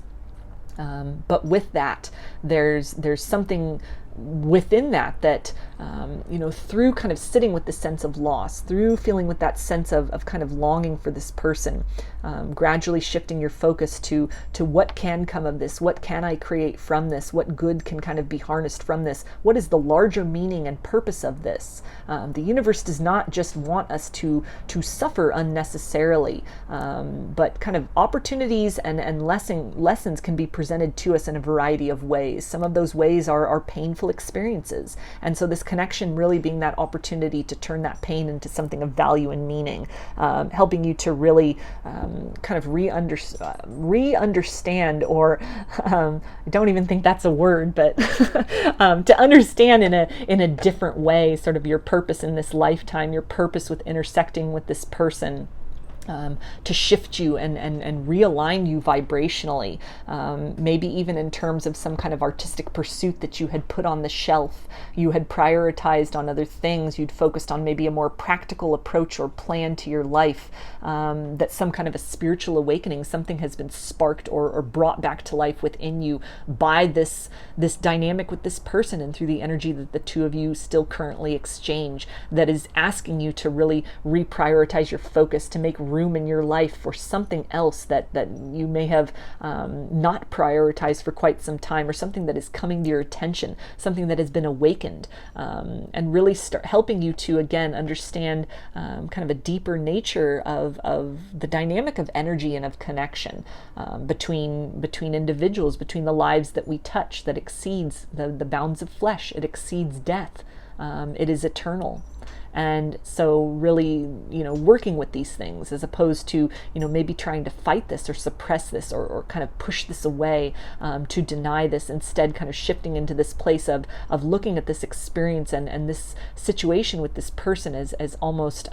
But with that, there's something within that through kind of sitting with the sense of loss, through feeling with that sense of kind of longing for this person, gradually shifting your focus to what can come of this, what can I create from this, what good can kind of be harnessed from this, what is the larger meaning and purpose of this. The universe does not just want us to suffer unnecessarily, but kind of opportunities and lessons can be presented to us in a variety of ways. Some of those ways are painful experiences, and so this connection really being that opportunity to turn that pain into something of value and meaning, helping you to really kind of re-understand, or I don't even think that's a word, but to understand in a different way sort of your purpose in this lifetime, your purpose with intersecting with this person. to shift you and realign you vibrationally, maybe even in terms of some kind of artistic pursuit that you had put on the shelf, you had prioritized on other things, you'd focused on maybe a more practical approach or plan to your life, that some kind of a spiritual awakening, something has been sparked or brought back to life within you by this dynamic with this person and through the energy that the two of you still currently exchange, that is asking you to really reprioritize your focus, to make room in your life for something else that you may have not prioritized for quite some time, or something that is coming to your attention, something that has been awakened, and really start helping you to again understand kind of a deeper nature of the dynamic of energy and of connection between individuals, between the lives that we touch, that exceeds the bounds of flesh. It exceeds death. It is eternal. And so really, working with these things as opposed to, maybe trying to fight this or suppress this or kind of push this away, to deny this, instead kind of shifting into this place of looking at this experience and this situation with this person as almost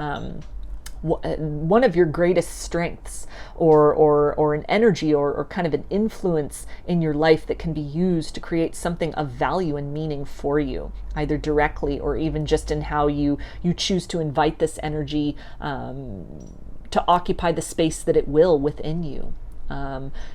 one of your greatest strengths, or an energy or kind of an influence in your life that can be used to create something of value and meaning for you, either directly or even just in how you choose to invite this energy to occupy the space that it will within you.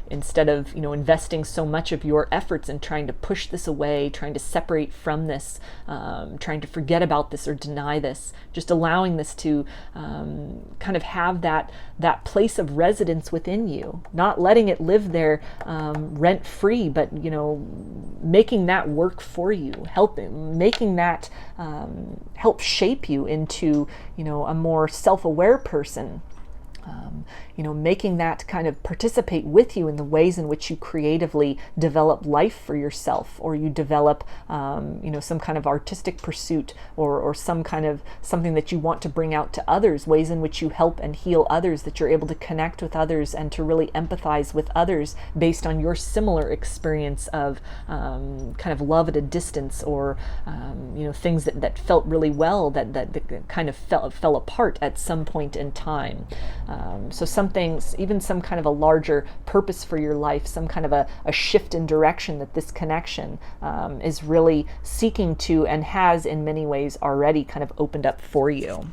Instead of investing so much of your efforts in trying to push this away, trying to separate from this, trying to forget about this or deny this, just allowing this to kind of have that place of residence within you, not letting it live there rent free, but making that work for you, making that help shape you into a more self-aware person. Making that kind of participate with you in the ways in which you creatively develop life for yourself, or you develop, some kind of artistic pursuit, or some kind of something that you want to bring out to others, ways in which you help and heal others, that you're able to connect with others and to really empathize with others based on your similar experience of kind of love at a distance, or things that felt really well that kind of fell apart at some point in time. So some things, even some kind of a larger purpose for your life, some kind of a shift in direction that this connection is really seeking to, and has in many ways already kind of opened up for you.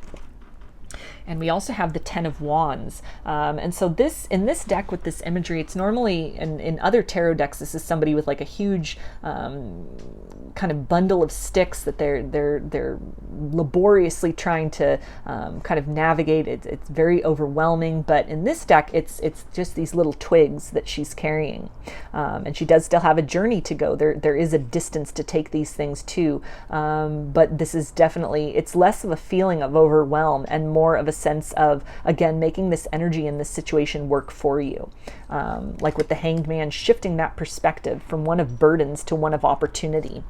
And we also have the 10 of Wands. And so in this deck with this imagery, it's normally, in other tarot decks, this is somebody with like a huge kind of bundle of sticks that they're laboriously trying to kind of navigate. It's very overwhelming. But in this deck, it's just these little twigs that she's carrying. And she does still have a journey to go. There is a distance to take these things to. But this is definitely, it's less of a feeling of overwhelm and more of a sense of, again, making this energy in this situation work for you. Like with the Hanged Man, shifting that perspective from one of burdens to one of opportunity.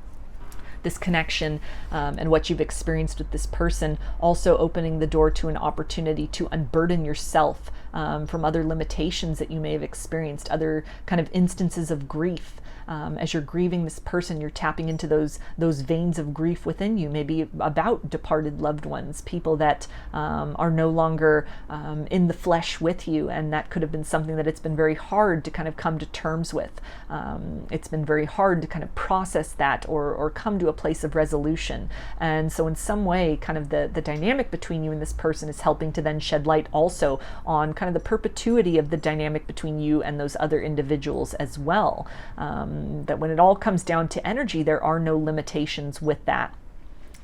This connection and what you've experienced with this person also opening the door to an opportunity to unburden yourself from other limitations that you may have experienced, other kind of instances of grief. As you're grieving this person, you're tapping into those veins of grief within you, maybe about departed loved ones, people that are no longer in the flesh with you, and that could have been something that it's been very hard to kind of come to terms with. It's been very hard to kind of process that or come to a place of resolution. And so in some way, kind of the dynamic between you and this person is helping to then shed light also on kind of the perpetuity of the dynamic between you and those other individuals as well. That when it all comes down to energy, there are no limitations with that.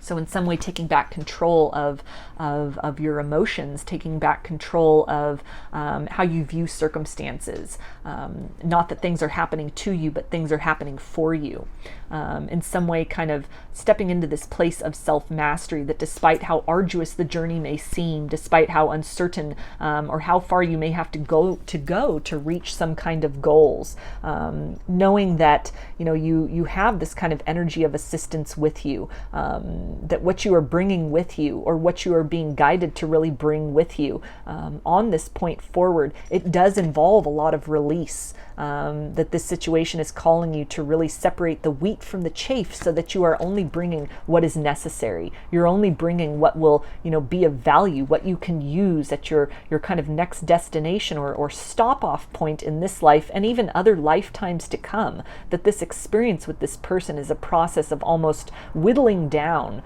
So in some way, taking back control of your emotions, taking back control of how you view circumstances. Not that things are happening to you, but things are happening for you. In some way, kind of stepping into this place of self-mastery, that despite how arduous the journey may seem, despite how uncertain or how far you may have to go to reach some kind of goals, knowing that you have this kind of energy of assistance with you, that what you are bringing with you, or what you are being guided to really bring with you on this point forward, it does involve a lot of release. that this situation is calling you to really separate the wheat from the chaff, so that you are only bringing what is necessary. You're only bringing what will, be of value, what you can use at your kind of next destination or stop off point in this life and even other lifetimes to come. That this experience with this person is a process of almost whittling down,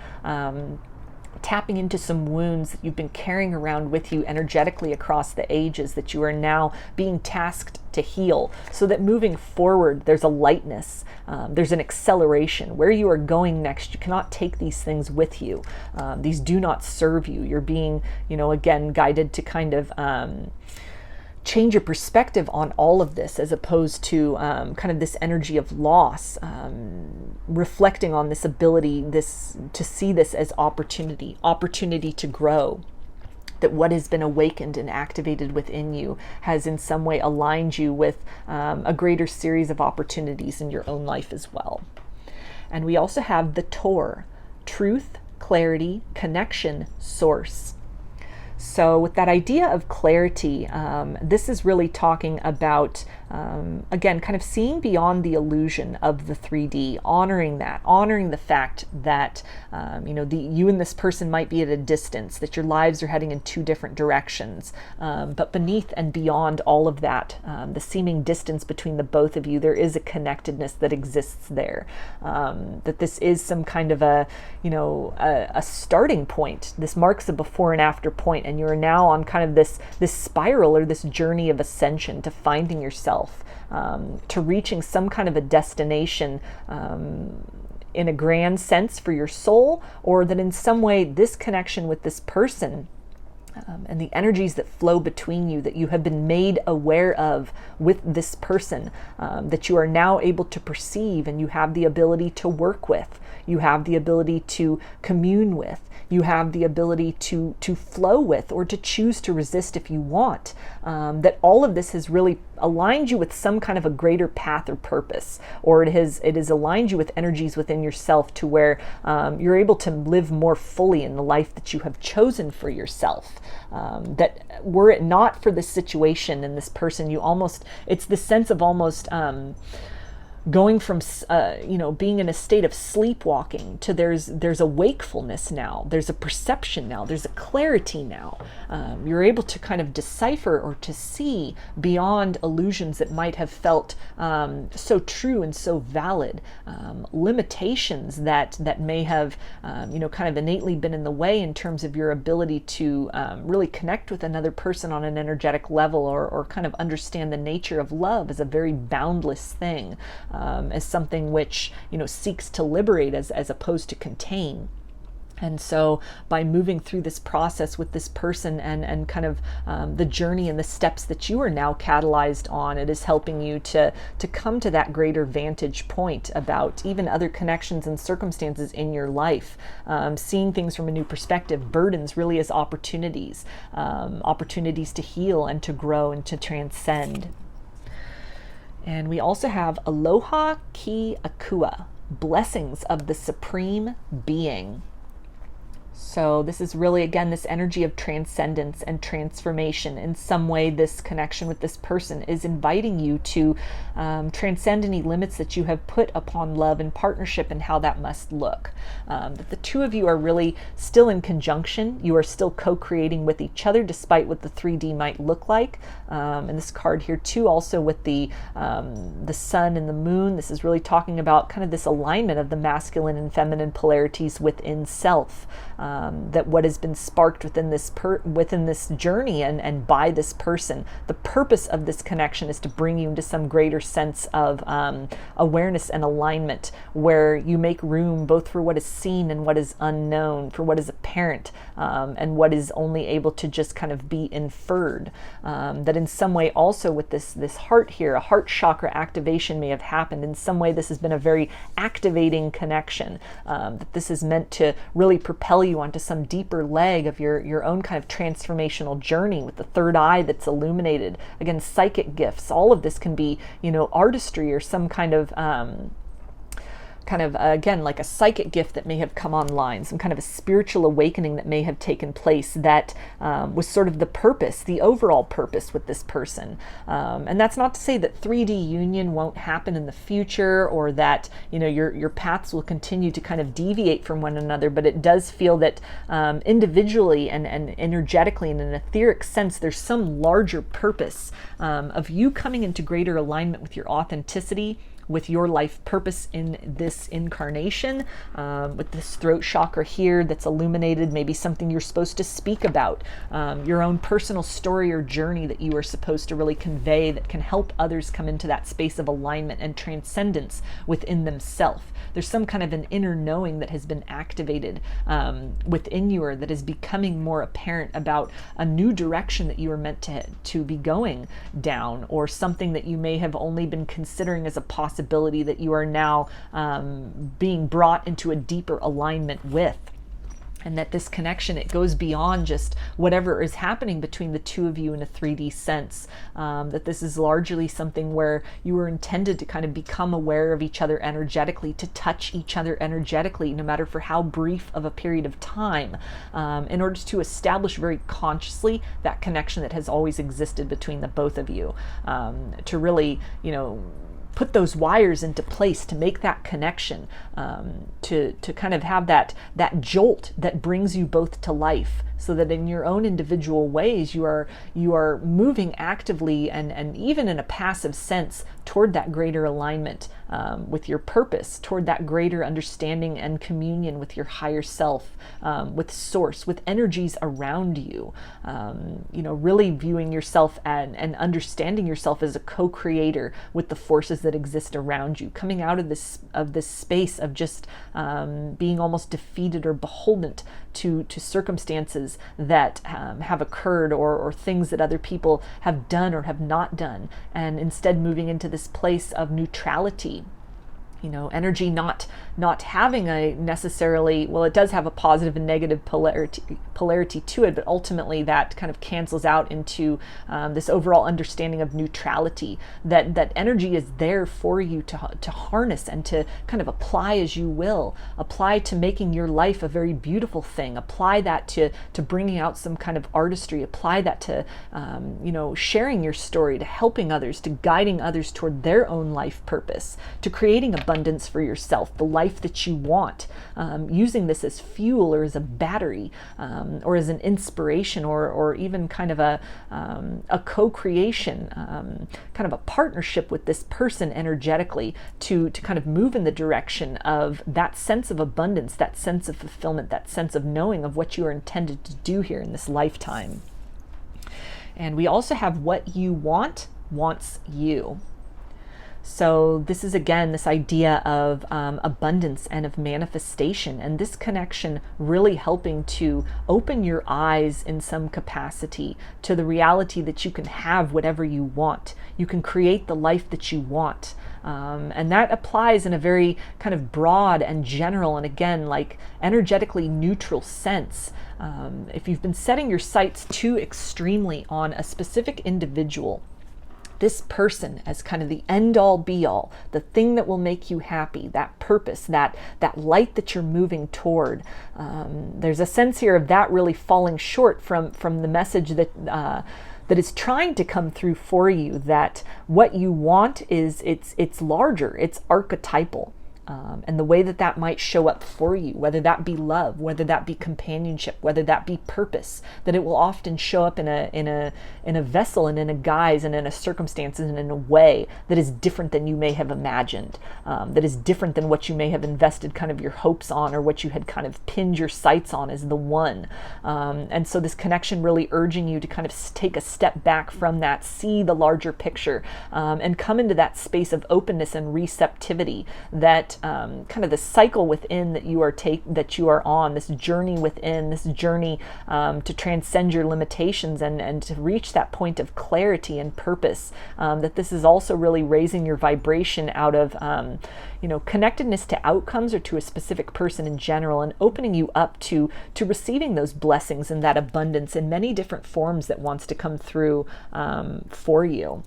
tapping into some wounds that you've been carrying around with you energetically across the ages, that you are now being tasked to heal, so that moving forward there's a lightness, there's an acceleration. Where you are going next, you cannot take these things with you. These do not serve you. You're being, again, guided to kind of change your perspective on all of this, as opposed to kind of this energy of loss, reflecting on this ability, to see this as opportunity to grow. That what has been awakened and activated within you has in some way aligned you with a greater series of opportunities in your own life as well. And we also have the Tor, truth, clarity, connection, source. So with that idea of clarity, this is really talking about, again, kind of seeing beyond the illusion of the 3D, honoring the fact that, you and this person might be at a distance, that your lives are heading in two different directions. But beneath and beyond all of that, the seeming distance between the both of you, there is a connectedness that exists there. That this is some kind of a starting point. This marks a before and after point, and you're now on kind of this spiral or this journey of ascension to finding yourself, to reaching some kind of a destination in a grand sense for your soul, or that in some way this connection with this person and the energies that flow between you, that you have been made aware of with this person, that you are now able to perceive, and you have the ability to work with, you have the ability to commune with, you have the ability to flow with, or to choose to resist if you want. That all of this has really aligned you with some kind of a greater path or purpose, or it has aligned you with energies within yourself to where you're able to live more fully in the life that you have chosen for yourself. That were it not for this situation and this person, it's the sense of almost going from being in a state of sleepwalking to there's a wakefulness now, there's a perception now, there's a clarity now. You're able to kind of decipher or to see beyond illusions that might have felt so true and so valid, limitations that may have kind of innately been in the way in terms of your ability to really connect with another person on an energetic level, or kind of understand the nature of love as a very boundless thing. As something which seeks to liberate as opposed to contain. And so by moving through this process with this person and kind of the journey and the steps that you are now catalyzed on, it is helping you to come to that greater vantage point about even other connections and circumstances in your life, seeing things from a new perspective, burdens really as opportunities to heal and to grow and to transcend. And we also have Aloha Ki Akua, blessings of the Supreme Being. So this is really, again, this energy of transcendence and transformation. In some way, this connection with this person is inviting you to transcend any limits that you have put upon love and partnership and how that must look. That the two of you are really still in conjunction. You are still co-creating with each other, despite what the 3D might look like. And this card here too, also with the sun and the moon, this is really talking about kind of this alignment of the masculine and feminine polarities within self. That what has been sparked within this journey and by this person, the purpose of this connection is to bring you into some greater sense of awareness and alignment, where you make room both for what is seen and what is unknown, for what is apparent and what is only able to just kind of be inferred. That in some way also with this heart here, a heart chakra activation may have happened. In some way this has been a very activating connection, that this is meant to really propel you onto some deeper leg of your own kind of transformational journey, with the third eye that's illuminated. Again, psychic gifts, all of this can be artistry or some kind of kind of, again, like a psychic gift that may have come online, some kind of a spiritual awakening that may have taken place that was sort of the purpose, the overall purpose with this person. And that's not to say that 3D union won't happen in the future, or that, you know, your paths will continue to kind of deviate from one another, but it does feel that individually and energetically, in an etheric sense, there's some larger purpose of you coming into greater alignment with your authenticity, with your life purpose in this incarnation, with this throat chakra here that's illuminated, maybe something you're supposed to speak about, your own personal story or journey that you are supposed to really convey that can help others come into that space of alignment and transcendence within themselves. There's some kind of an inner knowing that has been activated within you, or that is becoming more apparent about a new direction that you are meant to be going down, or something that you may have only been considering as a possibility that you are now being brought into a deeper alignment with. And that this connection, it goes beyond just whatever is happening between the two of you in a 3D sense. That this is largely something where you were intended to kind of become aware of each other energetically, to touch each other energetically, no matter for how brief of a period of time, in order to establish very consciously that connection that has always existed between the both of you. To really, you know, put those wires into place to make that connection, to kind of have that jolt that brings you both to life, so that in your own individual ways you are moving actively and even in a passive sense toward that greater alignment with your purpose, toward that greater understanding and communion with your higher self, with source, with energies around you. You know, really viewing yourself and understanding yourself as a co-creator with the forces that exist around you, coming out of this space of just being almost defeated or beholden to circumstances that have occurred, or things that other people have done or have not done, and instead moving into this place of neutrality. You know, energy not having a necessarily, well, it does have a positive and negative polarity to it, but ultimately that kind of cancels out into this overall understanding of neutrality, that energy is there for you to harness and to kind of apply as you will, apply to making your life a very beautiful thing, apply that to bringing out some kind of artistry, apply that to you know, sharing your story, to helping others, to guiding others toward their own life purpose, to creating abundance for yourself, the life that you want, using this as fuel or as a battery, or as an inspiration, or even kind of a co-creation, kind of a partnership with this person energetically to kind of move in the direction of that sense of abundance, that sense of fulfillment, that sense of knowing of what you are intended to do here in this lifetime. And we also have what you want wants you. So this is, again, this idea of abundance and of manifestation, and this connection really helping to open your eyes in some capacity to the reality that you can have whatever you want. You can create the life that you want. And that applies in a very kind of broad and general, and again, like energetically neutral sense. If you've been setting your sights too extremely on a specific individual, this person as kind of the end-all be-all, the thing that will make you happy, that purpose, that light that you're moving toward. There's a sense here of that really falling short from the message that is trying to come through for you, that what you want is it's larger, it's archetypal. And the way that might show up for you, whether that be love, whether that be companionship, whether that be purpose, that it will often show up in a vessel and in a guise and in a circumstance and in a way that is different than you may have imagined, that is different than what you may have invested kind of your hopes on, or what you had kind of pinned your sights on as the one. And so this connection really urging you to kind of take a step back from that, see the larger picture, and come into that space of openness and receptivity, that kind of the cycle within that you are on, this journey within, this journey to transcend your limitations and to reach that point of clarity and purpose, that this is also really raising your vibration out of you know, connectedness to outcomes or to a specific person in general, and opening you up to receiving those blessings and that abundance in many different forms that wants to come through for you.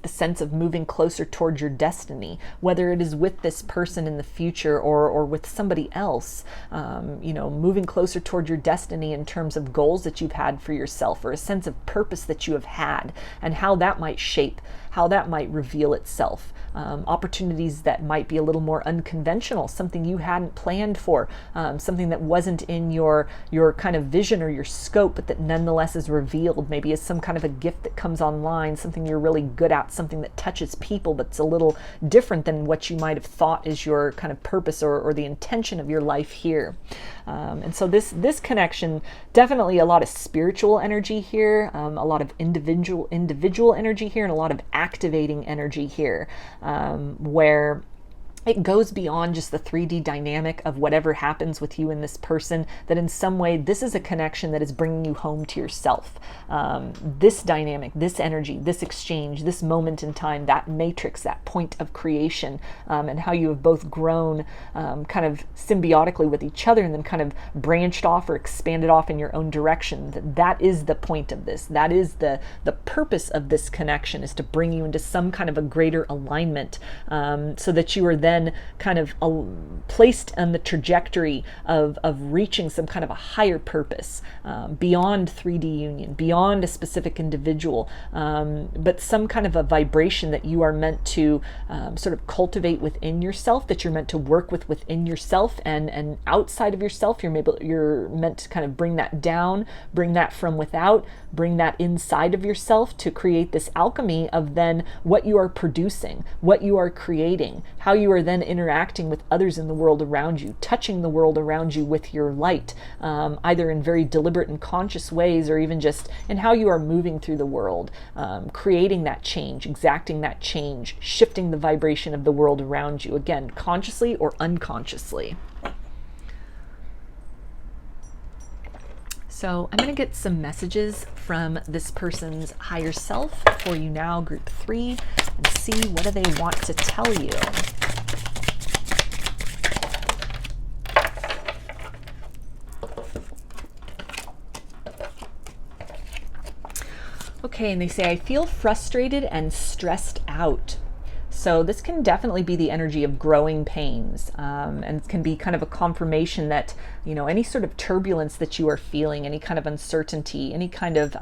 the sense of moving closer towards your destiny, whether it is with this person in the future or with somebody else. You know, moving closer towards your destiny in terms of goals that you've had for yourself, or a sense of purpose that you have had, and how that might shape, how that might reveal itself. Opportunities that might be a little more unconventional, something you hadn't planned for, something that wasn't in your kind of vision or your scope, but that nonetheless is revealed, maybe as some kind of a gift that comes online, something you're really good at, something that touches people, but it's a little different than what you might have thought is your kind of purpose or the intention of your life here. And so this connection, definitely a lot of spiritual energy here, a lot of individual energy here, and a lot of activating energy here, where it goes beyond just the 3D dynamic of whatever happens with you and this person, that in some way this is a connection that is bringing you home to yourself. This dynamic, this energy, this exchange, this moment in time, that matrix, that point of creation, and how you have both grown kind of symbiotically with each other and then kind of branched off or expanded off in your own direction. That is the point of this. That is the purpose of this connection, is to bring you into some kind of a greater alignment, so that you are then kind of placed on the trajectory of reaching some kind of a higher purpose, beyond 3D union, beyond a specific individual, but some kind of a vibration that you are meant to sort of cultivate within yourself, that you're meant to work with within yourself and outside of yourself. You're meant to kind of bring that down, bring that from without, bring that inside of yourself, to create this alchemy of then what you are producing, what you are creating, how you are then interacting with others in the world around you, touching the world around you with your light, either in very deliberate and conscious ways, or even just in how you are moving through the world, creating that change, exacting that change, shifting the vibration of the world around you, again, consciously or unconsciously. So I'm going to get some messages from this person's higher self for you now, group 3, and see what do they want to tell you. Okay, and they say, I feel frustrated and stressed out. So this can definitely be the energy of growing pains, and it can be kind of a confirmation that, you know, any sort of turbulence that you are feeling, any kind of uncertainty, any kind of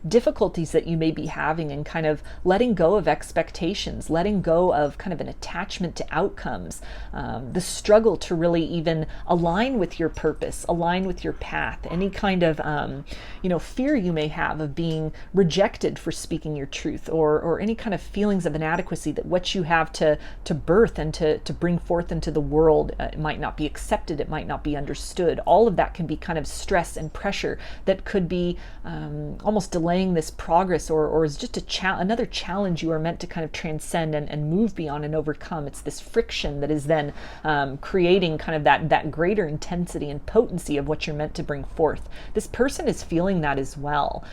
difficulties that you may be having, and kind of letting go of expectations, letting go of kind of an attachment to outcomes, the struggle to really even align with your purpose, align with your path, any kind of, you know, fear you may have of being rejected for speaking your truth, or any kind of feelings of inadequacy, that what you have to birth and to bring forth into the world, it might not be accepted, it might not be understood. All of that can be kind of stress and pressure that could be almost delaying this progress, or is just another challenge you are meant to kind of transcend and move beyond and overcome. It's this friction that is then creating kind of that greater intensity and potency of what you're meant to bring forth. This person is feeling that as well.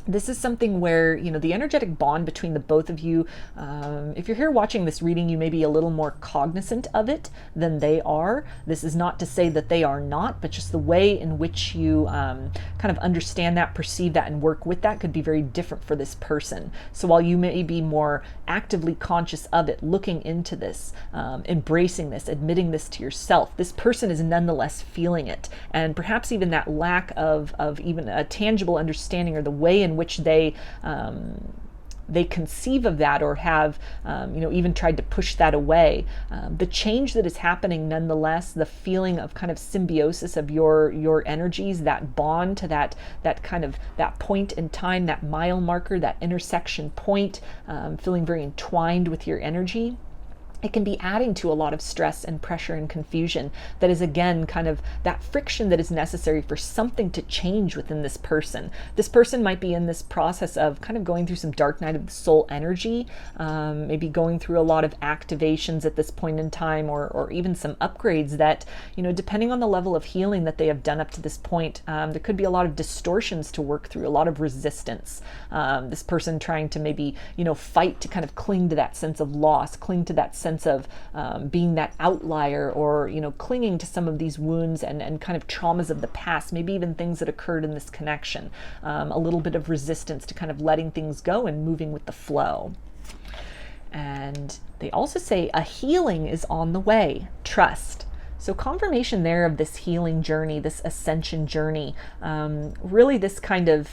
This is something where, you know, the energetic bond between the both of you, if you're here watching this reading, you may be a little more cognizant of it than they are. This is not to say that they are not, but just the way in which you kind of understand that, perceive that, and work with that could be very different for this person. So while you may be more actively conscious of it, looking into this, embracing this, admitting this to yourself, this person is nonetheless feeling it. And perhaps even that lack of even a tangible understanding, or the way in which they conceive of that, or have you know, even tried to push that away, the change that is happening nonetheless, the feeling of kind of symbiosis of your energies, that bond to that kind of that point in time, that mile marker, that intersection point, feeling very entwined with your energy, it can be adding to a lot of stress and pressure and confusion that is, again, kind of that friction that is necessary for something to change within this person. This person might be in this process of kind of going through some dark night of the soul energy, maybe going through a lot of activations at this point in time, or even some upgrades that, you know, depending on the level of healing that they have done up to this point, there could be a lot of distortions to work through, a lot of resistance. This person trying to maybe, you know, fight to kind of cling to that sense of loss, cling to that sense sense of being that outlier, or, you know, clinging to some of these wounds and kind of traumas of the past, maybe even things that occurred in this connection. A little bit of resistance to kind of letting things go and moving with the flow. And they also say a healing is on the way. Trust. So confirmation there of this healing journey, this ascension journey, really this kind of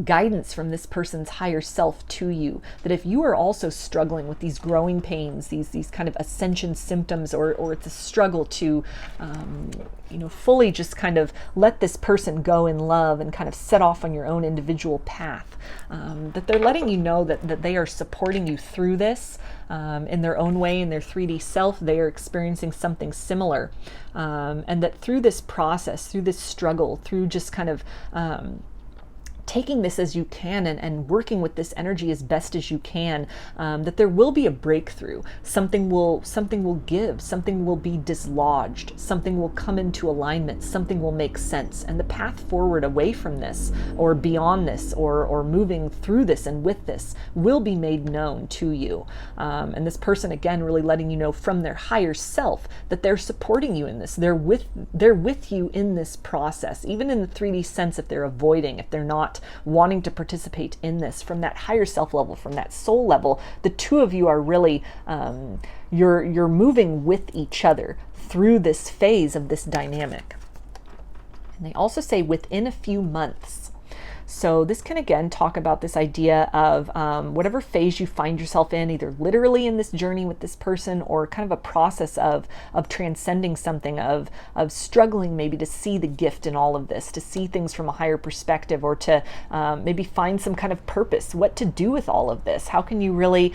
guidance from this person's higher self to you, that if you are also struggling with these growing pains, these kind of ascension symptoms, or it's a struggle to, you know, fully just kind of let this person go in love and kind of set off on your own individual path, that they're letting you know that they are supporting you through this. In their own way, in their 3D self, they are experiencing something similar. And that through this process, through this struggle, through just kind of taking this as you can and working with this energy as best as you can, that there will be a breakthrough. Something will give, something will be dislodged, something will come into alignment, something will make sense. And the path forward away from this, or beyond this, or moving through this and with this, will be made known to you. And this person, again, really letting you know from their higher self that they're supporting you in this. They're with you in this process, even in the 3D sense. If they're avoiding, if they're not wanting to participate in this, from that higher self level, from that soul level, the two of you are really you're moving with each other through this phase of this dynamic. And they also say within a few months. So this can again talk about this idea of whatever phase you find yourself in, either literally in this journey with this person, or kind of a process of transcending something, of struggling maybe to see the gift in all of this, to see things from a higher perspective, or to maybe find some kind of purpose, what to do with all of this. How can you really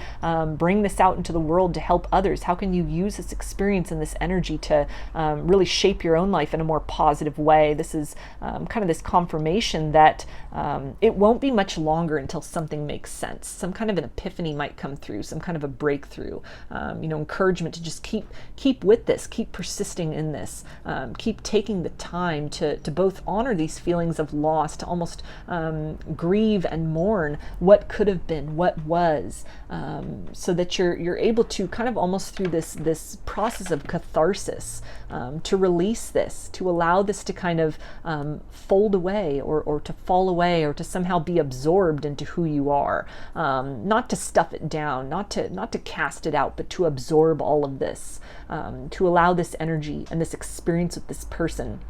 bring this out into the world to help others? How can you use this experience and this energy to really shape your own life in a more positive way? This is kind of this confirmation that it won't be much longer until something makes sense. Some kind of an epiphany might come through, some kind of a breakthrough, you know, encouragement to just keep with this, keep persisting in this, keep taking the time to both honor these feelings of loss, to almost grieve and mourn what could have been, what was, so that you're able to kind of almost through this process of catharsis, to release this, to allow this to kind of fold away, or to fall away, or to somehow be absorbed into who you are, not to stuff it down, not to cast it out, but to absorb all of this, to allow this energy and this experience with this person.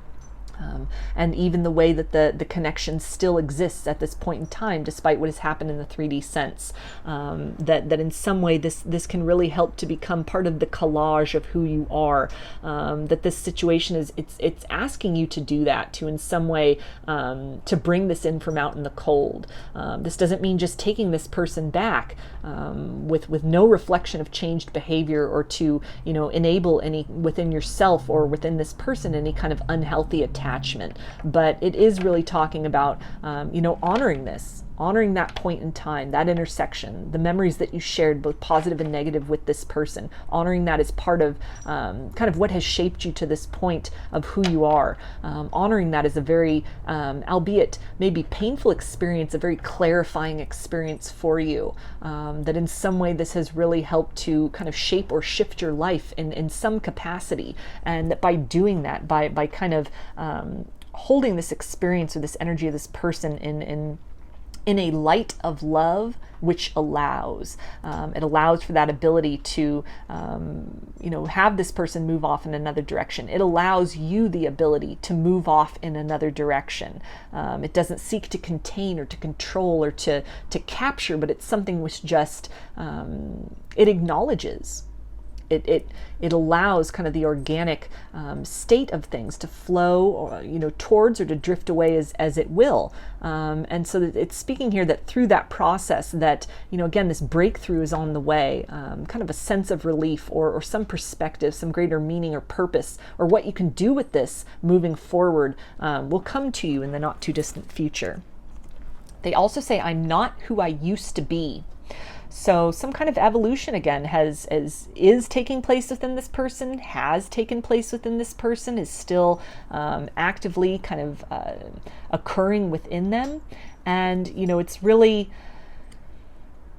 And even the way that the connection still exists at this point in time, despite what has happened in the 3D sense, that in some way this can really help to become part of the collage of who you are. That this situation it's asking you to do that, to in some way to bring this in from out in the cold. This doesn't mean just taking this person back with no reflection of changed behavior, or to, you know, enable any within yourself or within this person any kind of unhealthy attachment. But it is really talking about, you know, honoring this, honoring that point in time, that intersection, the memories that you shared, both positive and negative, with this person, honoring that as part of kind of what has shaped you to this point of who you are, honoring that as a very, albeit maybe painful experience, a very clarifying experience for you, that in some way this has really helped to kind of shape or shift your life in some capacity, and that by doing that, by kind of holding this experience or this energy of this person in a light of love, which allows, it allows for that ability to, you know, have this person move off in another direction. It allows you the ability to move off in another direction. It doesn't seek to contain or to control or to capture, but it's something which just, it acknowledges. It allows kind of the organic state of things to flow, or, you know, towards or to drift away as it will. And so that it's speaking here that through that process that, you know, again, this breakthrough is on the way, kind of a sense of relief or some perspective, some greater meaning or purpose, or what you can do with this moving forward will come to you in the not too distant future. They also say, I'm not who I used to be. So some kind of evolution again is taking place within this person, has taken place within this person, is still actively kind of occurring within them. And, you know, it's really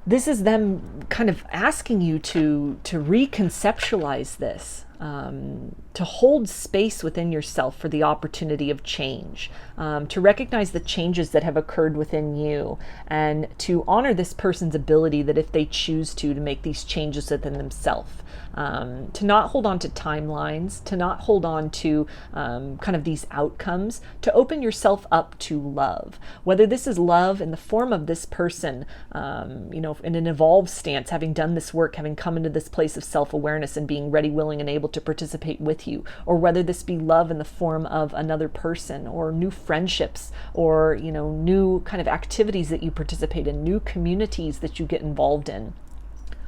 this is them kind of asking you to reconceptualize this, to hold space within yourself for the opportunity of change, to recognize the changes that have occurred within you, and to honor this person's ability that if they choose to make these changes within themselves. To not hold on to timelines, to not hold on to kind of these outcomes, to open yourself up to love. Whether this is love in the form of this person, you know, in an evolved stance, having done this work, having come into this place of self-awareness and being ready, willing, and able to participate with you, or whether this be love in the form of another person, or new friendships, or, you know, new kind of activities that you participate in, new communities that you get involved in.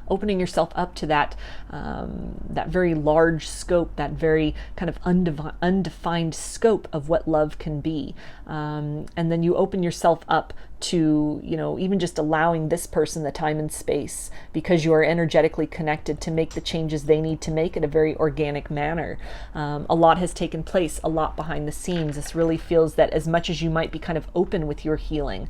Opening yourself up to that that very large scope, that very kind of undefined scope of what love can be. And then you open yourself up to, you know, even just allowing this person the time and space, because you are energetically connected, to make the changes they need to make in a very organic manner. A lot has taken place, a lot behind the scenes. This really feels that as much as you might be kind of open with your healing,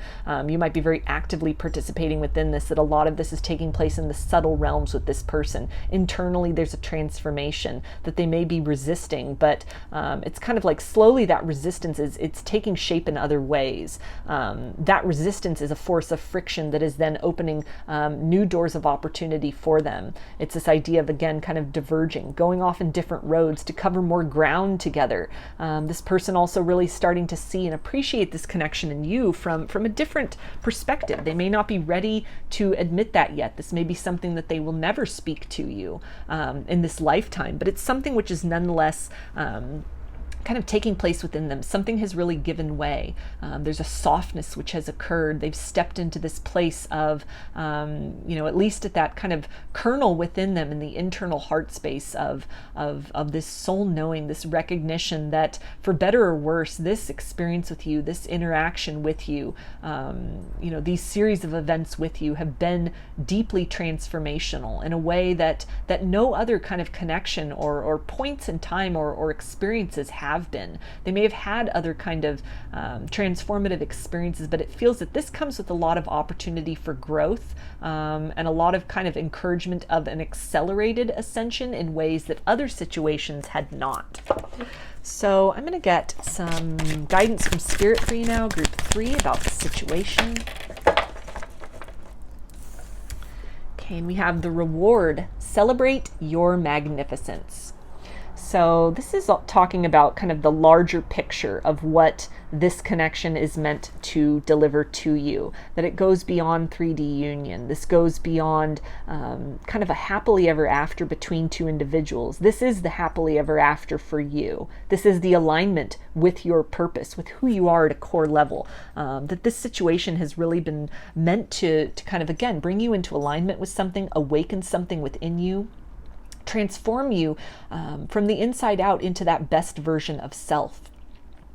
you might be very actively participating within this, that a lot of this is taking place in the subtle realms with this person. Internally, there's a transformation that they may be resisting, but it's kind of like slowly that resistance it's taking shape in other ways. That resistance is a force of friction that is then opening new doors of opportunity for them. It's this idea of, again, kind of diverging, going off in different roads to cover more ground together. This person also really starting to see and appreciate this connection in you from a different perspective. They may not be ready to admit that yet. This may be something that they will never speak to you in this lifetime, but it's something which is nonetheless kind of taking place within them. Something has really given way. There's a softness which has occurred. They've stepped into this place of, you know, at least at that kind of kernel within them in the internal heart space of this soul knowing, this recognition that for better or worse, this experience with you, this interaction with you, you know, these series of events with you have been deeply transformational in a way that no other kind of connection or points in time or experiences have been. They may have had other kind of transformative experiences, but it feels that this comes with a lot of opportunity for growth and a lot of kind of encouragement of an accelerated ascension in ways that other situations had not. So I'm going to get some guidance from Spirit for you now, group 3, about the situation. Okay, and we have the reward. Celebrate your magnificence. So this is talking about kind of the larger picture of what this connection is meant to deliver to you, that it goes beyond 3D union. This goes beyond kind of a happily ever after between two individuals. This is the happily ever after for you. This is the alignment with your purpose, with who you are at a core level. That this situation has really been meant to kind of, again, bring you into alignment with something, awaken something within you, transform you from the inside out into that best version of self,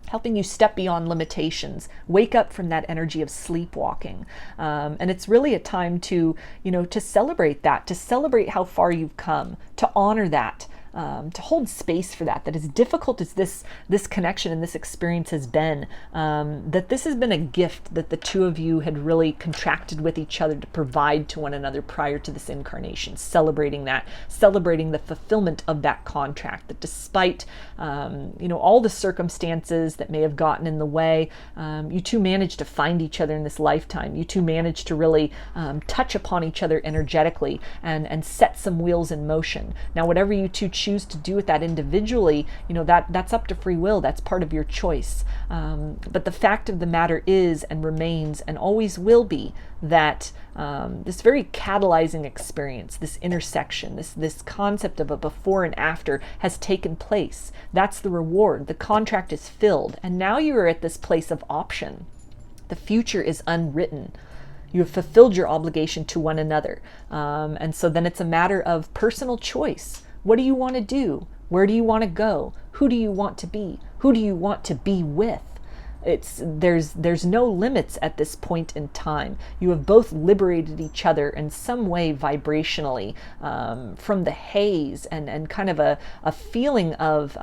helping you step beyond limitations, wake up from that energy of sleepwalking. And it's really a time to, you know, to celebrate that, to celebrate how far you've come, to honor that, to hold space for that, that as difficult as this connection and this experience has been, that this has been a gift that the two of you had really contracted with each other to provide to one another prior to this incarnation, celebrating that, celebrating the fulfillment of that contract, that despite, you know, all the circumstances that may have gotten in the way, you two managed to find each other in this lifetime. You two managed to really touch upon each other energetically and set some wheels in motion. Now, whatever you two choose to do with that individually, you know, that's up to free will. That's part of your choice. But the fact of the matter is and remains and always will be that this very catalyzing experience, this intersection, this concept of a before and after has taken place. That's the reward. The contract is filled. And now you are at this place of option. The future is unwritten. You have fulfilled your obligation to one another. And so then it's a matter of personal choice. What do you want to do? Where do you want to go? Who do you want to be? Who do you want to be with? There's no limits at this point in time. You have both liberated each other in some way vibrationally from the haze and kind of a feeling of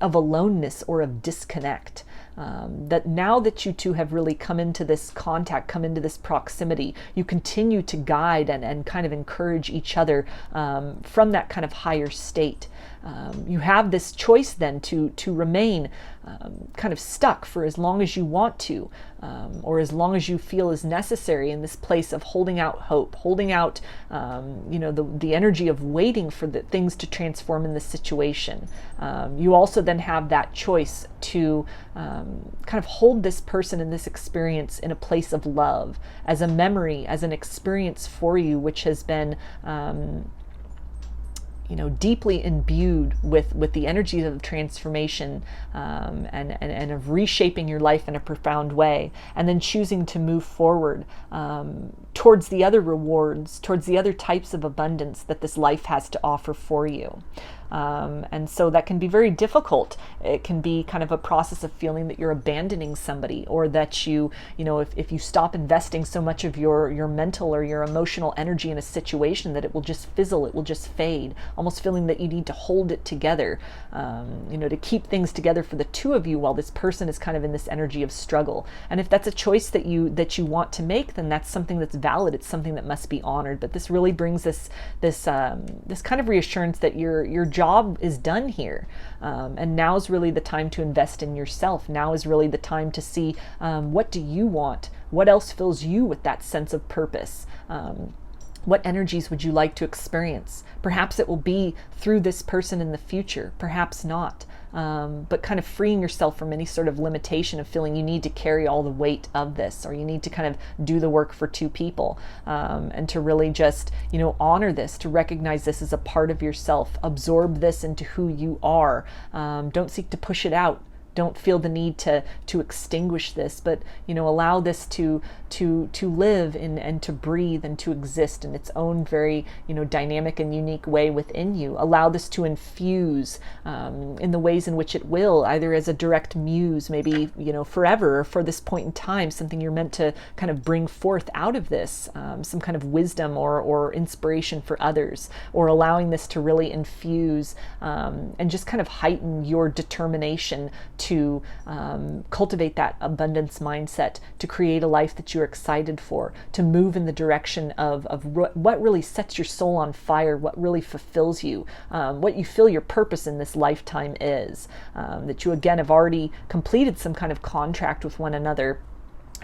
aloneness or of disconnect. that now that you two have really come into this contact, come into this proximity, you continue to guide and kind of encourage each other from that kind of higher state. You have this choice then to remain kind of stuck for as long as you want to, or as long as you feel is necessary in this place of holding out hope, holding out, the energy of waiting for the things to transform in this situation. You also then have that choice to kind of hold this person in this experience in a place of love, as a memory, as an experience for you, which has been deeply imbued with the energies of transformation and of reshaping your life in a profound way, and then choosing to move forward towards the other rewards, towards the other types of abundance that this life has to offer for you. And so that can be very difficult. It can be kind of a process of feeling that you're abandoning somebody, or that if you stop investing so much of your mental or your emotional energy in a situation, that it will just fizzle, it will just fade, almost feeling that you need to hold it together, to keep things together for the two of you while this person is kind of in this energy of struggle. And if that's a choice that you want to make, then that's something that's valid. It's something that must be honored. But this really brings this kind of reassurance that your job is done here, and now is really the time to invest in yourself. Now is really the time to see what do you want, what else fills you with that sense of purpose. What energies would you like to experience? Perhaps it will be through this person in the future, perhaps not. But kind of freeing yourself from any sort of limitation of feeling you need to carry all the weight of this, or you need to kind of do the work for two people, and to really just, honor this, to recognize this as a part of yourself, absorb this into who you are. Don't seek to push it out. Don't feel the need to extinguish this, but allow this to live and to breathe and to exist in its own very dynamic and unique way within you. Allow this to infuse in the ways in which it will, either as a direct muse, maybe forever, or for this point in time, something you're meant to kind of bring forth out of this, some kind of wisdom or inspiration for others, or allowing this to really infuse and just kind of heighten your determination to cultivate that abundance mindset, to create a life that you're excited for, to move in the direction of what really sets your soul on fire, what really fulfills you, what you feel your purpose in this lifetime is, that you again have already completed some kind of contract with one another.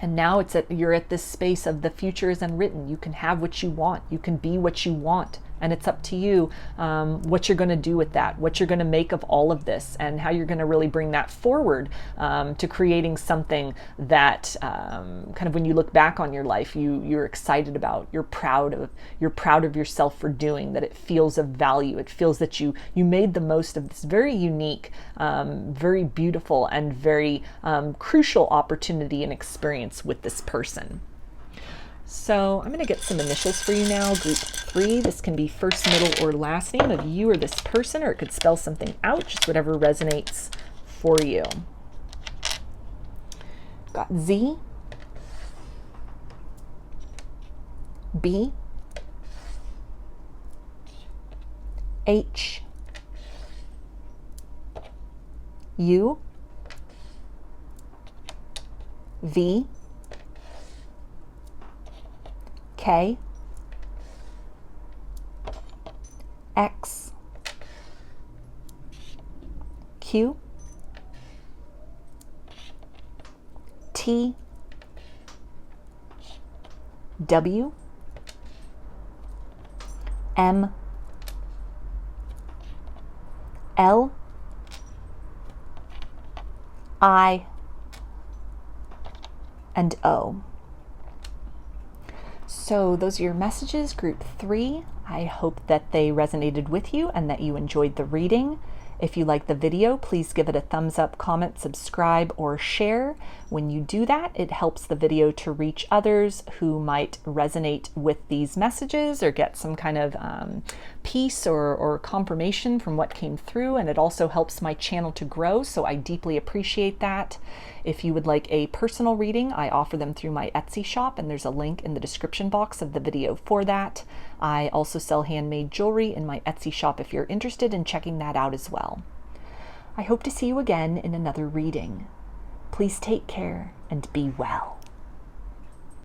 And now you're at this space of the future is unwritten. You can have what you want. You can be what you want. And it's up to you what you're going to do with that, what you're going to make of all of this, and how you're going to really bring that forward to creating something that kind of, when you look back on your life, you're excited about, you're proud of yourself for doing, that it feels of value. It feels that you made the most of this very unique, very beautiful, and very crucial opportunity and experience with this person. So I'm going to get some initials for you now. Group 3. This can be first, middle, or last name of you or this person, or it could spell something out, just whatever resonates for you. Got Z, B, H, U, V, K, X, Q, T, W, M, L, I, and O. So those are your messages, group 3. I hope that they resonated with you and that you enjoyed the reading. If you like the video, please give it a thumbs up, comment, subscribe, or share. When you do that, it helps the video to reach others who might resonate with these messages or get some kind of peace or confirmation from what came through, and it also helps my channel to grow, so I deeply appreciate that. If you would like a personal reading, I offer them through my Etsy shop, and there's a link in the description box of the video for that. I also sell handmade jewelry in my Etsy shop if you're interested in checking that out as well. I hope to see you again in another reading. Please take care and be well.